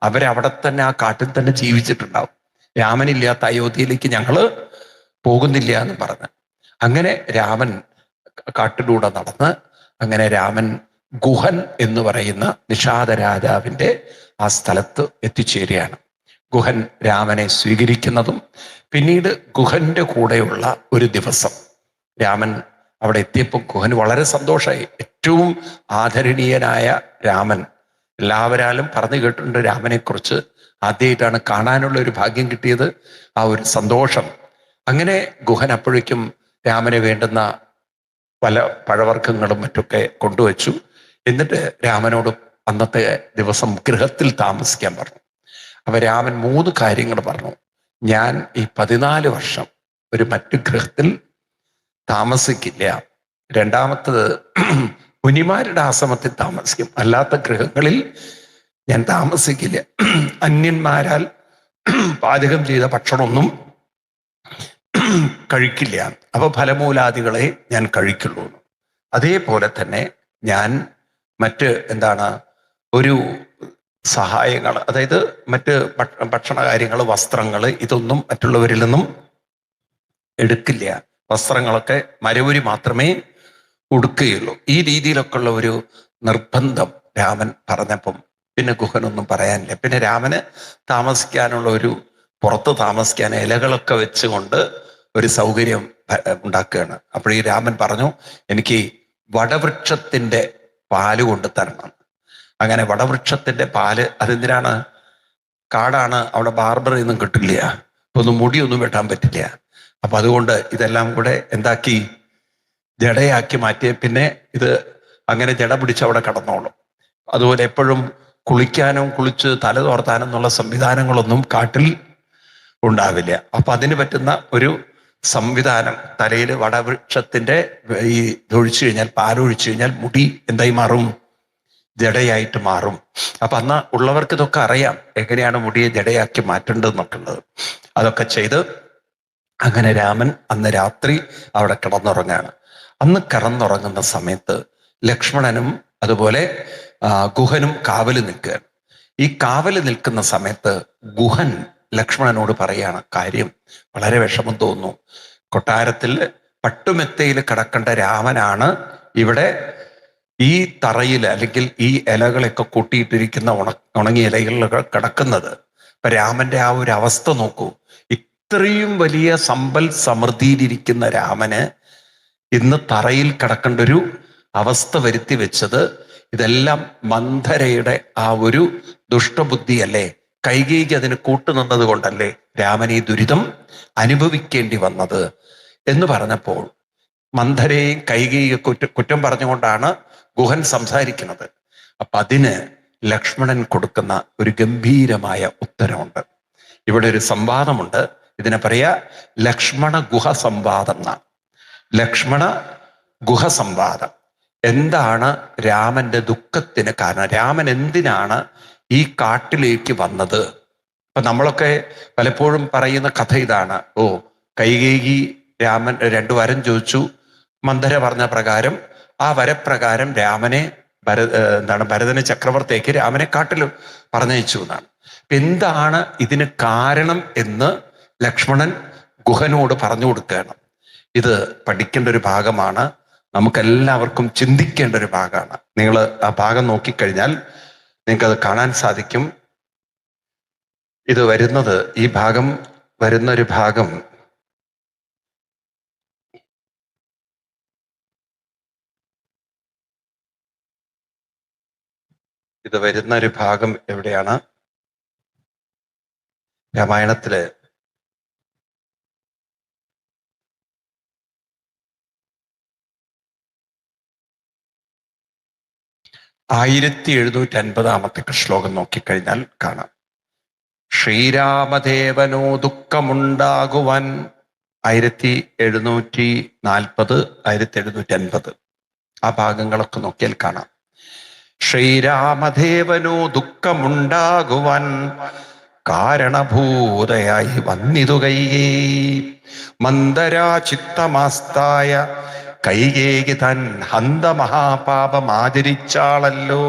അവരവിടെ തന്നെ ആ കാട്ടിൽ തന്നെ ജീവിച്ചിട്ടുണ്ടാവും. രാമനില്ലാത്ത അയോധ്യയിലേക്ക് ഞങ്ങള് പോകുന്നില്ല എന്ന് പറഞ്ഞ്. അങ്ങനെ രാമൻ കാട്ടിലൂടെ നടന്ന്, അങ്ങനെ രാമൻ ഗുഹൻ എന്ന് പറയുന്ന നിഷാദ രാജാവിന്റെ ആ സ്ഥലത്ത് എത്തിച്ചേരുകയാണ്. ഗുഹൻ രാമനെ സ്വീകരിക്കുന്നതും പിന്നീട് ഗുഹന്റെ കൂടെയുള്ള ഒരു ദിവസം രാമൻ അവിടെ എത്തിയപ്പോൾ ഗുഹന് വളരെ സന്തോഷമായി. ഏറ്റവും ആദരണീയനായ രാമൻ, എല്ലാവരാലും പറഞ്ഞു കേട്ടിട്ടുണ്ട് രാമനെ കുറിച്ച്. ആദ്യമായിട്ടാണ് കാണാനുള്ള ഒരു ഭാഗ്യം കിട്ടിയത്. ആ ഒരു സന്തോഷം. അങ്ങനെ ഗുഹൻ അപ്പോഴേക്കും രാമന് വേണ്ടുന്ന പല പഴവർഗ്ഗങ്ങളും മറ്റൊക്കെ കൊണ്ടുവച്ചു. എന്നിട്ട് രാമനോട് അന്നത്തെ ദിവസം ഗൃഹത്തിൽ താമസിക്കാൻ പറഞ്ഞു. അപ്പൊ രാമൻ 3 കാര്യങ്ങൾ പറഞ്ഞു. ഞാൻ ഈ 14 വർഷം ഒരു മറ്റു ഗൃഹത്തിൽ താമസിക്കില്ല. രണ്ടാമത്തത്, മുനിമാരുടെ ആശ്രമത്തിൽ താമസിക്കും, അല്ലാത്ത ഗൃഹങ്ങളിൽ ഞാൻ താമസിക്കില്ല. അന്യന്മാരാൽ പാചകം ചെയ്ത ഭക്ഷണമൊന്നും കഴിക്കില്ല. അപ്പൊ ഫലമൂലാദികളെ ഞാൻ കഴിക്കുള്ളൂ. അതേപോലെ തന്നെ ഞാൻ മറ്റ് ഒരു സഹായങ്ങൾ, അതായത് മറ്റ് ഭക്ഷണ കാര്യങ്ങൾ, വസ്ത്രങ്ങൾ, ഇതൊന്നും മറ്റുള്ളവരിൽ നിന്നും എടുക്കില്ല. വസ്ത്രങ്ങളൊക്കെ മരവുരി മാത്രമേ ഉടുക്കുകയുള്ളൂ. ഈ രീതിയിലൊക്കെ ഉള്ള ഒരു നിർബന്ധം രാമൻ പറഞ്ഞപ്പം പിന്നെ ഗുഹനൊന്നും പറയാനില്ല. പിന്നെ രാമന് താമസിക്കാനുള്ള ഒരു, പുറത്ത് താമസിക്കാൻ ഇലകളൊക്കെ വെച്ചുകൊണ്ട് ഒരു സൗകര്യം ഉണ്ടാക്കുകയാണ്. അപ്പോൾ ഈ രാമൻ പറഞ്ഞു, എനിക്ക് വടവൃക്ഷത്തിന്റെ പാല് കൊണ്ട് തരണം. അങ്ങനെ വടവൃക്ഷത്തിന്റെ പാല്, അതെന്തിനാണ്? കാടാണ്, അവിടെ ബാർബറിൽ നിന്നും കിട്ടില്ല, ഒന്നും മുടിയൊന്നും വെട്ടാൻ പറ്റില്ല. അപ്പൊ അതുകൊണ്ട് ഇതെല്ലാം കൂടെ എന്താക്കി, ജടയാക്കി മാറ്റിയ പിന്നെ ഇത് അങ്ങനെ ജട പിടിച്ച് അവിടെ കടന്നോളും. അതുപോലെ എപ്പോഴും കുളിക്കാനും കുളിച്ച് തല തോർത്താനും എന്നുള്ള സംവിധാനങ്ങളൊന്നും കാട്ടിൽ ഉണ്ടാവില്ല. അപ്പൊ അതിന് പറ്റുന്ന ഒരു സംവിധാനം, തലയിൽ വടവൃക്ഷത്തിന്റെ ഈ ഒഴിച്ചു കഴിഞ്ഞാൽ, പാലൊഴിച്ചു കഴിഞ്ഞാൽ മുടി എന്തായി മാറും? ജടയായിട്ട് മാറും. അപ്പൊ അന്ന് ഉള്ളവർക്ക് ഇതൊക്കെ അറിയാം, എങ്ങനെയാണ് മുടിയെ ജടയാക്കി മാറ്റേണ്ടതെന്നൊക്കെ ഉള്ളത്. അതൊക്കെ ചെയ്ത് അങ്ങനെ രാമൻ അന്ന് രാത്രി അവിടെ കിടന്നുറങ്ങാണ്. അന്ന് കിടന്നുറങ്ങുന്ന സമയത്ത് ലക്ഷ്മണനും അതുപോലെ ഗുഹനും കാവല് നിൽക്കുകയാണ്. ഈ കാവല് നിൽക്കുന്ന സമയത്ത് ഗുഹൻ ലക്ഷ്മണനോട് പറയാണ്, കാര്യം വളരെ വിഷമം തോന്നുന്നു. കൊട്ടാരത്തിൽ പട്ടുമെത്തയിൽ കിടക്കേണ്ട രാമനാണ് ഇവിടെ ഈ തറയിൽ അല്ലെങ്കിൽ ഈ ഇലകളൊക്കെ കൂട്ടിയിട്ടിരിക്കുന്ന ഉണങ്ങിയ ഇലകളിലൊക്കെ കിടക്കുന്നത്. ഇപ്പൊ രാമന്റെ ആ ഒരു അവസ്ഥ നോക്കൂ. ഇത്രയും വലിയ സമ്പൽ സമൃദ്ധിയിലിരിക്കുന്ന രാമന് ഇന്ന് തറയിൽ കിടക്കേണ്ട ഒരു അവസ്ഥ വരുത്തി വെച്ചത് ഇതെല്ലാം മന്ധരയുടെ ആ ഒരു ദുഷ്ടബുദ്ധിയല്ലേ? കൈകേയിക്ക് അതിന് കൂട്ടുനിന്നത് കൊണ്ടല്ലേ രാമൻ ഈ ദുരിതം അനുഭവിക്കേണ്ടി വന്നത് എന്ന് പറഞ്ഞപ്പോൾ മന്ധരയെയും കൈകേയിയെ കുറ്റം പറഞ്ഞുകൊണ്ടാണ് ഗുഹൻ സംസാരിക്കുന്നത്. അപ്പൊ അതിന് ലക്ഷ്മണൻ കൊടുക്കുന്ന ഒരു ഗംഭീരമായ ഉത്തരമുണ്ട്. ഇവിടെ ഒരു സംവാദമുണ്ട്. ഇതിനെ പറയാ ലക്ഷ്മണ ഗുഹ സംവാദം എന്നാണ്. ലക്ഷ്മണ ഗുഹ സംവാദം. എന്താണ് രാമന്റെ ദുഃഖത്തിന് കാരണം? രാമൻ എന്തിനാണ് ഈ കാട്ടിലേക്ക് വന്നത്? ഇപ്പൊ നമ്മളൊക്കെ പലപ്പോഴും പറയുന്ന കഥ ഇതാണ്. കൈകേയി രാമൻ 2 വരം ചോദിച്ചു, മന്ധര പറഞ്ഞ പ്രകാരം ആ വരപ്രകാരം രാമനെ ഭരതന് ചക്രവർത്തിക്ക് രാമനെ കാട്ടിൽ പറഞ്ഞയച്ചു എന്നാണ്. എന്താണ് ഇതിന് കാരണം എന്ന് ലക്ഷ്മണൻ ഗുഹനോട് പറഞ്ഞു കൊടുക്കുകയാണ്. ഇത് പഠിക്കേണ്ട ഒരു ഭാഗമാണ്, നമുക്കെല്ലാവർക്കും ചിന്തിക്കേണ്ട ഒരു ഭാഗമാണ്. നിങ്ങൾ ആ ഭാഗം നോക്കിക്കഴിഞ്ഞാൽ നിങ്ങൾക്കത് കാണാൻ സാധിക്കും. ഇത് വരുന്നത്, ഈ ഭാഗം വരുന്ന ഒരു ഭാഗം എവിടെയാണ്? രാമായണത്തില് 1750 ശ്ലോകം നോക്കിക്കഴിഞ്ഞാൽ കാണാം. ശ്രീരാമദേവനോ ദുഃഖമുണ്ടാകുവാൻ 1740 1750 ആ ഭാഗങ്ങളൊക്കെ നോക്കിയാൽ കാണാം. ശ്രീരാമദേവനോ ദുഃഖമുണ്ടാകുവാൻ കാരണഭൂതയായി വന്നിതു കൈകേയി, മന്ദരാചിത്തമാസ്തായ കൈകേയി തൻ ഹന്ത മഹാപാപമാചരിച്ചാളല്ലോ.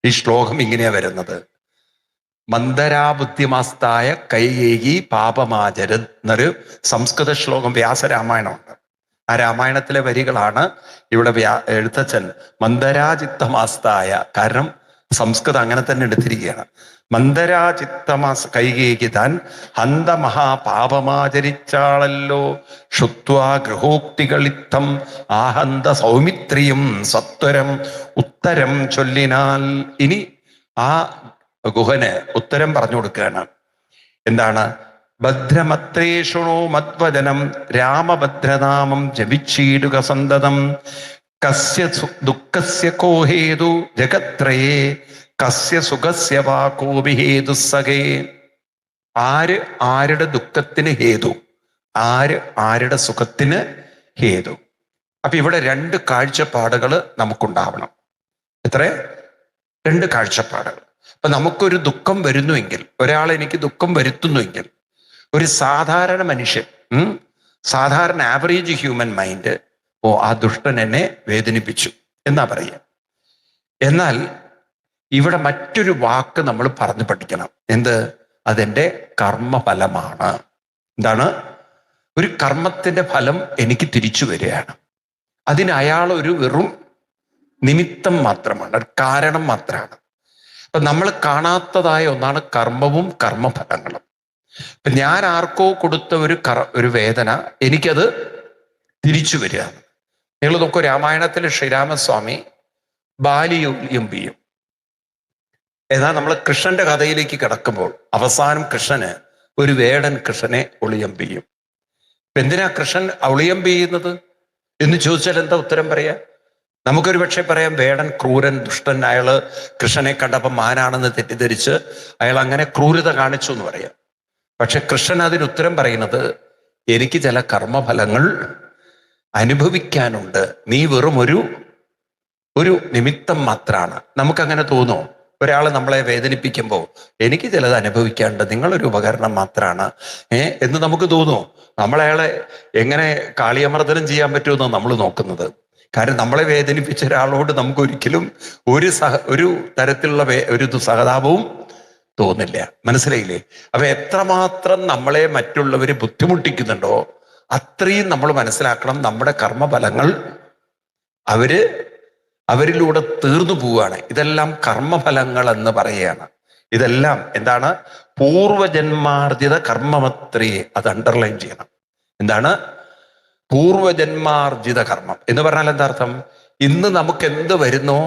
ഈ ശ്ലോകം ഇങ്ങനെയാ വരുന്നത്. മന്ദരാബുദ്ധിമാസ്തായ കൈകേയി പാപമാചരൻ എന്നൊരു സംസ്കൃത ശ്ലോകം വ്യാസരാമായണമുണ്ട്. ആ രാമായണത്തിലെ വരികളാണ് ഇവിടെ എഴുത്തച്ഛൻ മന്ദരാചിത്തമാസ്തായ, കാരണം സംസ്കൃതം അങ്ങനെ തന്നെ എടുത്തിരിക്കുകയാണ്. മന്ദരാചിത്തമാസ് കൈകേയി താൻ ഹന്ത മഹാപാപമാചരിച്ചാളല്ലോ, ശുത്വാ ഗൃഹോക്തികളിത്തം ആഹന്ത സൗമിത്രിയും സത്വരം ഉത്തരം ചൊല്ലിനാൽ. ഇനി ആ ഗുഹന് ഉത്തരം പറഞ്ഞു കൊടുക്കുകയാണ്. എന്താണ്? ഭദ്രമത്രേഷുണോ മദ്വചനം രാമഭദ്രനാമം ജപിച്ചീടുക സന്തതം, കസ്യ ദുഃഖസ്യ കോ ഹേതു ജഗത്രയേ, കസ്യ സുഖസ്യ വാ കോപി ഹേതു സഖേ. ആര് ആരുടെ ദുഃഖത്തിന് ഹേതു, ആര് ആരുടെ സുഖത്തിന് ഹേതു. അപ്പൊ ഇവിടെ 2 കാഴ്ചപ്പാടുകൾ നമുക്കുണ്ടാവണം. എത്ര? 2 കാഴ്ചപ്പാടുകൾ. അപ്പൊ നമുക്കൊരു ദുഃഖം വരുന്നുവെങ്കിൽ, ഒരാൾ എനിക്ക് ദുഃഖം വരുത്തുന്നുവെങ്കിൽ, ഒരു സാധാരണ മനുഷ്യൻ, സാധാരണ ആവറേജ് ഹ്യൂമൻ മൈൻഡ്, ആ ദുഷ്ടൻ എന്നെ വേദനിപ്പിച്ചു എന്നാ പറയുക. എന്നാൽ ഇവിടെ മറ്റൊരു വാക്ക് നമ്മൾ പറഞ്ഞു പഠിക്കണം. എന്ത്? അതെന്റെ കർമ്മഫലമാണ്. എന്താണ്? ഒരു കർമ്മത്തിന്റെ ഫലം എനിക്ക് തിരിച്ചു വരികയാണ്. അതിന് അയാൾ ഒരു വെറും നിമിത്തം മാത്രമാണ്, ഒരു കാരണം മാത്രമാണ്. അപ്പൊ നമ്മൾ കാണാത്തതായ ഒന്നാണ് കർമ്മവും കർമ്മഫലങ്ങളും. ഇപ്പൊ ഞാൻ ആർക്കോ കൊടുത്ത ഒരു വേദന എനിക്കത് തിരിച്ചു വരികയാണ്. നിങ്ങൾ നോക്കൂ, രാമായണത്തിലെ ശ്രീരാമസ്വാമി ബാലിയും ചെയ്യും. എന്നാൽ നമ്മൾ കൃഷ്ണന്റെ കഥയിലേക്ക് കിടക്കുമ്പോൾ അവസാനം കൃഷ്ണന് ഒരു വേടൻ കൃഷ്ണനെ ഒളിയമ്പ് ചെയ്യും. എന്തിനാ കൃഷ്ണൻ ഒളിയമ്പ് ചെയ്യുന്നത് എന്ന് ചോദിച്ചാൽ എന്താ ഉത്തരം പറയാ? നമുക്കൊരു പക്ഷേ പറയാം വേടൻ ക്രൂരൻ, ദുഷ്ടൻ, അയാള് കൃഷ്ണനെ കണ്ടപ്പോൾ മാനാണെന്ന് തെറ്റിദ്ധരിച്ച് അയാൾ അങ്ങനെ ക്രൂരത കാണിച്ചു എന്ന് പറയാം. പക്ഷെ കൃഷ്ണൻ അതിന് ഉത്തരം പറയുന്നത്, എനിക്ക് ചില കർമ്മഫലങ്ങൾ അനുഭവിക്കാനുണ്ട്, നീ വെറും ഒരു നിമിത്തം മാത്രമാണ്. നമുക്കങ്ങനെ തോന്നുമോ? ഒരാൾ നമ്മളെ വേദനിപ്പിക്കുമ്പോൾ എനിക്ക് ചിലത് അനുഭവിക്കാനുണ്ട്, നിങ്ങളൊരു ഉപകരണം മാത്രമാണ് എന്ന് നമുക്ക് തോന്നുമോ? നമ്മളയാളെ എങ്ങനെ കാളിയമർദ്ദനം ചെയ്യാൻ പറ്റുമെന്ന് നമ്മൾ നോക്കുന്നത്. കാരണം നമ്മളെ വേദനിപ്പിച്ച ഒരാളോട് നമുക്കൊരിക്കലും ഒരു തരത്തിലുള്ള ഒരു സഹതാപവും തോന്നില്ല. മനസ്സിലായില്ലേ? അപ്പൊ എത്രമാത്രം നമ്മളെ മറ്റുള്ളവർ ബുദ്ധിമുട്ടിക്കുന്നുണ്ടോ അത്രയും നമ്മൾ മനസ്സിലാക്കണം, നമ്മുടെ കർമ്മഫലങ്ങൾ അവരിലൂടെ തീർന്നു പോവുകയാണ്. ഇതെല്ലാം കർമ്മഫലങ്ങൾ എന്ന് പറയുകയാണ്. ഇതെല്ലാം എന്താണ്? പൂർവജന്മാർജിത കർമ്മമത്രേ. അത് അണ്ടർലൈൻ ചെയ്യണം. എന്താണ് പൂർവജന്മാർജിത കർമ്മം എന്ന് പറഞ്ഞാൽ എന്താ അർത്ഥം? ഇന്ന് നമുക്ക് എന്ത് വരുന്നോ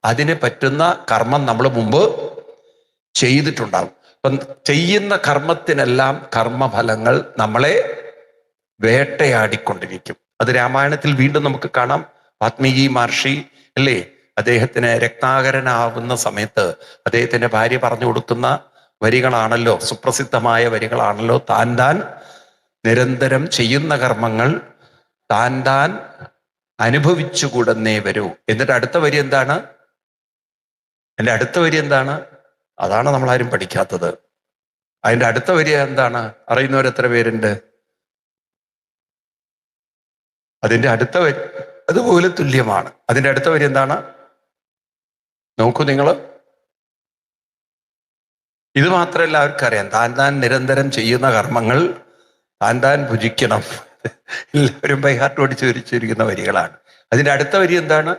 അതിന് പറ്റുന്ന കർമ്മം നമ്മൾ മുമ്പ് ചെയ്തിട്ടുണ്ടാവും. അപ്പം ചെയ്യുന്ന കർമ്മത്തിനെല്ലാം കർമ്മഫലങ്ങൾ നമ്മളെ വേട്ടയാടിക്കൊണ്ടിരിക്കും. അത് രാമായണത്തിൽ വീണ്ടും നമുക്ക് കാണാം. വാത്മീകി മഹർഷി അല്ലേ, അദ്ദേഹത്തിന് രത്നാകരനാവുന്ന സമയത്ത് അദ്ദേഹത്തിന്റെ ഭാര്യ പറഞ്ഞു കൊടുക്കുന്ന വരികളാണല്ലോ, സുപ്രസിദ്ധമായ വരികളാണല്ലോ, താൻ നിരന്തരം ചെയ്യുന്ന കർമ്മങ്ങൾ താൻ അനുഭവിച്ചുകൂടന്നേ വരൂ. എന്നിട്ട് അടുത്ത വരി എന്താണ്? എൻ്റെ അടുത്ത വരി എന്താണ്? അതാണ് നമ്മളാരും പഠിക്കാത്തത്. അതിൻ്റെ അടുത്ത വരി എന്താണ്? അറിയുന്നവരെത്ര പേരുണ്ട്? അതിൻ്റെ അടുത്ത വരി അതുപോലെ തുല്യമാണ്. അതിൻ്റെ അടുത്ത വരി എന്താണ്? നോക്കൂ നിങ്ങൾ. ഇത് മാത്രമല്ല എല്ലാവർക്കും അറിയാം, താൻ നിരന്തരം ചെയ്യുന്ന കർമ്മങ്ങൾ താൻ ഭുജിക്കണം. എല്ലാവരും ബൈ ഹാർട്ട് ഓടിച്ച് വരിച്ചിരിക്കുന്ന വരികളാണ്. അതിൻ്റെ അടുത്ത വരി എന്താണ്?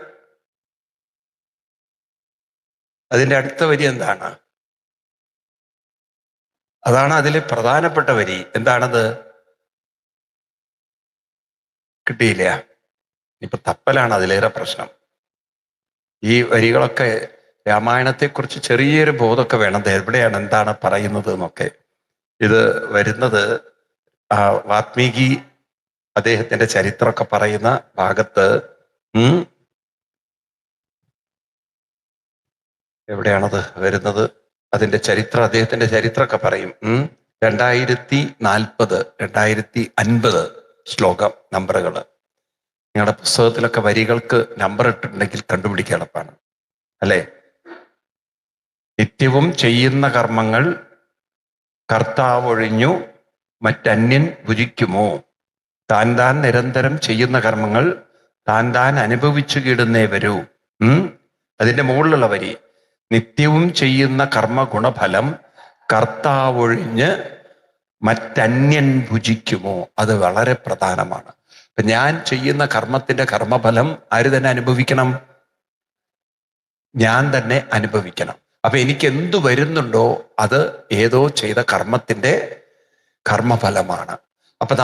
അതിൻ്റെ അടുത്ത വരി എന്താണ്? അതാണ് അതിലെ പ്രധാനപ്പെട്ട വരി. എന്താണത്? കിട്ടിയില്ല. ഇപ്പൊ തപ്പലാണ് അതിലേറെ പ്രശ്നം. ഈ വരികളൊക്കെ രാമായണത്തെക്കുറിച്ച് ചെറിയൊരു ബോധമൊക്കെ വേണം. എവിടെയാണ് എന്താണ് പറയുന്നത് എന്നൊക്കെ. ഇത് വരുന്നത് വാത്മീകി അദ്ദേഹത്തിന്റെ ചരിത്രമൊക്കെ പറയുന്ന ഭാഗത്ത് എവിടെയാണത് വരുന്നത്? അതിന്റെ ചരിത്രം, അദ്ദേഹത്തിന്റെ ചരിത്രമൊക്കെ പറയും. 2040 2050 ശ്ലോകം നമ്പറുകൾ. നിങ്ങളുടെ പുസ്തകത്തിലൊക്കെ വരികൾക്ക് നമ്പർ ഇട്ടിട്ടുണ്ടെങ്കിൽ കണ്ടുപിടിക്കാൻ എളുപ്പമാണ് അല്ലേ? നിത്യവും ചെയ്യുന്ന കർമ്മങ്ങൾ കർത്താവൊഴിഞ്ഞു മറ്റന്യൻ ഭുജിക്കുമോ? താൻ നിരന്തരം ചെയ്യുന്ന കർമ്മങ്ങൾ താൻ അനുഭവിച്ചു കിടുന്നേ വരൂ. അതിന്റെ മുകളിലുള്ള വരി, നിത്യവും ചെയ്യുന്ന കർമ്മ ഗുണഫലം കർത്താവൊഴിഞ്ഞ് മറ്റന്യൻ ഭുജിക്കുമോ? അത് വളരെ പ്രധാനമാണ്. അപ്പൊ ഞാൻ ചെയ്യുന്ന കർമ്മത്തിന്റെ കർമ്മഫലം ആര് തന്നെ അനുഭവിക്കണം? ഞാൻ തന്നെ അനുഭവിക്കണം. അപ്പൊ എനിക്ക് എന്തു വരുന്നുണ്ടോ അത് ഏതോ ചെയ്ത കർമ്മത്തിന്റെ കർമ്മഫലമാണ്. അപ്പൊ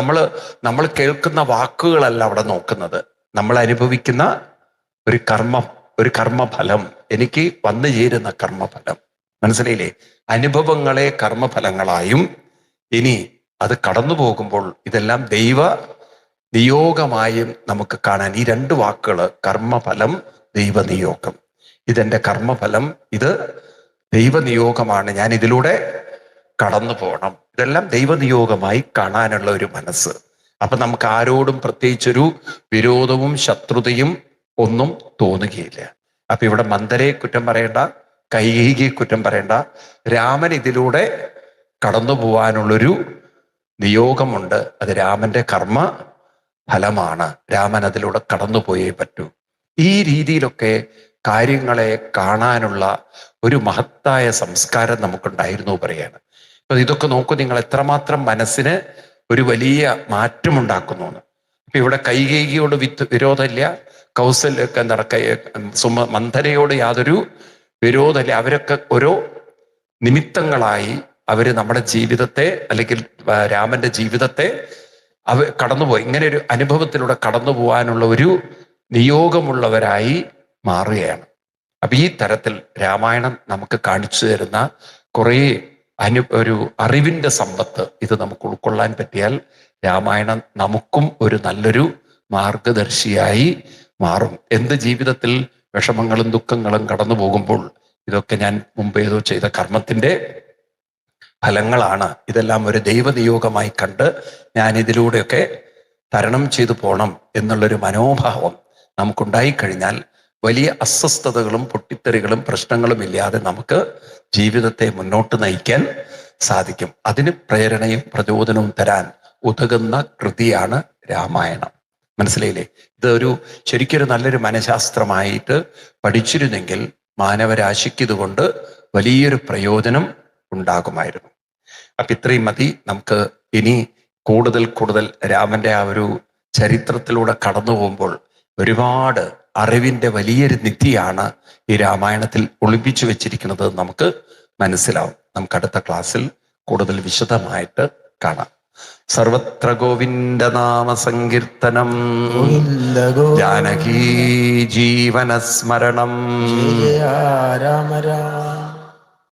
നമ്മൾ കേൾക്കുന്ന വാക്കുകളല്ല അവിടെ നോക്കുന്നത്, നമ്മൾ അനുഭവിക്കുന്ന ഒരു കർമ്മഫലം, എനിക്ക് വന്നു ചേരുന്ന കർമ്മഫലം. മനസ്സിലായില്ലേ? അനുഭവങ്ങളെ കർമ്മഫലങ്ങളായും ഇനി അത് കടന്നു പോകുമ്പോൾ ഇതെല്ലാം ദൈവ നിയോഗമായും നമുക്ക് കാണാൻ. ഈ രണ്ട് വാക്കുകൾ, കർമ്മഫലം, ദൈവനിയോഗം. ഇതെന്റെ കർമ്മഫലം, ഇത് ദൈവനിയോഗമാണ്, ഞാൻ ഇതിലൂടെ കടന്നു പോകണം. ഇതെല്ലാം ദൈവനിയോഗമായി കാണാനുള്ള ഒരു മനസ്സ്. അപ്പൊ നമുക്ക് ആരോടും പ്രത്യേകിച്ചൊരു വിരോധവും ശത്രുതയും ഒന്നും തോന്നുകയില്ല. അപ്പൊ ഇവിടെ മന്ദരയെ കുറ്റം പറയേണ്ട, കൈകേയിയെ കുറ്റം പറയേണ്ട. രാമൻ ഇതിലൂടെ കടന്നു പോവാനുള്ളൊരു നിയോഗമുണ്ട്. അത് രാമന്റെ കർമ്മ ഫലമാണ്. രാമൻ അതിലൂടെ കടന്നുപോയേ പറ്റൂ. ഈ രീതിയിലൊക്കെ കാര്യങ്ങളെ കാണാനുള്ള ഒരു മഹത്തായ സംസ്കാരം നമുക്കുണ്ടായിരുന്നു പറയാണ്. അപ്പൊ ഇതൊക്കെ നോക്കൂ നിങ്ങൾ, എത്രമാത്രം മനസ്സിന് ഒരു വലിയ മാറ്റമുണ്ടാക്കുന്നു. അപ്പൊ ഇവിടെ കൈകേയിയോട് വിരോധമില്ല, കൗസല്യൊക്കെ എന്താണ് മന്ഥരയോട് യാതൊരു വിരോധമില്ല. അവരൊക്കെ ഓരോ നിമിത്തങ്ങളായി അവര് നമ്മുടെ ജീവിതത്തെ, അല്ലെങ്കിൽ രാമന്റെ ജീവിതത്തെ കടന്നുപോയി, ഇങ്ങനെ ഒരു അനുഭവത്തിലൂടെ കടന്നു പോകാനുള്ള ഒരു നിയോഗമുള്ളവരായി മാറുകയാണ്. അപ്പൊ ഈ തരത്തിൽ രാമായണം നമുക്ക് കാണിച്ചു തരുന്ന കുറേ ഒരു അറിവിന്റെ സമ്പത്ത് ഇത് നമുക്ക് ഉൾക്കൊള്ളാൻ പറ്റിയാൽ രാമായണം നമുക്കും ഒരു നല്ലൊരു മാർഗദർശിയായി മാറും. എന്ത് ജീവിതത്തിൽ വിഷമങ്ങളും ദുഃഖങ്ങളും കടന്നു പോകുമ്പോൾ ഇതൊക്കെ ഞാൻ മുമ്പേതോ ചെയ്ത കർമ്മത്തിന്റെ ഫലങ്ങളാണ്, ഇതെല്ലാം ഒരു ദൈവനിയോഗമായി കണ്ട് ഞാൻ ഇതിലൂടെയൊക്കെ തരണം ചെയ്തു പോകണം എന്നുള്ളൊരു മനോഭാവം നമുക്കുണ്ടായിക്കഴിഞ്ഞാൽ വലിയ അസ്വസ്ഥതകളും പൊട്ടിത്തെറികളും പ്രശ്നങ്ങളും ഇല്ലാതെ നമുക്ക് ജീവിതത്തെ മുന്നോട്ട് നയിക്കാൻ സാധിക്കും. അതിന് പ്രേരണയും പ്രചോദനവും തരാൻ ഉതകുന്ന കൃതിയാണ് രാമായണം. മനസ്സിലായില്ലേ? ഇതൊരു ശരിക്കൊരു നല്ലൊരു മനഃശാസ്ത്രമായിട്ട് പഠിച്ചിരുന്നെങ്കിൽ മാനവരാശിക്ക് ഇതുകൊണ്ട് വലിയൊരു പ്രയോജനം ഉണ്ടാകുമായിരുന്നു. അപ്പൊ ഇത്രയും മതി. നമുക്ക് ഇനി കൂടുതൽ കൂടുതൽ രാമന്റെ ആ ഒരു ചരിത്രത്തിലൂടെ കടന്നു പോകുമ്പോൾ ഒരുപാട് അറിവിന്റെ വലിയൊരു നിധിയാണ് ഈ രാമായണത്തിൽ ഒളിപ്പിച്ചു വെച്ചിരിക്കുന്നത് നമുക്ക് മനസ്സിലാവും. നമുക്ക് അടുത്ത ക്ലാസ്സിൽ കൂടുതൽ വിശദമായിട്ട് കാണാം. സർവത്ര ഗോവിന്ദ നാമ സങ്കീർത്തനം, ജാനകീ ജീവനസ്മരണം. രാമ രാമ